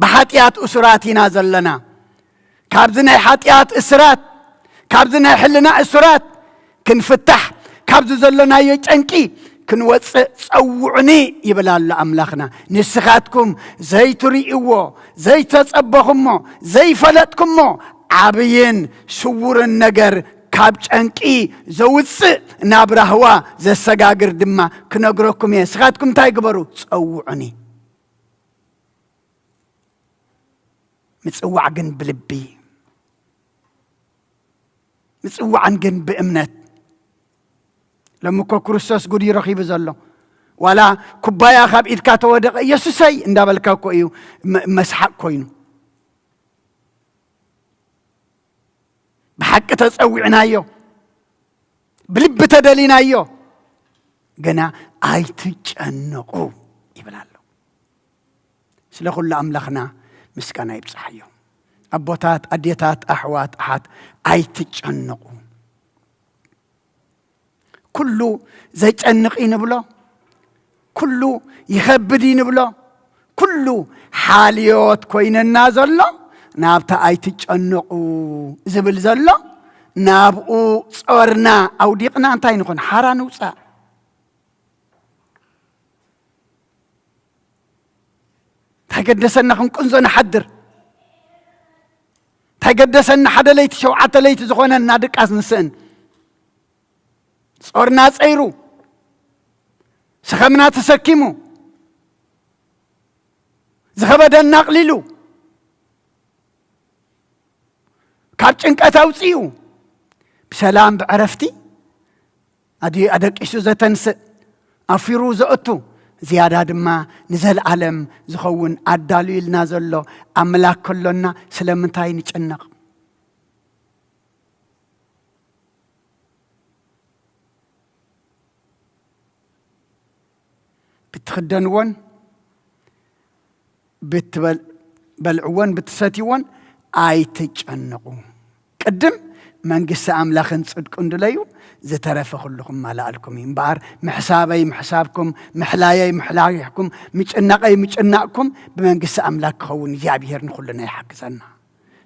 بحاتيات أسراتنا زلنا كابزنا حاتيات إسرات كابزنا حلنا إسرات كنفتح كابز زلنا يجنكي كنوصعني يبلا الله أملاخنا نسخاتكم زي تريئوا زي تصبخم زي فلتكم عبين سور النجر كابج أنكي زوجس نابرهوا زي السجاجر دما كنقرأكم يا سخاتكم تايقبروا تصوعني متصوعن بلبي متصوعن بأمنت لما كريستوس قولي رخيب زلوا ولا كوبايا خاب إذ كاتو ودق يسوسي اندابل كاكو إيو مسحق كوينو بحق تسوينا ايو بلب تدلينا ايو قنا ايتجنقو يبلالو سلخو اللي املخنا مسكانا يبصحيو ابوتات اديتات احوات احات ايتجنقو كله زي تجنقين بلو كله يخبدين بلو كله حاليوت كوين النازلو نابتا ايتجنقو زبل زلو نابقو صورنا او ديقنا انتاي نكون حران وصا تقدسنا كنكونزو نحدر تقدسنا حدا ليت شوعة ليت زخونا نادق اسنسن صورنا صيرو سخمنا تسكيمو زخبدنا قليلو كابتشنك أتاوسيو بسلام بعرفتي أدي أدك إيشو زتنس أفيرو زأتو زيادة دما نزل عالم زخون أدالو النازلو أملاك كلنا سلامتاي نتشنق بتخدنون بتبلعون بتساتيون ايتجنقو قدم منقس املاخن صدق اندليو زترف كلكم ما لالكم ينبار محسابي محسابكم محلايي محلايكم مچنقي مچنقكم بمنقس املاك خون እግዚአብሔር نخلنا يحقزنا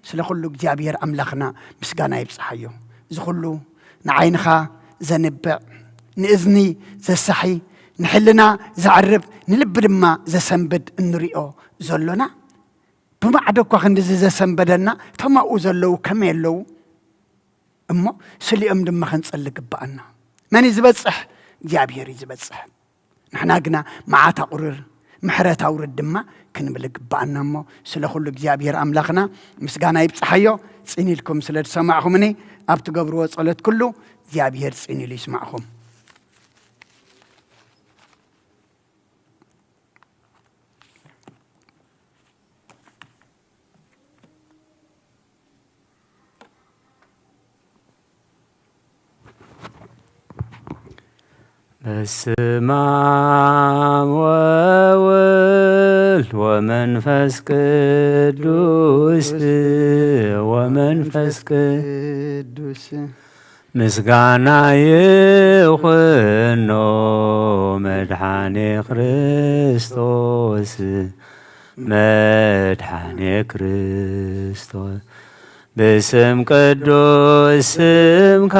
سلا كل እግዚአብሔር املاخنا مسغانا يبصحيو زخلو نعينخا زنبع ناذني زسحي نحلنا زعرب نلب دما زسنبد نريو زلنا بما عدوكو خندز زسنبدنا تما اوزلو كميلو اما سلي ام دما خنصلق بانا من يزبصح እግዚአብሔር يزبصح نحنا قنا مع تقرر محرت اورد دما كنبلق بانا مو سلا كل እግዚአብሔር املاخنا مسغانا يبصحيو صيني لكم سلا تسمعكم اني ابت قبرو صلت كله እግዚአብሔር صيني لي يسمعكم በስመ ወወልድ ወመንፈስ ቅዱስ ወመንፈስ ቅዱስ ምስጋና ይኹኖ መድኃኔ ክርስቶስ መድኃኔ ክርስቶስ بسم قدوس سمك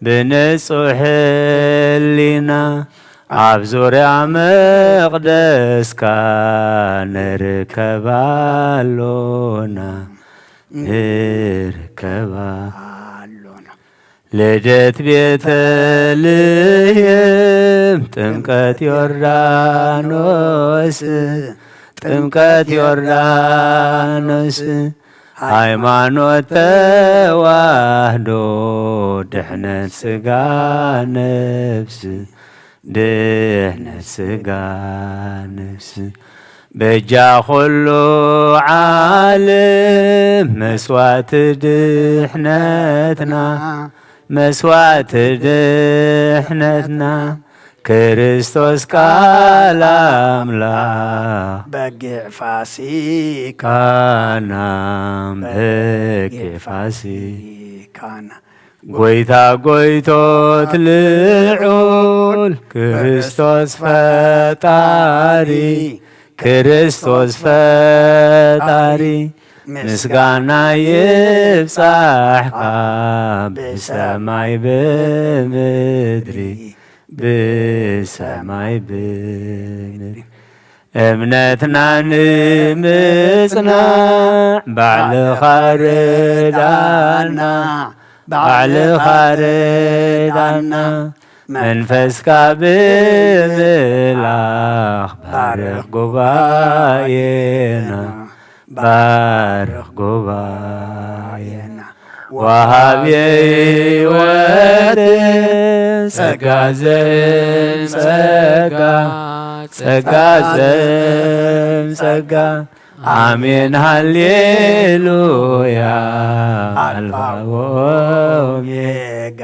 بنصح لنا አብዙሪያ መቅደስካ ንርከባሎና ልደት ቤተልሔም ጥምቀት ዮርዳኖስ ሃይማኖት ተዋህዶ ድሕነት ስጋ ነፍስ በጃ ኩሉ ዓለም መስዋዕት ድሕነትና ክርስቶስ ቃል አምላክ በጊዕ ፋሲካና ጎይታ ጎይቶት ልዑል ክርስቶስ ፈጣሪ ምስጋና ይብጻሕካ ብሰማይ ብምድሪ እምነትና ንምጽናዕ ባዕልኻ ርዳና መንፈስካ ብምላኽ ባርኽ ጉባኤና ወሃብ ሕይወት ጸጋ ዘምጸጋ አሜን ሃሌሉያ አልፋ ወኦሜጋ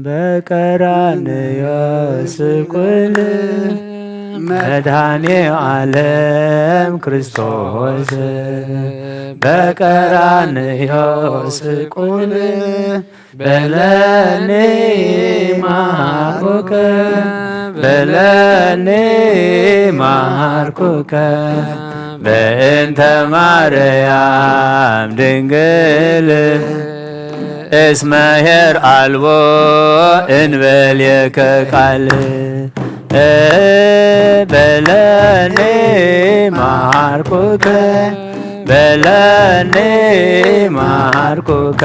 በቀራንዮ ስቅል መድኃኔ ዓለም ክርስቶስ በቀራንዮ ስቅል በለኔ ማርኩከ በእንተ ማርያም ድንግል እስመ ኄር አልቦ እንበሌከ ቃል በለኔ ማርኩከ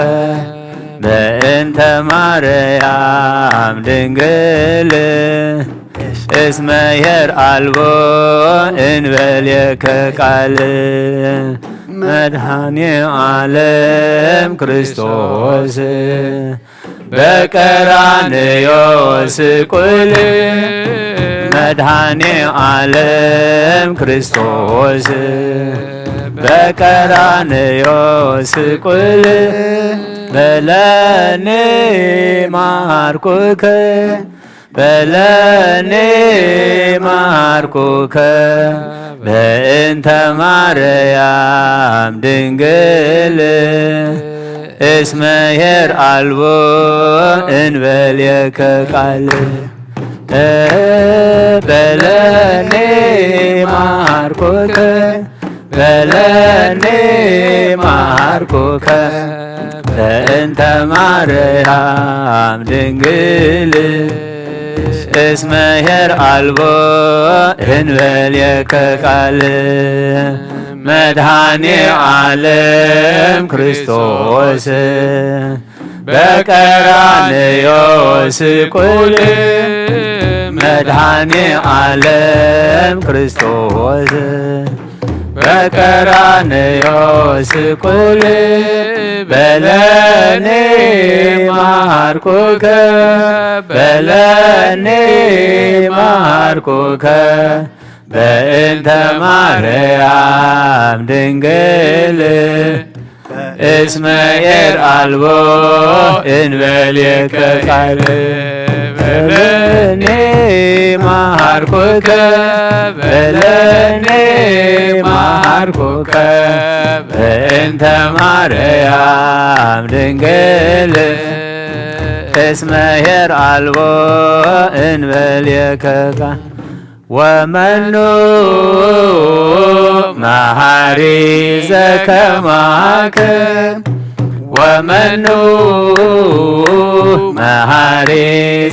በእንተ ማርያም ድንግል እስመ ኄር አልቦ እንበሌከ ቃል መድኃኔ ዓለም ክርስቶስ በቀራንዮ ስቅል መድኃኔ ዓለም ክርስቶስ በቀራንዮ ስቅል በለኔ ማርኩከ በእንተ ማርያም ድንግል እስመ ኄር አልቦ እንበሌከ ቃል በለኔ ማርኩከ በእንተ ማርያም ድንግል እስመ ኄር አልቦ እንበሌከ ቃል መድኃኔ ዓለም ክርስቶስ በቀራንዮ ስቅል መድኃኔ ዓለም ክርስቶስ በቀራንዮ ስቅል በለኔ ማርኩከ በእንተ ማርያም ድንግል እስመ ኄር አልቦ እንበሌከ ቃል በለኔ ማርኩከ በእንተ ማርያም ድንግል እስመ ኄር አልቦ እንበሌከ ቃል ወመኑ መሐሪ ዘከማ ከማከ ወመኑ መሃሪ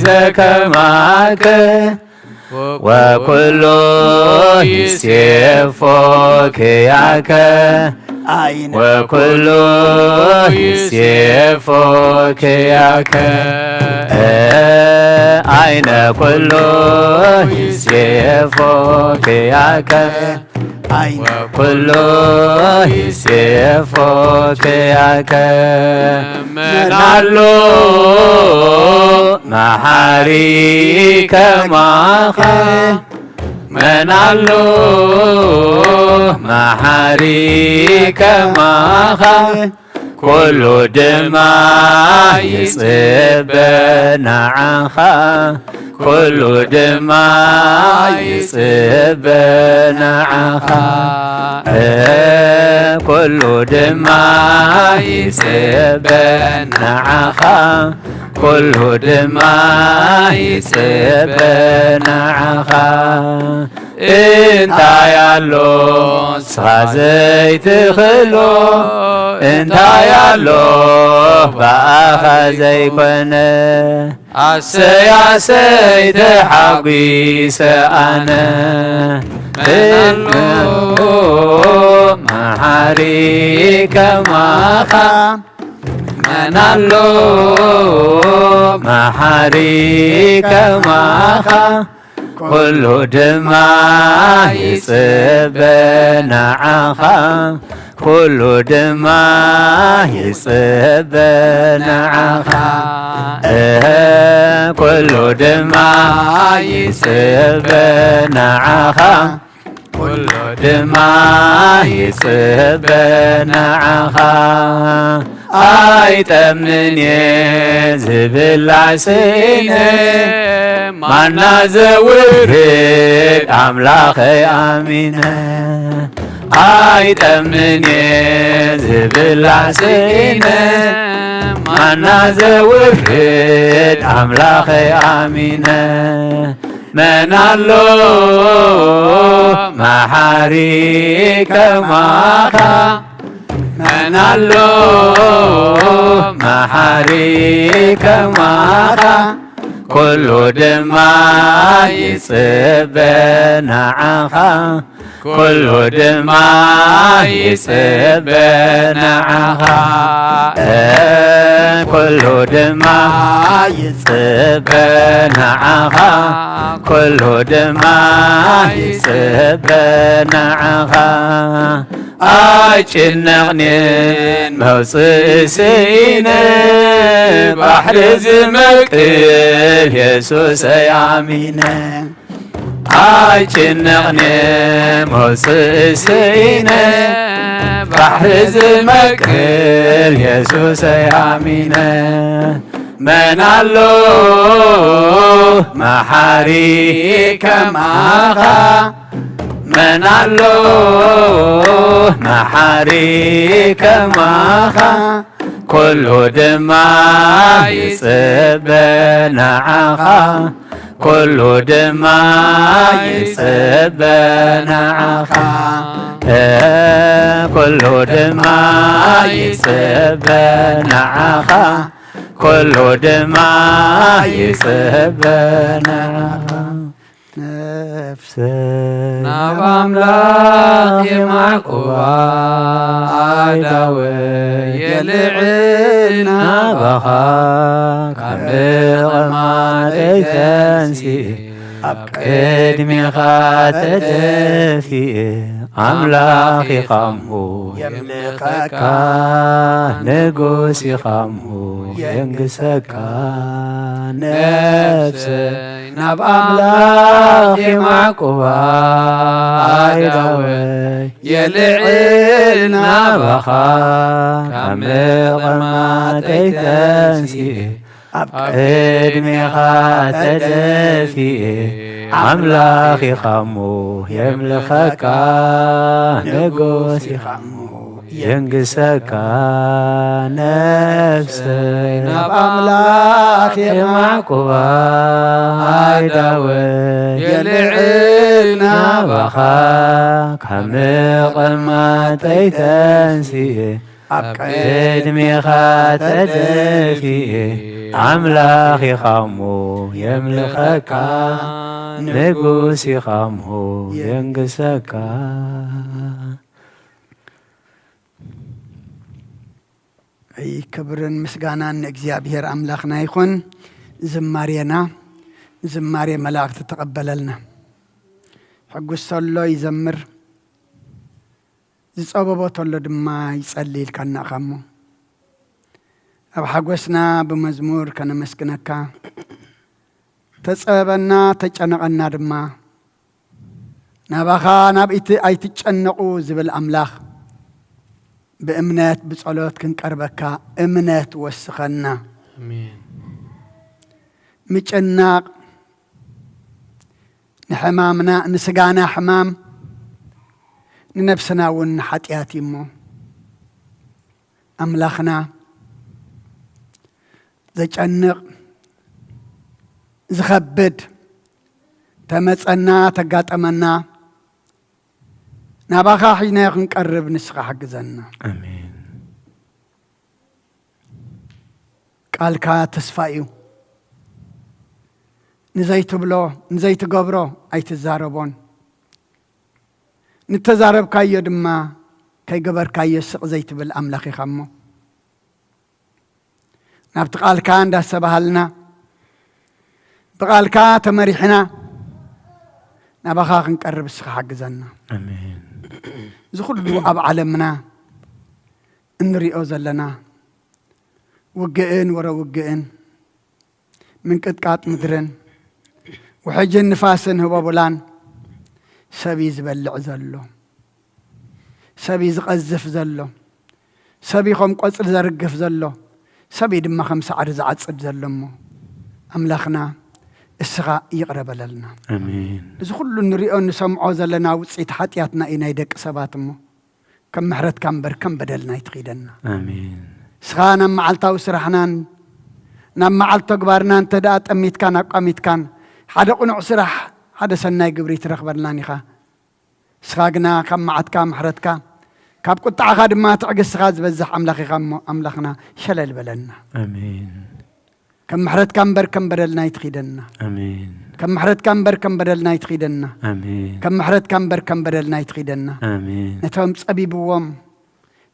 ዘከማከ ወኩሉ ይሴፎ ክያከ ወኩሉ ይሴፎ ክያከ አይነ ኩሉ ይሴፎ ክያከ ወኩሉ ይሴፎ ክያከ መናሎ መሃሪ ከማኸ መናሎ መሃሪ ከማኸ ኩሉ ድማ ይጽበናዓኻ ኩሉ ድማ ይጽበናዓኻ ኩሉ ድማ ይጽበናዓኻ ኩሉ ድማ ይጽበናዓኻ እንታይ ኣሎ ንስኻ ዘይትኽእሎ እንታይ ኣሎ ባእኻ ዘይኮነ አሰይ ተሓጒሰ ኣነ መናሎ መሃሪ ከማኻ መናሎ መሃሪ ከማኻ ኩሉ ድማ ይጽበናዓኻ ኩሉ ድማ ይጽበናዓኻ ኩሉ ድማ ይጽበናዓኻ ኩሉ ድማ ይጽበናዓኻ ኣይጠምንየ ዝብላዕ ስእነ ማና ዘውርድ ኣምላኸይ ኣሚነ ኣይጠምንየ ዝብላዕ ስእነ ማና ዘውርድ ኣምላኸይ ኣሚነ መናሎ መሃሪ ከማኻ መናሎ መሃሪ ከማኻ ኩሉ ድማ ይጽበናዓኻ ኩሉ ድማ ይጽበናዓኻ ኩሉ ድማ ይጽበናዓኻ ኩሉ ድማ ይጽበናዓኻ ኣይጭነቕንን መውፅእ ስኢነ ባሕሪ ዝመቅል የሱሰይ ኣሚነ ኣይጭነቕንን መውፅእ ስኢነ ባሕሪ ዝመቅል የሱሰይ ኣሚነ መናሎ መሃሪ ከማኻ መናሎ መሃሪ ከማኻ ኩሉ ድማ ይጽበናዓኻ ኩሉ ድማ ይጽበናዓኻ ኩሉ ድማ ይጽበናዓኻ ኩሉ ድማ ይጽበናዓኻ ነፍሰይ ናብ ኣምላኽ የማዕቁባ ኣዳወይ የልዕል ናባኻ ካብ ምቕማጠይ ተንሲእ ኣብ ቅድሜኻ ተደፊእ ኣምላኽ ኢኻምሁ የምልኸካ ንጉስ ኢኻምሁ የንግሰካ ነፍሰይ ናብ ኣምላኽ የማዕቁባ ኣይዳወይ የልዕል ናባኻ ካብ ምቕማጠይ ተንሲእ ኣብ ቅድሜኻ ተደፊእ ኣምላኽ ኢኻሞ የምልኸካ ንጉስ ኢኻሞ የንግሰካ ነፍሰይ ናብ ኣምላኽ የማዕቁባ ኣይዳወይ የልዕል ናባኻ ካብ ምቕማጠይ ተንሲእ قدمي تدفي أملاخي خامو يملخكا نقوسي خامو ينقسكا أي كبرن مسجانان إجزابير أملاخنا يكون زمارينا زماري ملاك تتقبل لنا حق الصلو يزمر زصابو تولو دما يصلي لكنا خمو أب حقوسنا بمزمور كنا مسكنكا تصابنا تجنقنا دما نبخا نبئت أي تجنقو زبل أملاخ بأمنات بصلوات كنقربكا أمنات وسخنا آمين مجناق نحمامنا نسقانا حمام ننفسنا ونحطياتي مو أملاخنا زجنق زخبد تمسنا تقاطمنا نباخا حينا نقرب نسخة حق زنا آمين قال كا تسفايو نزيت بلو نزيت قبرو أي تزاربون نتزارب كايو دما كاي قبر كايو سق زيت بالأملاخي خمو نبتقال كان دا سبهلنا بقال كا تمريحنا نبخاخ نقرب السخ حق زنا آمين زخلو أب علمنا نريئو زلنا وقئن ورا وقئن من قطقات مدرن وحجن نفاسن هو بولان سبي زبلع زلو سبي زقزف زلو سبي خم قصر زرقف زلو سبي دم 5 عرز عصد زلمو أملاخنا السغاء يقرب لنا آمين إذا كل نريء نسمعه زلنا وصيت حتياتنا إنا يدق سباتمو كم محرت كم بر كم بدلنا يتخيدنا آمين سخانا معلتا وسرحنان نام معلتا قبارنا انتدات أميت كان أقاميت كان حدا قنع سرح حدا سناي قبري ترخبر لانيخا سخاقنا كم معت كام محرتكا كاب قلت عخاد ما تعقس سخاز بزح أملاخي خمو أملاخنا شلل بلنا آمين كم محرت كم بر كم بدلنا يتخيدنا آمين كم محرت كم بر كم بدلنا يتخيدنا آمين كم محرت كم بر كم بدلنا يتخيدنا آمين نتهم صبي بوم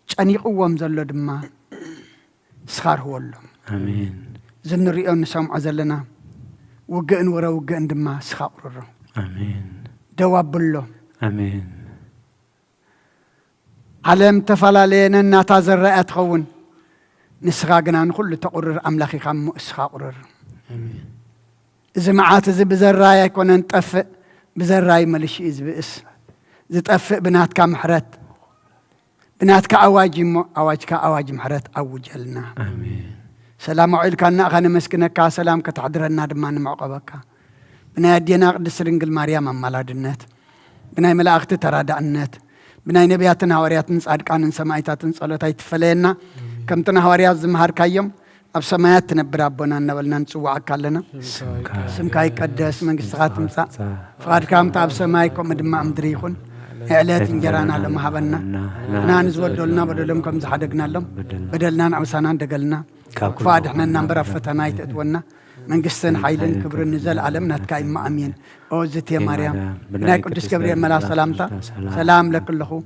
شانيقوم زلو دما سخار هو اللهم آمين زن الرئو نسمع زلنا وقئن ورا وقئن دما سخار آمين دواب بلو آمين علم تفلالين الناتا زرقات خون نسخاقنا نقول تقرر أملاخي خمو اسخاقرر آمين إذا معات إذا بزراي يكون نتأفق بزراي ملش إذ بإس إذا تأفق بنات كمحرت بنات كأواجم أواج كأواج محرت أوج لنا آمين سلام عليك أن أخنا مسكنك سلام كتحضرنا دمان معقبك بنا يدينا قدس رنجل مريم مالاد النت بنا ملاخت تراد النت بنا نبياتنا هورياتنا صادقان سمايتاتن صلوتاي تفلينا كم تنا هوريات زمهار كايم أب سمايات تنبر أبونا نبلنا نسوع كلنا سمكاي قدس من قصات مسا فقد كام تاب سمايكم دم أمدريخون إعلات إنجرانا لما هبنا أنا نزود دولنا بدلهم كم زحدقنا لهم بدلنا نعوسانا دقلنا فاد إحنا نمبر فتنا يتأتونا من قصن حيلن كبر النزل علمنا تكاي ما أمين أوزت يا مريم بناك قدس جبريل ملا سلامتا سلام لك الله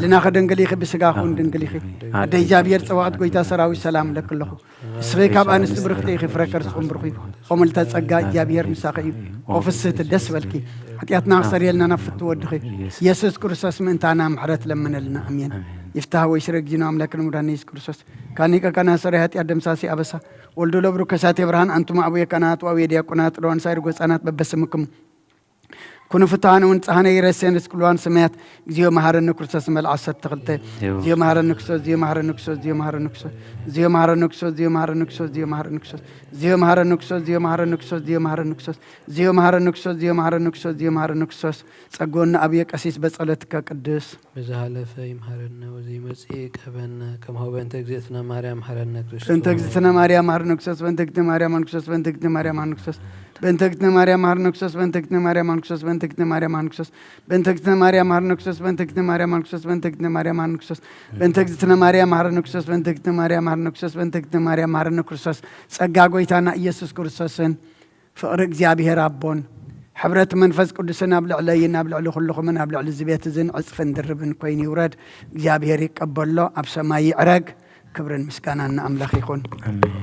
لنا خدن قليخي بسقاخون دن قليخي أدي جابير سواد قويتا سراوي سلام لك الله سغيك أب أنس برختي خفركر سقوم برخي قوم التسقى جابير مساقي وفسة الدس والكي حتياتنا أخسريلنا نفت ودخي يسوس كرسوس من تانا محرت لمن لنا أمين يفتح ويشرق جينا أملاك المرانيس كرسوس كانيكا كان سريحات يقدم ساسي أبسا ولدو لبرو كساتي برهان أنتم أبويا كانت وأبويا دياكونات روان ساير قوسانات ببسمكم كونوا فتانا ونتحانا يرسين رسكلوان سميات زيو مهارن كرسوس ملعصة تغلطي زيو مهارن نكسوس زيو مهارن نكسوس زيو مهارن نكسوس زيو مهارن نكسوس زيو مهارن نكسوس زيو مهارن نكسوس زيو مهارن نكسوس زيو مهارن نكسوس زيو مهارن نكسوس زيو مهارن نكسوس زيو مهارن نكسوس زيو مهارن نكسوس ጸጎና أبيك أسيس بصلتك قدس بزهالة يمهرنا وزي مسيك أبنا كم هو بنت جزتنا مريم حرنا كريستوس بنت جزتنا مريم حرنا كريستوس بنت جزتنا مريم حرنا كريستوس بنت جزتنا مريم حرنا كريستوس بنتكتنا مريم هرنكسوس بنتكتنا مريم هرنكسوس بنتكتنا مريم هرنكسوس بنتكتنا مريم هرنكسوس بنتكتنا مريم هرنكسوس بنتكتنا مريم هرنكسوس بنتكتنا مريم هرنكسوس بنتكتنا مريم هرنكسوس بنتكتنا مريم هرنكسوس ጸጋ ጎይታና ኢየሱስ ክርስቶስን ፍቅሪ እግዚአብሔር አቦን ሕብረት መንፈስ ቅዱስን ኣብ ልዕለይና ኣብ ልዕሊ ኩልኹምን ኣብ ልዕሊ ዝቤት እዝን ዕፅፍን ድርብን ኮይኑ ይውረድ እግዚአብሔር ይቀበሎ ኣብ ሰማይ ይዕረግ ክብርን ምስጋናን ንኣምላኽ ይኹን አሜን